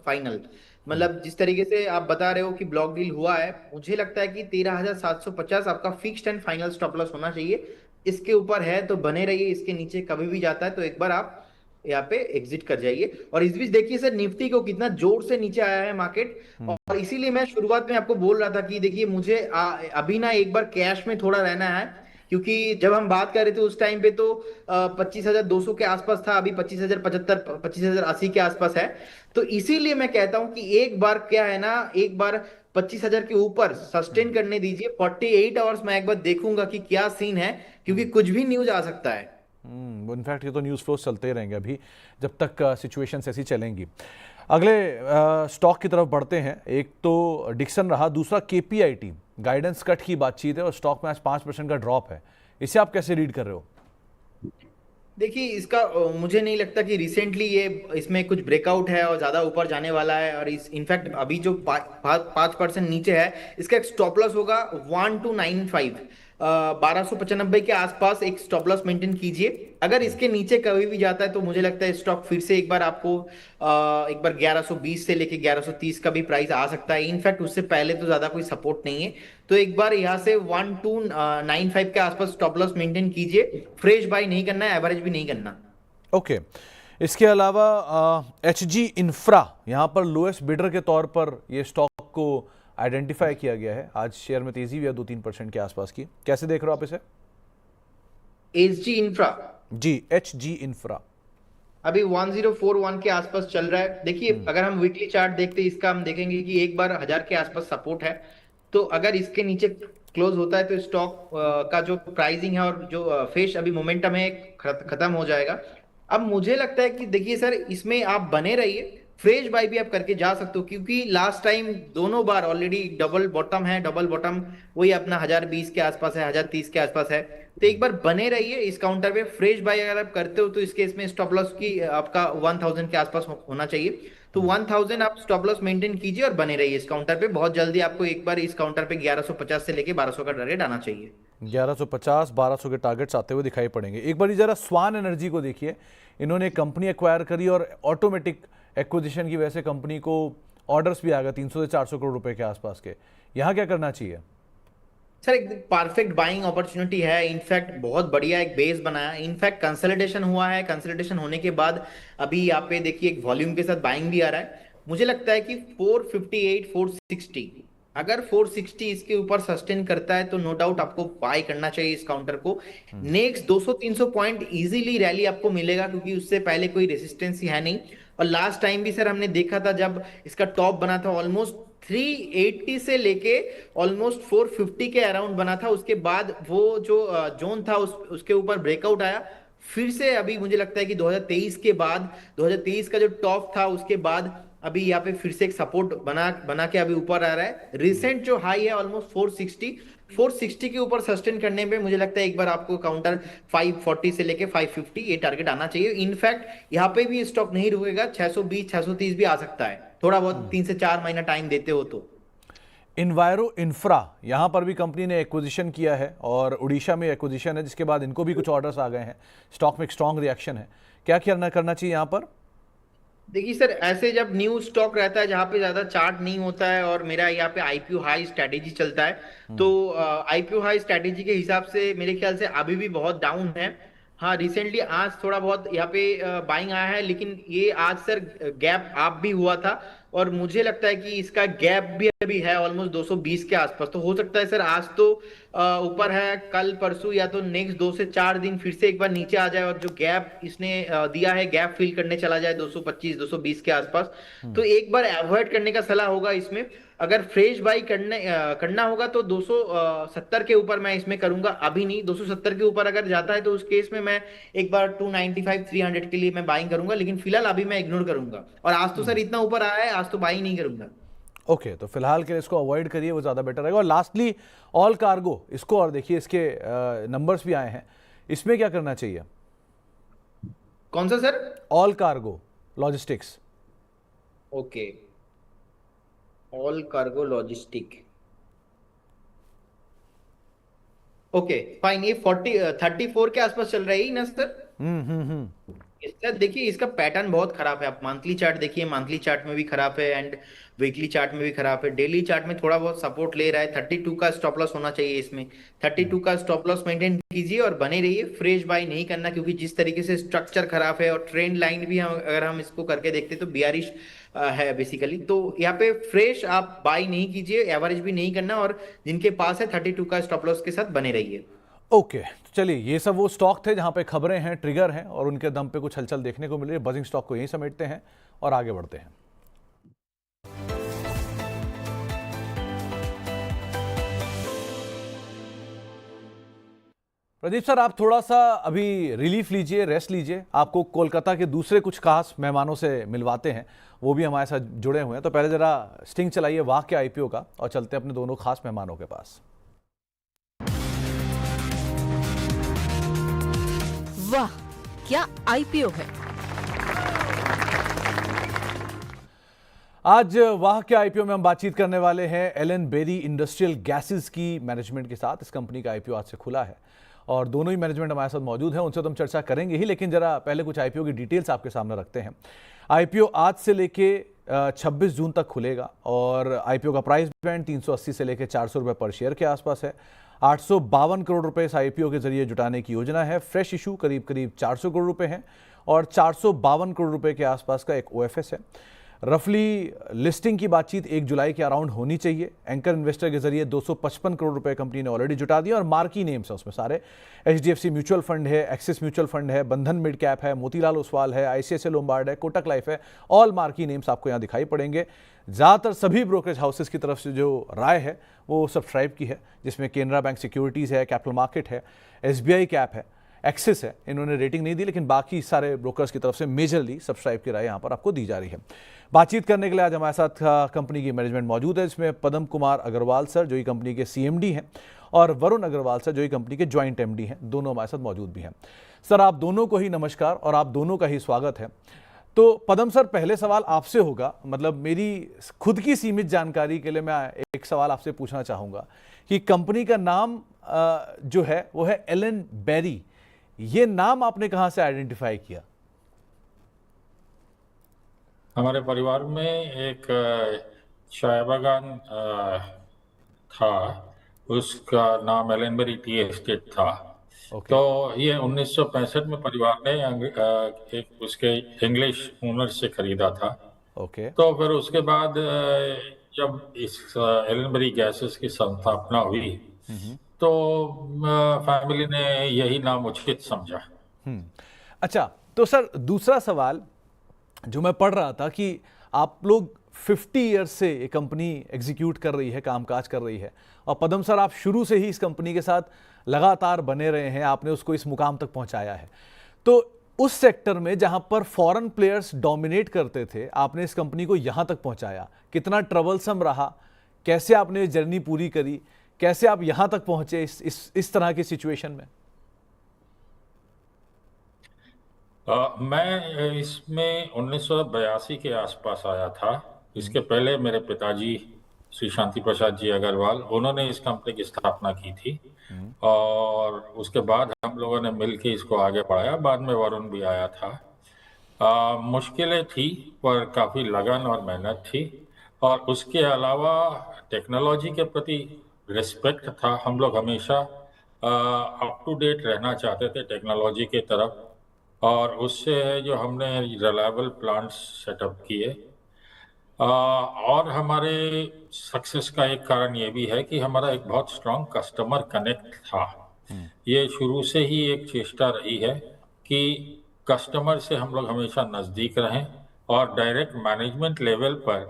फाइनल। मतलब जिस तरीके से आप बता रहे हो कि ब्लॉक डील हुआ है, मुझे लगता है कि 13,750 आपका fixed and final stop loss होना चाहिए। इसके ऊपर है तो बने रहिए, इसके नीचे कभी भी जाता है तो एक बार आप यहाँ पे एग्जिट कर जाइए। और इस बीच देखिए सर निफ्टी को कितना जोर से नीचे आया है मार्केट, और इसीलिए मैं शुरुआत में आपको बोल रहा था कि देखिए मुझे अभी ना एक बार कैश में थोड़ा रहना है, क्योंकि जब हम बात कर रहे थे उस टाइम पे तो 25,200 के आसपास था, अभी 25,075 25,080 के आसपास है। तो इसीलिए मैं कहता हूं कि एक बार क्या है ना, एक बार 25,000 के ऊपर सस्टेन करने दीजिए। 48 आवर्स में एक बार देखूंगा कि क्या सीन है, क्योंकि कुछ भी न्यूज आ सकता है। इनफैक्ट ये तो न्यूज़ फ्लो चलते ही रहेंगे अभी जब तक सिचुएशंस ऐसी चलेंगी। अगले स्टॉक की तरफ बढ़ते हैं। एक तो डिक्सन रहा, दूसरा केपीआईटी। गाइडेंस कट की बातचीत है और स्टॉक में आज 5% का ड्रॉप है। इसे आप कैसे रीड कर रहे हो? देखिए इसका मुझे नहीं लगता कि रिसेंटली ये इसमें कुछ ब्रेकआउट है और ज्यादा ऊपर जाने वाला है। और इस इनफैक्ट अभी जो 5% नीचे है, इसका एक स्टॉप लॉस होगा 1295, 1295 के आसपास एक स्टॉप लॉस मेंटेन कीजिए। अगर इसके नीचे कभी भी जाता है तो मुझे लगता है स्टॉक फिर से एक बार आपको एक बार 1120 से लेके 1130 का भी प्राइस आ सकता है। इनफैक्ट उससे पहले तो ज्यादा कोई सपोर्ट नहीं है, तो एक बार यहाँ से 1295 के आसपास स्टॉप लॉस मेंटेन कीजिए। फ्रेश बाय नहीं करना है, एवरेज भी नहीं करना। ओके इसके अलावा एचजी इंफ्रा, यहाँ पर लोएस्ट बिडर के तौर पर ये स्टॉक को आइडेंटिफाई किया गया है। आज शेयर में तेजी हुई है 2-3% के आसपास की। कैसे देख रहे हो आप इसे? एचजी इंफ्रा जी, एचजी इंफ्रा अभी 1041 के आसपास चल रहा है। देखिए अगर हम वीकली चार्ट देखते हैं इसका, हम देखेंगे कि एक बार 1000 के आसपास सपोर्ट है। तो अगर इसके नीचे क्लोज होता है तो स्टॉक का जो प्राइसिंग है और जो फ्रेश अभी मोमेंटम है खत्म हो जाएगा। अब मुझे लगता है कि देखिए सर इसमें आप बने रहिए, फ्रेश बाय भी आप करके जा सकते हो, क्योंकि लास्ट टाइम दोनों बार ऑलरेडी डबल बॉटम है। डबल बॉटम वही अपना 1020 के आसपास है, 1030 के आसपास है। तो एक बार बने रहिए इस काउंटर पे। फ्रेश बाय अगर आप करते हो तो इस केस में स्टॉप लॉस की आपका 1000 के आसपास होना चाहिए। तो 1000 आप स्टॉप लॉस मेंटेन कीजिए और बने रहिए इस काउंटर पे। बहुत जल्दी आपको एक बार इस काउंटर पे 1150 से लेके 1200 का टारगेट आना चाहिए। 1150 1200 के टारगेट्स आते हुए दिखाई पड़ेंगे। एक बार जरा स्वान एनर्जी को देखिए। इन्होंने कंपनी एक्वायर करी और ऑटोमेटिक एक्विजिशन की वजह से कंपनी को ऑर्डर्स भी आ गए 300 से 400 करोड़ रुपए के आसपास के। यहाँ क्या करना चाहिए? सर एक परफेक्ट बाइंग अपॉर्चुनिटी है। इनफैक्ट बहुत बढ़िया एक बेस बनाया। इनफैक्ट कंसोलिडेशन हुआ है। कंसोलिडेशन होने के बाद अभी यहाँ पे देखिए एक वॉल्यूम के साथ बाइंग भी आ रहा है। मुझे लगता है कि 458 460, अगर 460 इसके ऊपर सस्टेन करता है तो नो डाउट आपको बाय करना चाहिए इस काउंटर को। नेक्स्ट 200-300 पॉइंट इजीली रैली आपको मिलेगा, क्योंकि उससे पहले कोई रेसिस्टेंस ही है नहीं। और लास्ट टाइम भी सर हमने देखा था जब इसका टॉप बना था ऑलमोस्ट 380 से लेके ऑलमोस्ट 450 के अराउंड बना था। उसके बाद वो जो जोन था उसके ऊपर ब्रेकआउट आया फिर से। अभी मुझे लगता है कि 2023 के बाद 2023 का जो टॉप था उसके बाद अभी यहाँ पे फिर से एक सपोर्ट बना के अभी ऊपर आ रहा है। रिसेंट जो हाई है ऑलमोस्ट 460 के ऊपर सस्टेन करने पे मुझे लगता है एक बार आपको काउंटर 540 से लेके 550 ये टारगेट आना चाहिए। इनफैक्ट यहाँ पे भी स्टॉक नहीं रुकेगा, 620 630 भी आ सकता है, थोड़ा बहुत 3 से 4 महीना टाइम देते हो तो। इन्वायरो इंफ्रा, यहाँ पर भी कंपनी ने एक्विजिशन किया है और उड़ीसा में एक्विजिशन है, जिसके बाद इनको भी कुछ ऑर्डर्स आ गए हैं। स्टॉक में एक स्ट्रॉन्ग रिएक्शन है। क्या करना चाहिए यहाँ पर? देखिए सर ऐसे जब न्यू स्टॉक रहता है जहां पे ज्यादा चार्ट नहीं होता है और मेरा यहाँ पे आईपीओ हाई स्ट्रेटेजी चलता है, तो आईपीओ हाई स्ट्रेटेजी के हिसाब से मेरे ख्याल से अभी भी बहुत डाउन है। हाँ रिसेंटली आज थोड़ा बहुत यहाँ पे बाइंग आया है, लेकिन ये आज सर गैप अप भी हुआ था और मुझे लगता है कि इसका गैप भी अभी है ऑलमोस्ट 220 के आसपास। तो हो सकता है सर आज तो ऊपर है, कल परसों या तो नेक्स्ट 2 से 4 दिन फिर से एक बार नीचे आ जाए और जो गैप इसने दिया है गैप फिल करने चला जाए 225 220 के आसपास। तो एक बार अवॉइड करने का सलाह होगा इसमें। अगर फ्रेश बाई करना होगा तो 270 के ऊपर मैं इसमें करूंगा, अभी नहीं। 270 के ऊपर अगर जाता है तो उस केस में मैं एक बार 295 300 के लिए मैं बाइंग करूंगा, लेकिन फिलहाल अभी मैं इग्नोर करूंगा। और आज तो सर इतना ऊपर आया है, आज तो बाई नहीं करूंगा। ओके, तो फिलहाल के लिए इसको अवॉइड करिए, वो ज़्यादा बेटर रहेगा। और लास्टली ऑल कार्गो, इसको और देखिए, इसके नंबर्स भी आए हैं, इसमें क्या करना चाहिए? कौन सा sir? All cargo logistics. Okay, all cargo logistic. Okay fine, ये 34 के आसपास चल रही है ना सर? इसका देखिए, इसका पैटर्न बहुत खराब है। आप मंथली चार्ट देखिए, मंथली चार्ट में भी खराब है एंड वीकली चार्ट में भी खराब है। डेली चार्ट में थोड़ा बहुत सपोर्ट ले रहा है। 32 का स्टॉप लॉस होना चाहिए इसमें। 32 का स्टॉप लॉस मेंटेन कीजिए और बने रहिए। फ्रेश बाय नहीं करना, क्योंकि जिस तरीके से स्ट्रक्चर खराब है और ट्रेंड लाइन भी अगर हम इसको करके देखते तो बियरिश है बेसिकली। तो यहाँ पे फ्रेश आप बाय नहीं कीजिए, एवरेज भी नहीं करना, और जिनके पास है 32 का स्टॉप लॉस के साथ बने रहिए। ओके, तो चलिए, ये सब वो स्टॉक थे जहां पे खबरें हैं, ट्रिगर हैं और उनके दम पे कुछ हलचल देखने को मिल रही है। बजिंग स्टॉक को यहीं समेटते हैं और आगे बढ़ते हैं। प्रदीप सर, आप थोड़ा सा अभी रिलीफ लीजिए, रेस्ट लीजिए। आपको कोलकाता के दूसरे कुछ खास मेहमानों से मिलवाते हैं, वो भी हमारे साथ जुड़े हुए हैं। तो पहले जरा स्टिंग चलाइए वाह के आईपीओ का और चलते हैं अपने दोनों खास मेहमानों के पास। वाह, क्या आईपीओ है। आज वाह के आईपीओ में हम बातचीत करने वाले हैं एलन बेरी इंडस्ट्रियल गैसेस की मैनेजमेंट के साथ। इस कंपनी का आईपीओ आज से खुला है और दोनों ही मैनेजमेंट हमारे साथ मौजूद हैं, उनसे तो हम चर्चा करेंगे ही, लेकिन जरा पहले कुछ आईपीओ की डिटेल्स आपके सामने रखते हैं। आईपीओ आज से लेके 26 जून तक खुलेगा और आईपीओ का प्राइस बैंड 380 से लेकर 400 रुपये पर शेयर के आसपास है। 852 करोड़ रुपए इस आईपीओ के जरिए जुटाने की योजना है। फ्रेश इशू करीब 400 करोड़ रुपए है और 452 करोड़ रुपए के आसपास का एक ओएफएस है। रफली लिस्टिंग की बातचीत 1 जुलाई के अराउंड होनी चाहिए। एंकर इन्वेस्टर के जरिए 255 करोड़ रुपए कंपनी ने ऑलरेडी जुटा दिया और मार्की नेम्स है उसमें सारे। एचडीएफसी म्यूचुअल फंड है, एक्सिस म्यूचुअल फंड है, बंधन मिड कैप है, मोतीलाल ओसवाल है, आईसीआईसीआई लोम्बार्ड है, कोटक लाइफ है। ऑल मार्की नेम्स आपको यहाँ दिखाई पड़ेंगे। ज़्यादातर सभी ब्रोकरेज हाउसेस की तरफ से जो राय है वो सब्सक्राइब की है, जिसमें केनरा बैंक सिक्योरिटीज़ है, कैपिटल मार्केट है, एसबीआई कैप है, एक्सिस है। इन्होंने रेटिंग नहीं दी, लेकिन बाकी सारे ब्रोकर्स की तरफ से मेजरली सब्सक्राइब की राय यहाँ पर आपको दी जा रही है। बातचीत करने के लिए आज हमारे साथ कंपनी की मैनेजमेंट मौजूद है, जिसमें पदम कुमार अग्रवाल सर जो ही कंपनी के सीएमडी हैं और वरुण अग्रवाल सर जो ही कंपनी के ज्वाइंट एमडी हैं, दोनों हमारे साथ मौजूद भी हैं। सर, आप दोनों को ही नमस्कार और आप दोनों का ही स्वागत है। तो पदम सर, पहले सवाल आपसे होगा, मतलब मेरी खुद की सीमित जानकारी के लिए मैं एक सवाल आपसे पूछना चाहूँगा कि कंपनी का नाम जो है वो है एलन बेरी। ये नाम आपने कहाँ से आइडेंटिफाई किया? हमारे परिवार में एक चाय बागान था, उसका नाम एलन बेरी टी एस्टेट था। तो ये 1965 में परिवार ने एक उसके इंग्लिश ओनर से खरीदा था। तो फिर उसके बाद जब इस एलन बेरी गैसेस की स्थापना हुई तो फैमिली ने यही नाम उचित समझा। अच्छा, तो सर दूसरा सवाल जो मैं पढ़ रहा था कि आप लोग 50 ईयर्स से ये कंपनी एग्जीक्यूट कर रही है, कामकाज कर रही है, और पदम सर आप शुरू से ही इस कंपनी के साथ लगातार बने रहे हैं, आपने उसको इस मुकाम तक पहुंचाया है। तो उस सेक्टर में जहां पर फॉरेन प्लेयर्स डोमिनेट करते थे, आपने इस कंपनी को यहां तक पहुंचाया। कितना ट्रबलसम रहा, कैसे आपने ये जर्नी पूरी करी, कैसे आप यहां तक पहुंचे इस तरह की सिचुएशन में? मैं इसमें 1982 के आसपास आया था। इसके पहले मेरे पिताजी श्री शांति प्रसाद जी अग्रवाल, उन्होंने इस कंपनी की स्थापना की थी और उसके बाद हम लोगों ने मिलकर इसको आगे बढ़ाया। बाद में वरुण भी आया था। मुश्किलें थी पर काफ़ी लगन और मेहनत थी, और उसके अलावा टेक्नोलॉजी के प्रति रिस्पेक्ट था। हम लोग हमेशा अप टू डेट रहना चाहते थे टेक्नोलॉजी के तरफ, और उससे जो हमने रिलायबल प्लांट्स सेटअप किए। और हमारे सक्सेस का एक कारण ये भी है कि हमारा एक बहुत स्ट्रांग कस्टमर कनेक्ट था। ये शुरू से ही एक चेष्टा रही है कि कस्टमर से हम लोग हमेशा नज़दीक रहें और डायरेक्ट मैनेजमेंट लेवल पर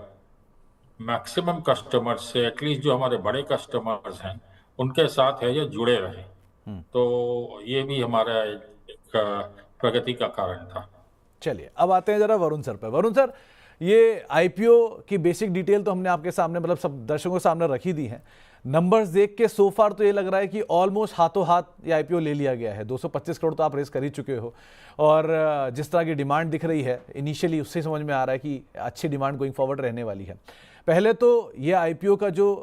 मैक्सिमम कस्टमर्स से, एटलीस्ट जो हमारे बड़े कस्टमर्स हैं उनके साथ है ये जुड़े रहें। तो ये भी हमारा एक प्रगति का कारण था। चलिए अब आते हैं जरा वरुण सर पे। वरुण सर, ये आईपीओ की बेसिक डिटेल तो हमने आपके सामने, मतलब सब दर्शकों के सामने रखी दी है। नंबर्स देख के सो फार तो ये लग रहा है कि ऑलमोस्ट हाथों हाथ ये आईपीओ ले लिया गया है। 225 करोड़ तो आप रेस कर ही चुके हो, और जिस तरह की डिमांड दिख रही है इनिशियली, उससे समझ में आ रहा है कि अच्छी डिमांड गोइंग फॉरवर्ड रहने वाली है। पहले तो ये आईपीओ का जो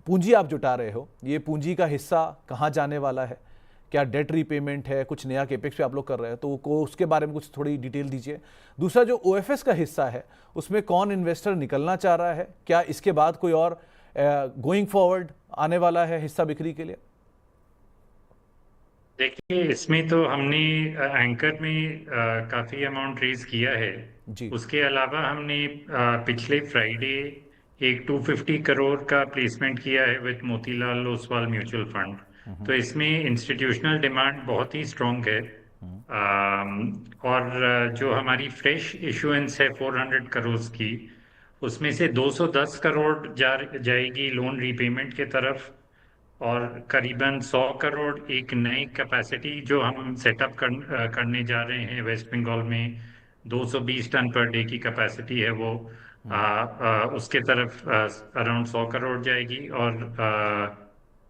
पूंजी आप जुटा रहे हो, ये पूंजी का हिस्सा कहाँ जाने वाला है? क्या डेट रीपेमेंट है, कुछ नया केपेक्स पे आप लोग कर रहे हैं, तो उसके बारे में कुछ थोड़ी डिटेल दीजिए। दूसरा, जो ओएफएस का हिस्सा है उसमें कौन इन्वेस्टर निकलना चाह रहा है? क्या इसके बाद कोई और गोइंग फॉरवर्ड आने वाला है हिस्सा बिक्री के लिए? देखिए, इसमें तो हमने एंकर में काफ़ी अमाउंट रेज किया है जी। उसके अलावा हमने पिछले फ्राइडे एक 250 करोड़ का प्लेसमेंट किया है with Motilal Oswal mutual fund. तो इसमें इंस्टीट्यूशनल डिमांड बहुत ही स्ट्रॉन्ग है। और जो हमारी फ्रेश इशुएंस है 400 करोड़ की, उसमें से 210 करोड़ जाएगी लोन रीपेमेंट के तरफ, और करीबन 100 करोड़ एक नई कैपेसिटी जो हम सेटअप करने जा रहे हैं वेस्ट बंगाल में, 220 टन पर डे की कैपेसिटी है वो, उसके तरफ अराउंड 100 करोड़ जाएगी, और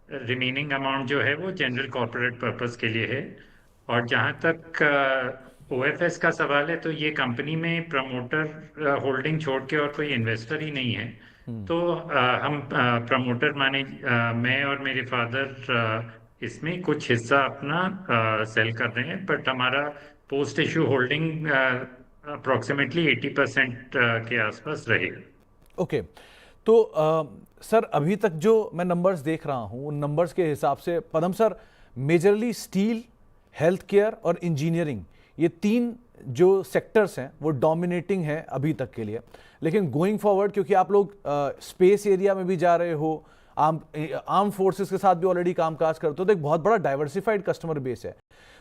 रिमेनिंग अमाउंट जो है वो जनरल कॉर्पोरेट पर्पस के लिए है। और जहाँ तक ओएफएस का सवाल है, तो ये कंपनी में प्रमोटर होल्डिंग छोड़ के और कोई इन्वेस्टर ही नहीं है। तो हम प्रमोटर माने मैं और मेरे फादर इसमें कुछ हिस्सा अपना सेल कर रहे हैं, बट हमारा पोस्ट इशू होल्डिंग अप्रोक्सीमेटली 80% के आसपास रहेगा। ओके, तो सर अभी तक जो मैं नंबर्स देख रहा हूँ उन नंबर्स के हिसाब से Padam sir, majorly steel, health care और इंजीनियरिंग, ये तीन जो सेक्टर्स हैं वो डोमिनेटिंग हैं अभी तक के लिए। लेकिन गोइंग फॉरवर्ड, क्योंकि आप लोग स्पेस एरिया में भी जा रहे हो, आर्म फोर्सेस के साथ भी ऑलरेडी कामकाज करते हो, तो एक बहुत बड़ा डाइवर्सिफाइड कस्टमर बेस है।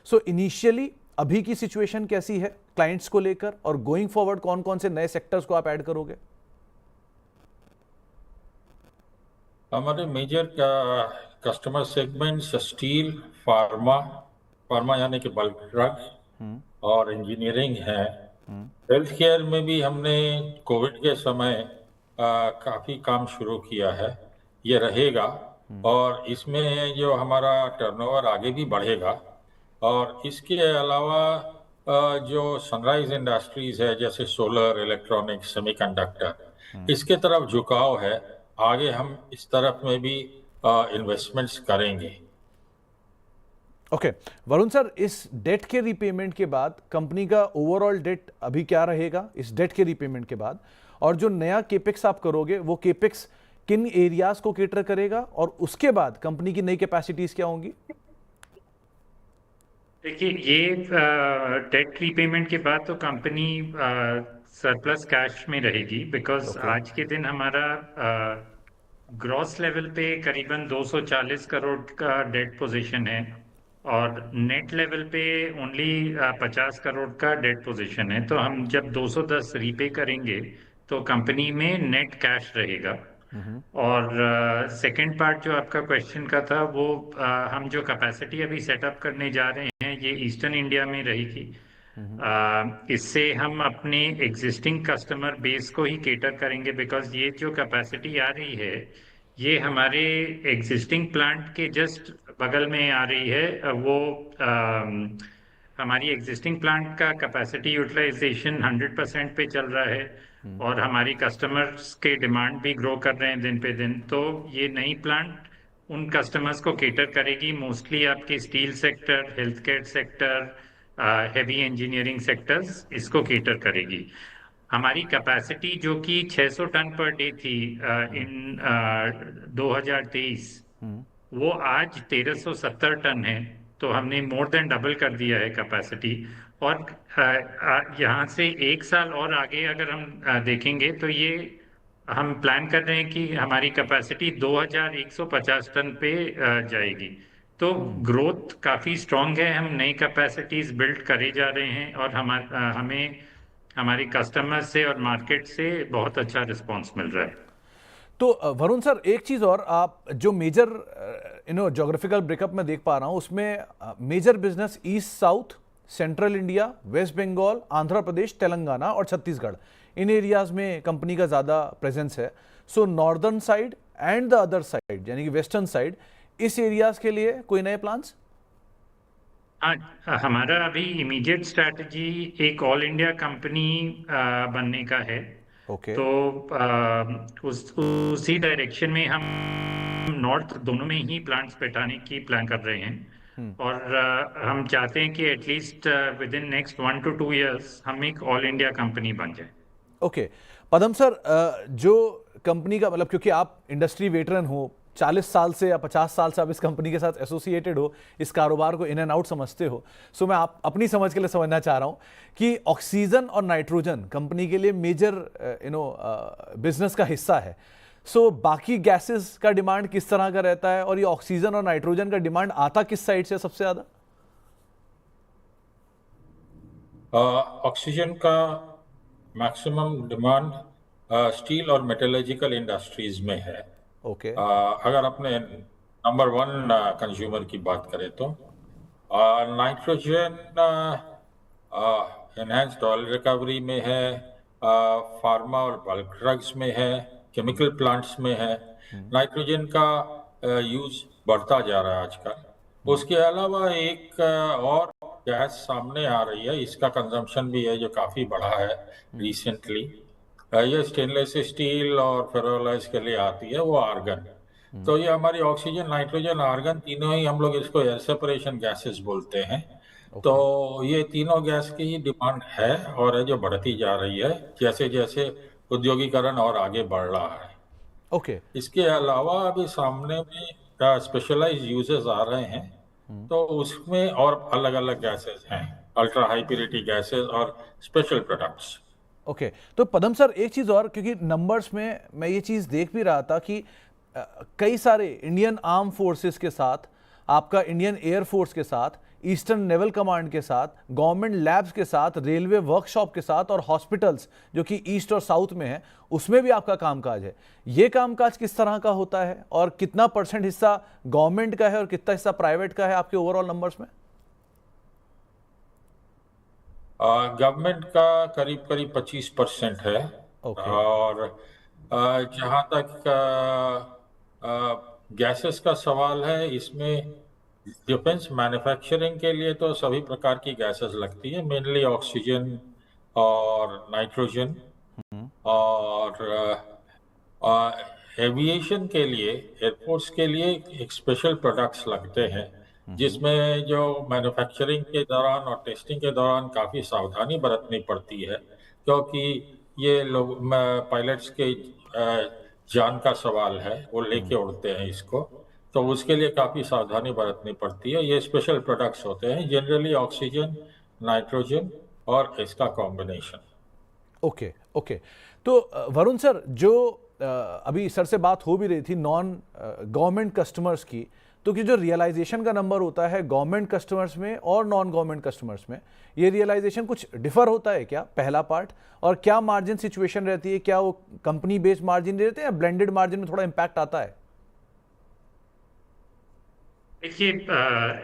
सो इनिशियली अभी की सिचुएशन कैसी है क्लाइंट्स को लेकर, और गोइंग फॉरवर्ड कौन कौन से नए सेक्टर्स को आप ऐड करोगे? हमारे major customer segments steel, pharma यानी कि बल्क ड्रग और इंजीनियरिंग है। हेल्थ केयर में भी हमने कोविड के समय काफ़ी काम शुरू किया है, ये रहेगा, और इसमें जो हमारा टर्नओवर आगे भी बढ़ेगा। और इसके अलावा जो सनराइज इंडस्ट्रीज है, जैसे सोलर, इलेक्ट्रॉनिक्स, सेमीकंडक्टर, इसके तरफ झुकाव है। आगे हम इस तरफ में भी इन्वेस्टमेंट्स करेंगे। ओके वरुण सर, इस डेट के रीपेमेंट के बाद कंपनी का ओवरऑल डेट अभी क्या रहेगा इस डेट के रीपेमेंट के बाद? और जो नया केपेक्स आप करोगे वो केपेक्स किन एरियाज को केटर करेगा, और उसके बाद कंपनी की नई कैपेसिटीज क्या होंगी? देखिए, ये डेट रीपेमेंट के बाद तो कंपनी सरप्लस कैश में रहेगी, बिकॉज आज के दिन हमारा ग्रॉस लेवल पे करीबन 240 करोड़ का डेट पोजीशन है, और नेट लेवल पे ओनली 50 करोड़ का डेट पोजीशन है। तो हम जब 210 रीपे करेंगे तो कंपनी में नेट कैश रहेगा। और सेकंड पार्ट जो आपका क्वेश्चन का था, वो हम जो कैपेसिटी अभी सेटअप करने जा रहे हैं ये ईस्टर्न इंडिया में रहेगी। इससे हम अपने एग्जिस्टिंग कस्टमर बेस को ही केटर करेंगे, बिकॉज ये जो कैपेसिटी आ रही है ये हमारे एग्जिस्टिंग प्लांट के जस्ट बगल में आ रही है। वो हमारी एग्जिस्टिंग प्लांट का कैपेसिटी यूटिलाइजेशन 100% पे चल रहा है, और हमारी कस्टमर्स के डिमांड भी ग्रो कर रहे हैं दिन पे दिन। तो ये नई प्लांट उन कस्टमर्स को केटर करेगी, मोस्टली आपके steel sector, health care sector, heavy engineering sectors, इसको केटर करेगी। हमारी कैपेसिटी जो कि 600 टन पर डे थी इन 2023, वो आज 1370 टन है। तो हमने मोर देन डबल कर दिया है कैपेसिटी। और यहाँ से एक साल और आगे अगर हम देखेंगे तो ये हम प्लान कर रहे हैं कि हमारी कैपेसिटी 2150 टन पे जाएगी। तो ग्रोथ काफ़ी स्ट्रॉन्ग है, हम नई कैपेसिटीज बिल्ड करे जा रहे हैं, और हमें हमारे कस्टमर से और मार्केट से बहुत अच्छा रिस्पांस मिल रहा है। तो वरुण सर, एक चीज़ और, आप जो मेजर ज्योग्राफिकल ब्रेकअप में देख पा रहा हूँ उसमें major business east south, central India, West Bengal, Andhra Pradesh, Telangana और छत्तीसगढ़, इन एरियाज में कंपनी का ज़्यादा प्रेजेंस है। So northern side and the other side यानी कि वेस्टर्न साइड, इस एरियाज के लिए कोई नए प्लान्स? हमारा अभी इमीडिएट स्ट्रैटेजी एक ऑल इंडिया कंपनी बनने का है। ओके। तो उसी डायरेक्शन में हम नॉर्थ दोनों में ही प्लांट्स बैठाने की प्लान कर रहे हैं। और हम चाहते हैं कि at least with in next 1 to 2 years हम एक ऑल इंडिया कंपनी बन जाए। ओके पदम सर, जो कंपनी का मतलब, क्योंकि आप इंडस्ट्री वेटरन हो, 40 साल से या 50 साल से आप इस कंपनी के साथ एसोसिएटेड हो, इस कारोबार को इन एंड आउट समझते हो, सो मैं आप अपनी समझ के लिए समझना चाह रहा हूँ कि ऑक्सीजन और नाइट्रोजन कंपनी के लिए मेजर बिजनेस का हिस्सा है। सो बाकी गैसेस का डिमांड किस तरह का रहता है और ये ऑक्सीजन और नाइट्रोजन का डिमांड आता किस साइड से सबसे ज्यादा? ऑक्सीजन का मैक्सिमम डिमांड स्टील और मेटलर्जिकल इंडस्ट्रीज में है। ओके। अगर अपने नंबर 1 कंज्यूमर की बात करें तो नाइट्रोजन एनहांस्ड ऑयल रिकवरी में है, फार्मा और बल्क ड्रग्स में है, केमिकल प्लांट्स में है। नाइट्रोजन का यूज बढ़ता जा रहा है आजकल। उसके अलावा एक और गैस सामने आ रही है, इसका कंजम्पशन भी है जो काफ़ी बढ़ा है रिसेंटली। ये स्टेनलेस स्टील और फेरोलाइज के लिए आती है, वो आर्गन। तो ये हमारी ऑक्सीजन, नाइट्रोजन, आर्गन तीनों ही हम लोग इसको एयर सेपरेशन गैसेस बोलते हैं। तो ये तीनों गैस की ही डिमांड है और है जो बढ़ती जा रही है जैसे जैसे उद्योगीकरण और आगे बढ़ रहा है। ओके। इसके अलावा अभी सामने में स्पेशलाइज यूजेस आ रहे हैं, तो उसमें और अलग अलग गैसेस हैं, अल्ट्रा हाई प्योरिटी गैसेस और स्पेशल प्रोडक्ट्स। ओके तो पदम सर, एक चीज़ और, क्योंकि नंबर्स में मैं ये चीज़ देख भी रहा था कि कई सारे इंडियन आर्म फोर्सेस के साथ, आपका इंडियन एयरफोर्स के साथ, ईस्टर्न नेवल कमांड के साथ, गवर्नमेंट लैब्स के साथ, रेलवे वर्कशॉप के साथ और हॉस्पिटल्स जो कि ईस्ट और साउथ में है, उसमें भी आपका कामकाज है। ये कामकाज किस तरह का होता है और कितना % हिस्सा गवर्नमेंट का है और कितना हिस्सा प्राइवेट का है आपके ओवरऑल नंबर्स में? गवर्नमेंट का करीब करीब 25% है। और जहाँ तक गैसेस का सवाल है, इसमें डिफेंस मैन्युफैक्चरिंग के लिए तो सभी प्रकार की गैसेस लगती है, मेनली ऑक्सीजन और नाइट्रोजन। और एविएशन के लिए, एयरफोर्स के लिए एक स्पेशल प्रोडक्ट्स लगते हैं जिसमें जो मैन्युफैक्चरिंग के दौरान और टेस्टिंग के दौरान काफ़ी सावधानी बरतनी पड़ती है, क्योंकि ये लोग पायलट्स के जान का सवाल है, वो लेके उड़ते हैं इसको, तो उसके लिए काफ़ी सावधानी बरतनी पड़ती है। ये स्पेशल प्रोडक्ट्स होते हैं, जनरली ऑक्सीजन, नाइट्रोजन और इसका कॉम्बिनेशन। ओके ओके तो वरुण सर, जो अभी सर से बात हो भी रही थी नॉन गवर्नमेंट कस्टमर्स की, तो कि जो रियलाइजेशन का नंबर होता है गवर्नमेंट कस्टमर्स में और नॉन गवर्नमेंट कस्टमर्स में, ये रियलाइजेशन कुछ डिफर होता है क्या? पहला पार्ट। और क्या मार्जिन सिचुएशन रहती है? क्या वो कंपनी बेस्ड मार्जिन रहते हैं या ब्लेंडेड मार्जिन में थोड़ा इंपैक्ट आता है? देखिए,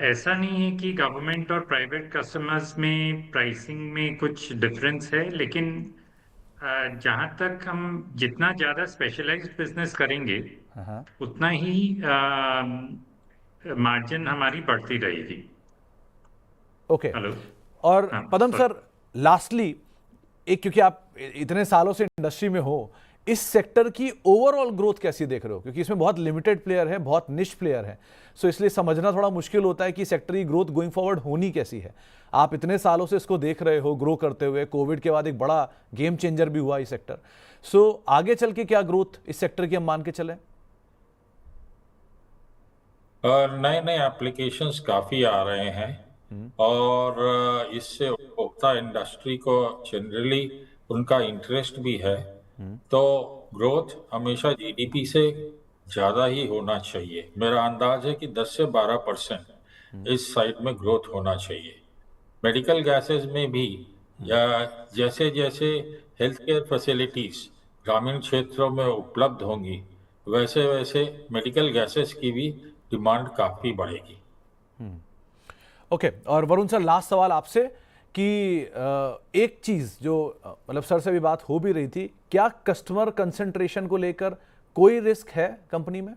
ऐसा नहीं है कि गवर्नमेंट और प्राइवेट कस्टमर्स में प्राइसिंग में कुछ डिफरेंस है, लेकिन जहाँ तक हम जितना ज़्यादा स्पेशलाइज्ड बिजनेस करेंगे उतना ही मार्जिन हमारी बढ़ती रहेगी। ओके। हेलो। और पदम सर, लास्टली एक, क्योंकि आप इतने सालों से इंडस्ट्री में हो, इस सेक्टर की ओवरऑल ग्रोथ कैसी देख रहे हो? क्योंकि इसमें बहुत लिमिटेड प्लेयर है, बहुत निश प्लेयर है, सो इसलिए समझना थोड़ा मुश्किल होता है कि सेक्टर की ग्रोथ गोइंग फॉरवर्ड होनी कैसी है। आप इतने सालों से इसको देख रहे हो ग्रो करते हुए, कोविड के बाद एक बड़ा गेम चेंजर भी हुआ ये सेक्टर, सो आगे चल के क्या ग्रोथ इस सेक्टर की हम मान के चलें? नए नए एप्लीकेशंस काफ़ी आ रहे हैं और इससे उपभोक्ता इंडस्ट्री को जनरली उनका इंटरेस्ट भी है, तो ग्रोथ हमेशा जीडीपी से ज़्यादा ही होना चाहिए। मेरा अंदाज है कि 10 से 12% इस साइड में ग्रोथ होना चाहिए। मेडिकल गैसेस में भी या जैसे जैसे हेल्थ केयर फैसिलिटीज़ ग्रामीण क्षेत्रों में उपलब्ध होंगी, वैसे वैसे मेडिकल गैसेस की भी डिमांड काफ़ी बढ़ेगी। ओके, और वरुण सर लास्ट सवाल आपसे कि एक चीज़ जो मतलब सर से भी बात हो भी रही थी, क्या कस्टमर कंसंट्रेशन को लेकर कोई रिस्क है कंपनी में?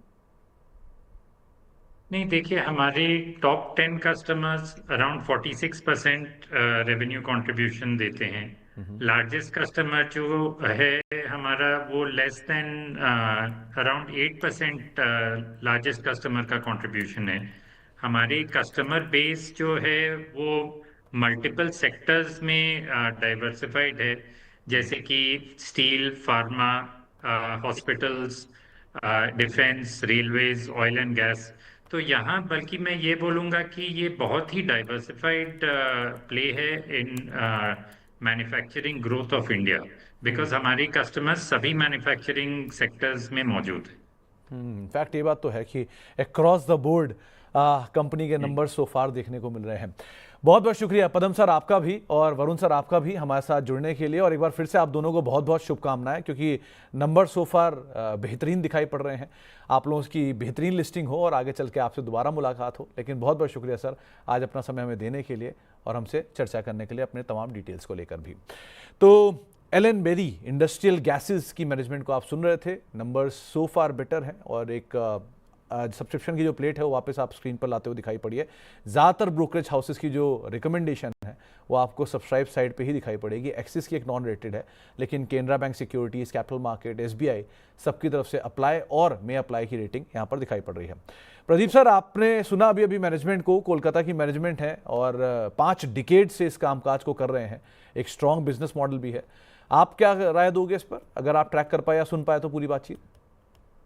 नहीं, देखिए हमारे top 10 customers around 46% revenue contribution देते हैं। लार्जेस्ट कस्टमर जो है हमारा वो less than around 8% largest customer का कंट्रीब्यूशन है। हमारी कस्टमर बेस जो है वो मल्टीपल सेक्टर्स में डाइवर्सिफाइड है, जैसे कि steel, pharma, hospitals, defence, railways, oil and gas. तो यहाँ बल्कि मैं ये बोलूँगा कि ये बहुत ही डाइवर्सिफाइड प्ले है in manufacturing growth of India, because हमारी कस्टमर्स सभी मैन्युफैक्चरिंग सेक्टर्स में मौजूद है। इनफैक्ट ये बात तो है कि अक्रॉस द बोर्ड कंपनी के नंबर सो फार देखने को मिल रहे हैं। बहुत बहुत शुक्रिया पदम सर आपका भी और वरुण सर आपका भी हमारे साथ जुड़ने के लिए, और एक बार फिर से आप दोनों को बहुत बहुत शुभकामनाएं, क्योंकि नंबर सो फार बेहतरीन दिखाई पड़ रहे हैं। आप लोगों की बेहतरीन लिस्टिंग हो और आगे चल के आपसे दोबारा मुलाकात हो। लेकिन बहुत बहुत शुक्रिया सर आज अपना समय हमें देने के लिए और हमसे चर्चा करने के लिए अपने तमाम डिटेल्स को लेकर भी। तो एलन बेरी इंडस्ट्रियल गैसेस की मैनेजमेंट को आप सुन रहे थे। नंबर सो फार बेटर है और एक सब्सक्रिप्शन की जो प्लेट है वो वापस आप स्क्रीन पर लाते हुए दिखाई पड़ी है। ज़्यादातर ब्रोकरेज हाउसेस की जो रिकमेंडेशन है वो आपको सब्सक्राइब साइड पे ही दिखाई पड़ेगी। एक्सिस की एक नॉन रेटेड है, लेकिन Canara bank securities, capital market, SBI सबकी तरफ से अप्लाई और मे अप्लाई की रेटिंग यहाँ पर दिखाई पड़ रही है। प्रदीप सर, आपने सुना अभी मैनेजमेंट को, कोलकाता की मैनेजमेंट है और 5 डिकेड से इस कामकाज को कर रहे हैं, एक स्ट्रॉन्ग बिजनेस मॉडल भी है। आप क्या राय दोगे इस पर, अगर आप ट्रैक कर पाए या सुन पाए तो पूरी बातचीत?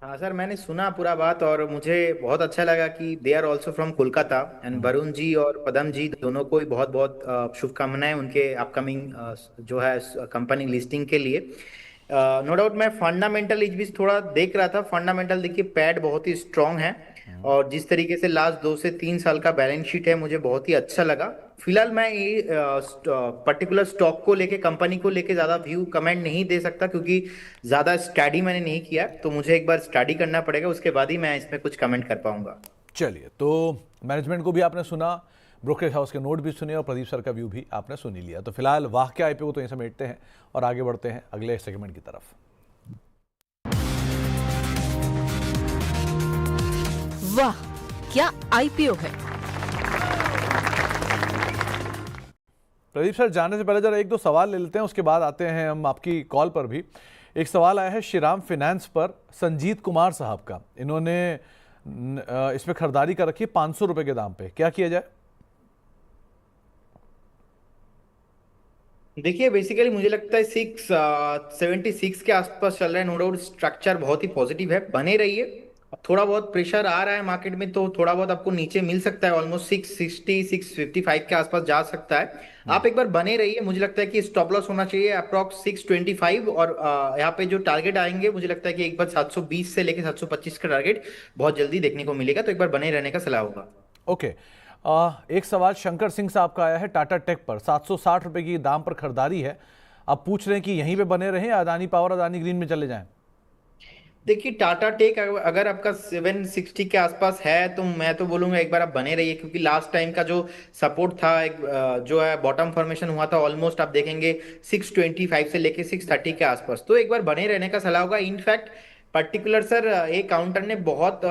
हाँ सर, मैंने सुना पूरा बात और मुझे बहुत अच्छा लगा कि they are also from Kolkata. And Varun ji और पदम जी दोनों को बहुत बहुत शुभकामनाएं उनके अपकमिंग जो है कंपनी लिस्टिंग के लिए। नो डाउट मैं फंडामेंटल भी थोड़ा देख रहा था। फंडामेंटल देखिए पैड बहुत ही स्ट्रांग है और जिस तरीके से लास्ट 2 से 3 साल का बैलेंस शीट है मुझे बहुत ही अच्छा लगा। फिलहाल मैं ये पर्टिकुलर स्टॉक को लेके, कंपनी को लेके ज्यादा व्यू कमेंट नहीं दे सकता क्योंकि ज्यादा स्टडी मैंने नहीं किया, तो मुझे एक बार स्टडी करना पड़ेगा, उसके बाद ही मैं इसमें कुछ कमेंट कर पाऊंगा। चलिए, तो मैनेजमेंट को भी आपने सुना, ब्रोकरेज हाउस के नोट भी सुने और प्रदीप सर का व्यू भी आपने सुन ही लिया। तो फिलहाल वाह क्या IPO को तो यहीं समेटते हैं और आगे बढ़ते हैं अगले सेगमेंट की तरफ। वाह क्या IPO है। प्रदीप सर, जाने से पहले जरा 1-2 सवाल ले लेते हैं, उसके बाद आते हैं हम आपकी कॉल पर भी। एक सवाल आया है श्रीराम फाइनेंस पर संजीत कुमार साहब का। इन्होंने इसमें खरीदारी कर रखी है 500 रुपए के दाम पे, क्या किया जाए? देखिए बेसिकली मुझे लगता है 676 के आसपास चल रहा है। नो डाउट स्ट्रक्चर बहुत ही पॉजिटिव है, बने रहिए। थोड़ा बहुत प्रेशर आ रहा है मार्केट में तो थोड़ा बहुत आपको नीचे मिल सकता है, ऑलमोस्ट 660 655 के आसपास जा सकता है। आप एक बार बने रहिए। मुझे लगता है कि स्टॉप लॉस होना चाहिए अप्रॉक्स 625 और यहाँ पे जो टारगेट आएंगे मुझे लगता है कि एक बार 720 से लेके 725 का टारगेट बहुत जल्दी देखने को मिलेगा, तो एक बार बने रहने का सलाह होगा। ओके, एक सवाल शंकर सिंह साहब का आया है टाटा टेक पर। 760 रुपए की दाम पर खरीदारी है, अब पूछ रहे हैं कि यहीं पे बने रहें या अदानी पावर, अदानी ग्रीन में चले जाएं? देखिए टाटा टेक अगर आपका 760 के आसपास है तो मैं तो बोलूंगा एक बार आप बने रहिए, क्योंकि लास्ट टाइम का जो सपोर्ट था एक जो है बॉटम फॉर्मेशन हुआ था ऑलमोस्ट आप देखेंगे 625 से लेके 630 के आसपास, तो एक बार बने रहने का सलाह होगा। इनफैक्ट पर्टिकुलर सर एक काउंटर ने बहुत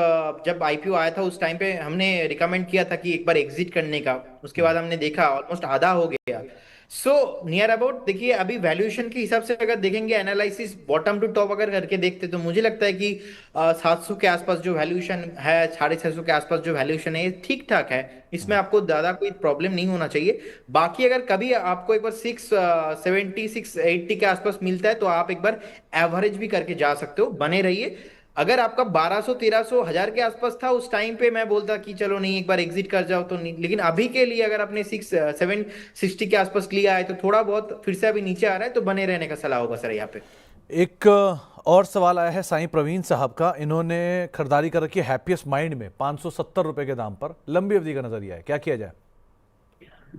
जब IPO आया था उस टाइम पे हमने रिकमेंड किया था कि एक बार एग्जिट करने का, उसके बाद हमने देखा ऑलमोस्ट आधा हो गया। सो नियर अबाउट देखिए अभी वैल्यूएशन के हिसाब से अगर देखेंगे, एनालिसिस बॉटम टू टॉप अगर करके देखते तो मुझे लगता है कि 700 के आसपास जो वैल्यूएशन है, 650 के आसपास जो वैल्यूएशन है, ये ठीक ठाक है। इसमें आपको ज्यादा कोई प्रॉब्लम नहीं होना चाहिए। बाकी अगर कभी आपको एक बार 670 680 के आसपास मिलता है तो आप एक बार एवरेज भी करके जा सकते हो, बने रहिए। अगर आपका 1200 1300 1000 के आसपास था उस टाइम पे मैं बोलता कि चलो नहीं एक बार एग्जिट कर जाओ, तो नहीं, लेकिन अभी के लिए अगर आपने 760 के आसपास लिया है तो थोड़ा बहुत फिर से अभी नीचे आ रहा है तो बने रहने का सलाह होगा सर। यहाँ पे एक और सवाल आया है साईं प्रवीण साहब का। इन्होंने खरीदारी कर रखी है हैप्पीएस्ट माइंड में 570 रुपए के दाम पर, लंबी अवधि का नजरिया है, क्या किया जाए?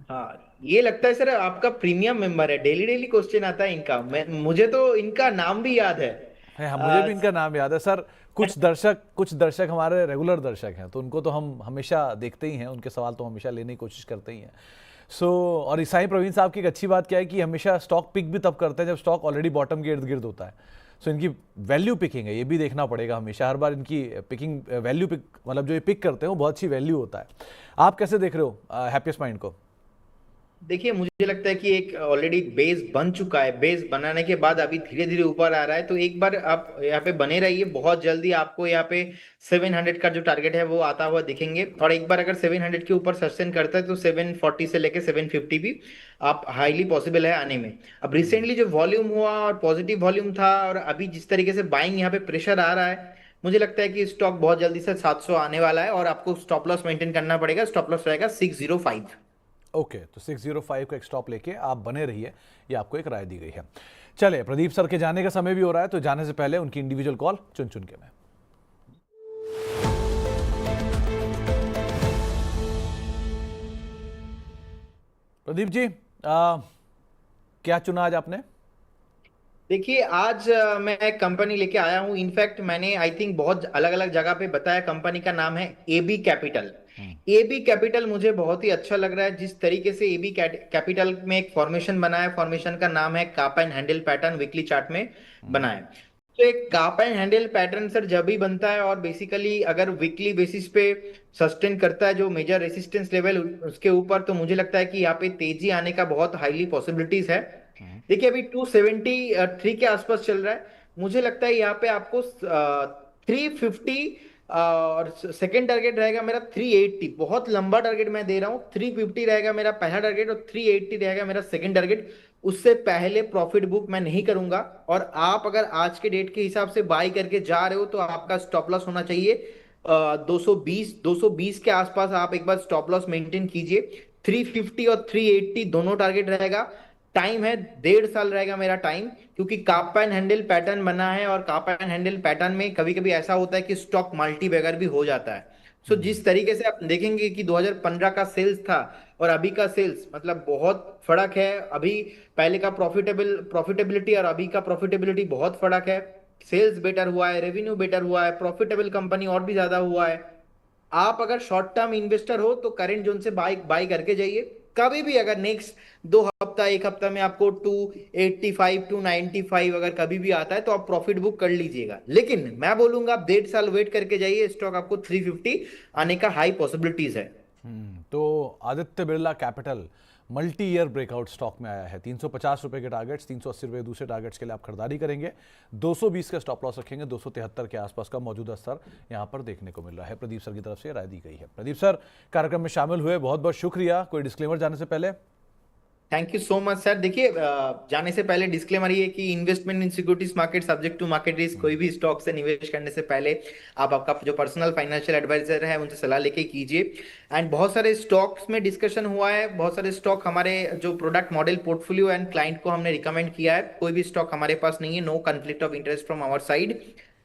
हाँ ये लगता है सर आपका प्रीमियम मेंबर है, डेली क्वेश्चन आता है इनका। मुझे तो इनका नाम भी याद है। है, मुझे भी इनका नाम याद है सर। कुछ दर्शक हमारे रेगुलर दर्शक हैं, तो उनको तो हम हमेशा देखते ही हैं, उनके सवाल तो हमेशा लेने की कोशिश करते ही हैं। और ईसाई प्रवीण साहब की एक अच्छी बात क्या है कि हमेशा स्टॉक पिक भी तब करते हैं जब स्टॉक ऑलरेडी बॉटम के इर्द गिर्द होता है। इनकी वैल्यू पिकिंग है, ये भी देखना पड़ेगा हमेशा, हर बार इनकी पिकिंग वैल्यू पिक, मतलब जो ये पिक करते हैं वो बहुत अच्छी वैल्यू होता है। आप कैसे देख रहे हो हैप्पीएस्ट माइंड को? देखिए, मुझे लगता है कि एक ऑलरेडी बेस बन चुका है, बेस बनाने के बाद अभी धीरे धीरे ऊपर आ रहा है। तो एक बार आप यहाँ पे बने रहिए, बहुत जल्दी आपको यहाँ पे 700 का जो टारगेट है वो आता हुआ दिखेंगे। और एक बार अगर 700 के ऊपर सस्टेन करता है तो 740 से लेके 750 भी आप हाईली पॉसिबल है आने में। अब रिसेंटली जो वॉल्यूम हुआ और पॉजिटिव वॉल्यूम था, और अभी जिस तरीके से बाइंग यहाँ पे प्रेशर आ रहा है, मुझे लगता है कि स्टॉक बहुत जल्दी से 700 आने वाला है और आपको स्टॉप लॉस मेंटेन करना पड़ेगा। स्टॉप लॉस रहेगा 605। ओके, तो 605 को एक स्टॉप लेके आप बने रहिए, ये आपको एक राय दी गई है। चलिए, प्रदीप सर के जाने का समय भी हो रहा है, तो जाने से पहले उनकी इंडिविजुअल कॉल चुन चुन के मैं। प्रदीप जी, क्या चुना आज आपने? देखिए, आज मैं एक कंपनी लेके आया हूँ। इनफैक्ट मैंने आई थिंक बहुत अलग अलग जगह पे बताया। कंपनी का नाम है एबी कैपिटल। एबी कैपिटल मुझे बहुत ही अच्छा लग रहा है, जिस तरीके से एबी कैपिटल में एक फॉर्मेशन बना है। फॉर्मेशन का नाम है cup and handle pattern, weekly chart में बना है। तो एक cup and handle pattern sir जब भी बनता है और बेसिकली अगर वीकली बेसिस पे सस्टेन करता है जो मेजर रेसिस्टेंस लेवल उसके ऊपर, तो मुझे लगता है कि यहाँ पे तेजी आने का बहुत हाईली पॉसिबिलिटीज है। देखिए, अभी 273 के आसपास चल रहा है। मुझे लगता है यहाँ पे आपको 350 और सेकंड टारगेट रहेगा मेरा 380। बहुत लंबा टारगेट मैं दे रहा हूँ। 350 रहेगा मेरा पहला टारगेट और 380 रहेगा मेरा सेकंड टारगेट। उससे पहले प्रॉफिट बुक मैं नहीं करूंगा। और आप अगर आज के डेट के हिसाब से बाई करके जा रहे हो तो आपका स्टॉप लॉस होना चाहिए 220 के आसपास। आप एक बार स्टॉप लॉस मेंटेन कीजिए। 350 और 380 दोनों टारगेट रहेगा। टाइम है 1.5 साल रहेगा मेरा टाइम, क्योंकि काप एंड हैंडल पैटर्न बना है और काप एंड हैंडल पैटर्न में कभी कभी ऐसा होता है कि स्टॉक मल्टी बैगर भी हो जाता है। सो जिस तरीके से आप देखेंगे कि 2015 का सेल्स था और अभी का सेल्स, मतलब बहुत फर्क है। अभी पहले का प्रॉफिटेबिलिटी और अभी का प्रॉफिटेबिलिटी बहुत फर्क है। सेल्स बेटर हुआ है, रेवेन्यू बेटर हुआ है, प्रॉफिटेबल कंपनी और भी ज्यादा हुआ है। आप अगर शॉर्ट टर्म इन्वेस्टर हो तो करेंट जोन से बाई करके जाइए। कभी भी अगर नेक्स्ट 2 हफ्ता 1 हफ्ता में आपको 285 295 अगर कभी भी आता है तो आप प्रॉफिट बुक कर लीजिएगा। लेकिन मैं बोलूंगा आप 1.5 साल वेट करके जाइए, स्टॉक आपको 350 आने का हाई पॉसिबिलिटीज है। तो Aditya Birla capital multi year breakout stock में आया है। 350 रुपए के टारगेट्स, 380 रुपए दूसरे टारगेट्स के लिए आप खरीदारी करेंगे। 220 का स्टॉप लॉस रखेंगे। 273 के आसपास का मौजूदा स्तर यहां पर देखने को मिल रहा है। प्रदीप सर की तरफ से राय दी गई है। प्रदीप सर कार्यक्रम में शामिल हुए, बहुत बहुत शुक्रिया। कोई डिस्क्लेमर जाने से पहले? Thank you so much sir. देखिए, जाने से पहले डिस्क्लेमर ये कि investment in securities market subject to market risk. कोई भी स्टॉक से निवेश करने से पहले आप आपका जो पर्सनल फाइनेंशियल एडवाइजर है उनसे सलाह लेके कीजिए। एंड बहुत सारे स्टॉक्स में डिस्कशन हुआ है। बहुत सारे स्टॉक हमारे जो product model portfolio and client को हमने रिकमेंड किया है। कोई भी स्टॉक हमारे पास नहीं है। No conflict of interest from our side.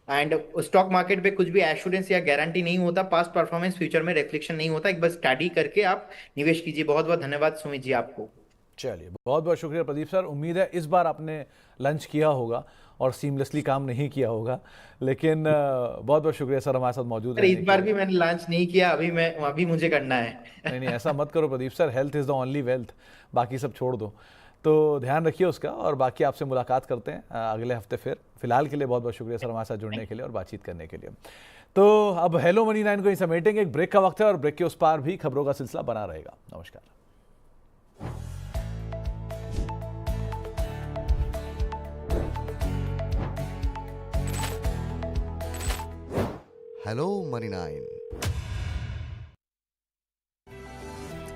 And stock market पे कुछ भी एश्योरेंस या गारंटी नहीं होता। पास्ट परफॉर्मेंस फ्यूचर में रिफ्लेक्शन नहीं होता। एक बार स्टडी करके आप निवेश कीजिए। बहुत बहुत धन्यवाद सुमित जी आपको। चलिए, बहुत बहुत शुक्रिया प्रदीप सर। उम्मीद है इस बार आपने लंच किया होगा और सीमलेसली काम नहीं किया होगा, लेकिन बहुत बहुत शुक्रिया सर हमारे साथ मौजूद है। इस बार भी मैंने लंच नहीं किया, अभी मुझे करना है। नहीं, ऐसा मत करो Pradeep sir. Health is the only wealth, बाकी सब छोड़ दो। तो ध्यान रखिए उसका, और बाकी आपसे मुलाकात करते हैं अगले हफ्ते फिर। फिलहाल के लिए बहुत बहुत शुक्रिया सर हमारे साथ जुड़ने के लिए और बातचीत करने के लिए। तो अब हेलो मनी 9 को ही समेटेंगे। एक ब्रेक का वक्त है और ब्रेक के उस पार भी खबरों का सिलसिला बना रहेगा। नमस्कार। Hello money 9।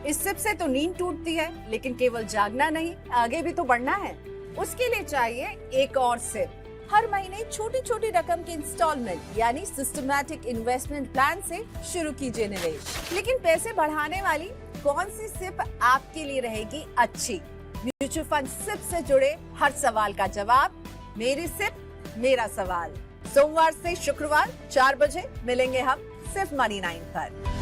इस सिप से तो नींद टूटती है, लेकिन केवल जागना नहीं, आगे भी तो बढ़ना है। उसके लिए चाहिए एक और सिप। हर महीने छोटी छोटी रकम के इंस्टॉलमेंट यानी सिस्टमैटिक इन्वेस्टमेंट प्लान से शुरू कीजिए निवेश। लेकिन पैसे बढ़ाने वाली कौन सी सिप आपके लिए रहेगी अच्छी? म्यूचुअल फंड सिप से जुड़े हर सवाल का जवाब मेरी सिप मेरा सवाल। सोमवार से शुक्रवार 4 बजे मिलेंगे हम सिर्फ मनी 9 पर।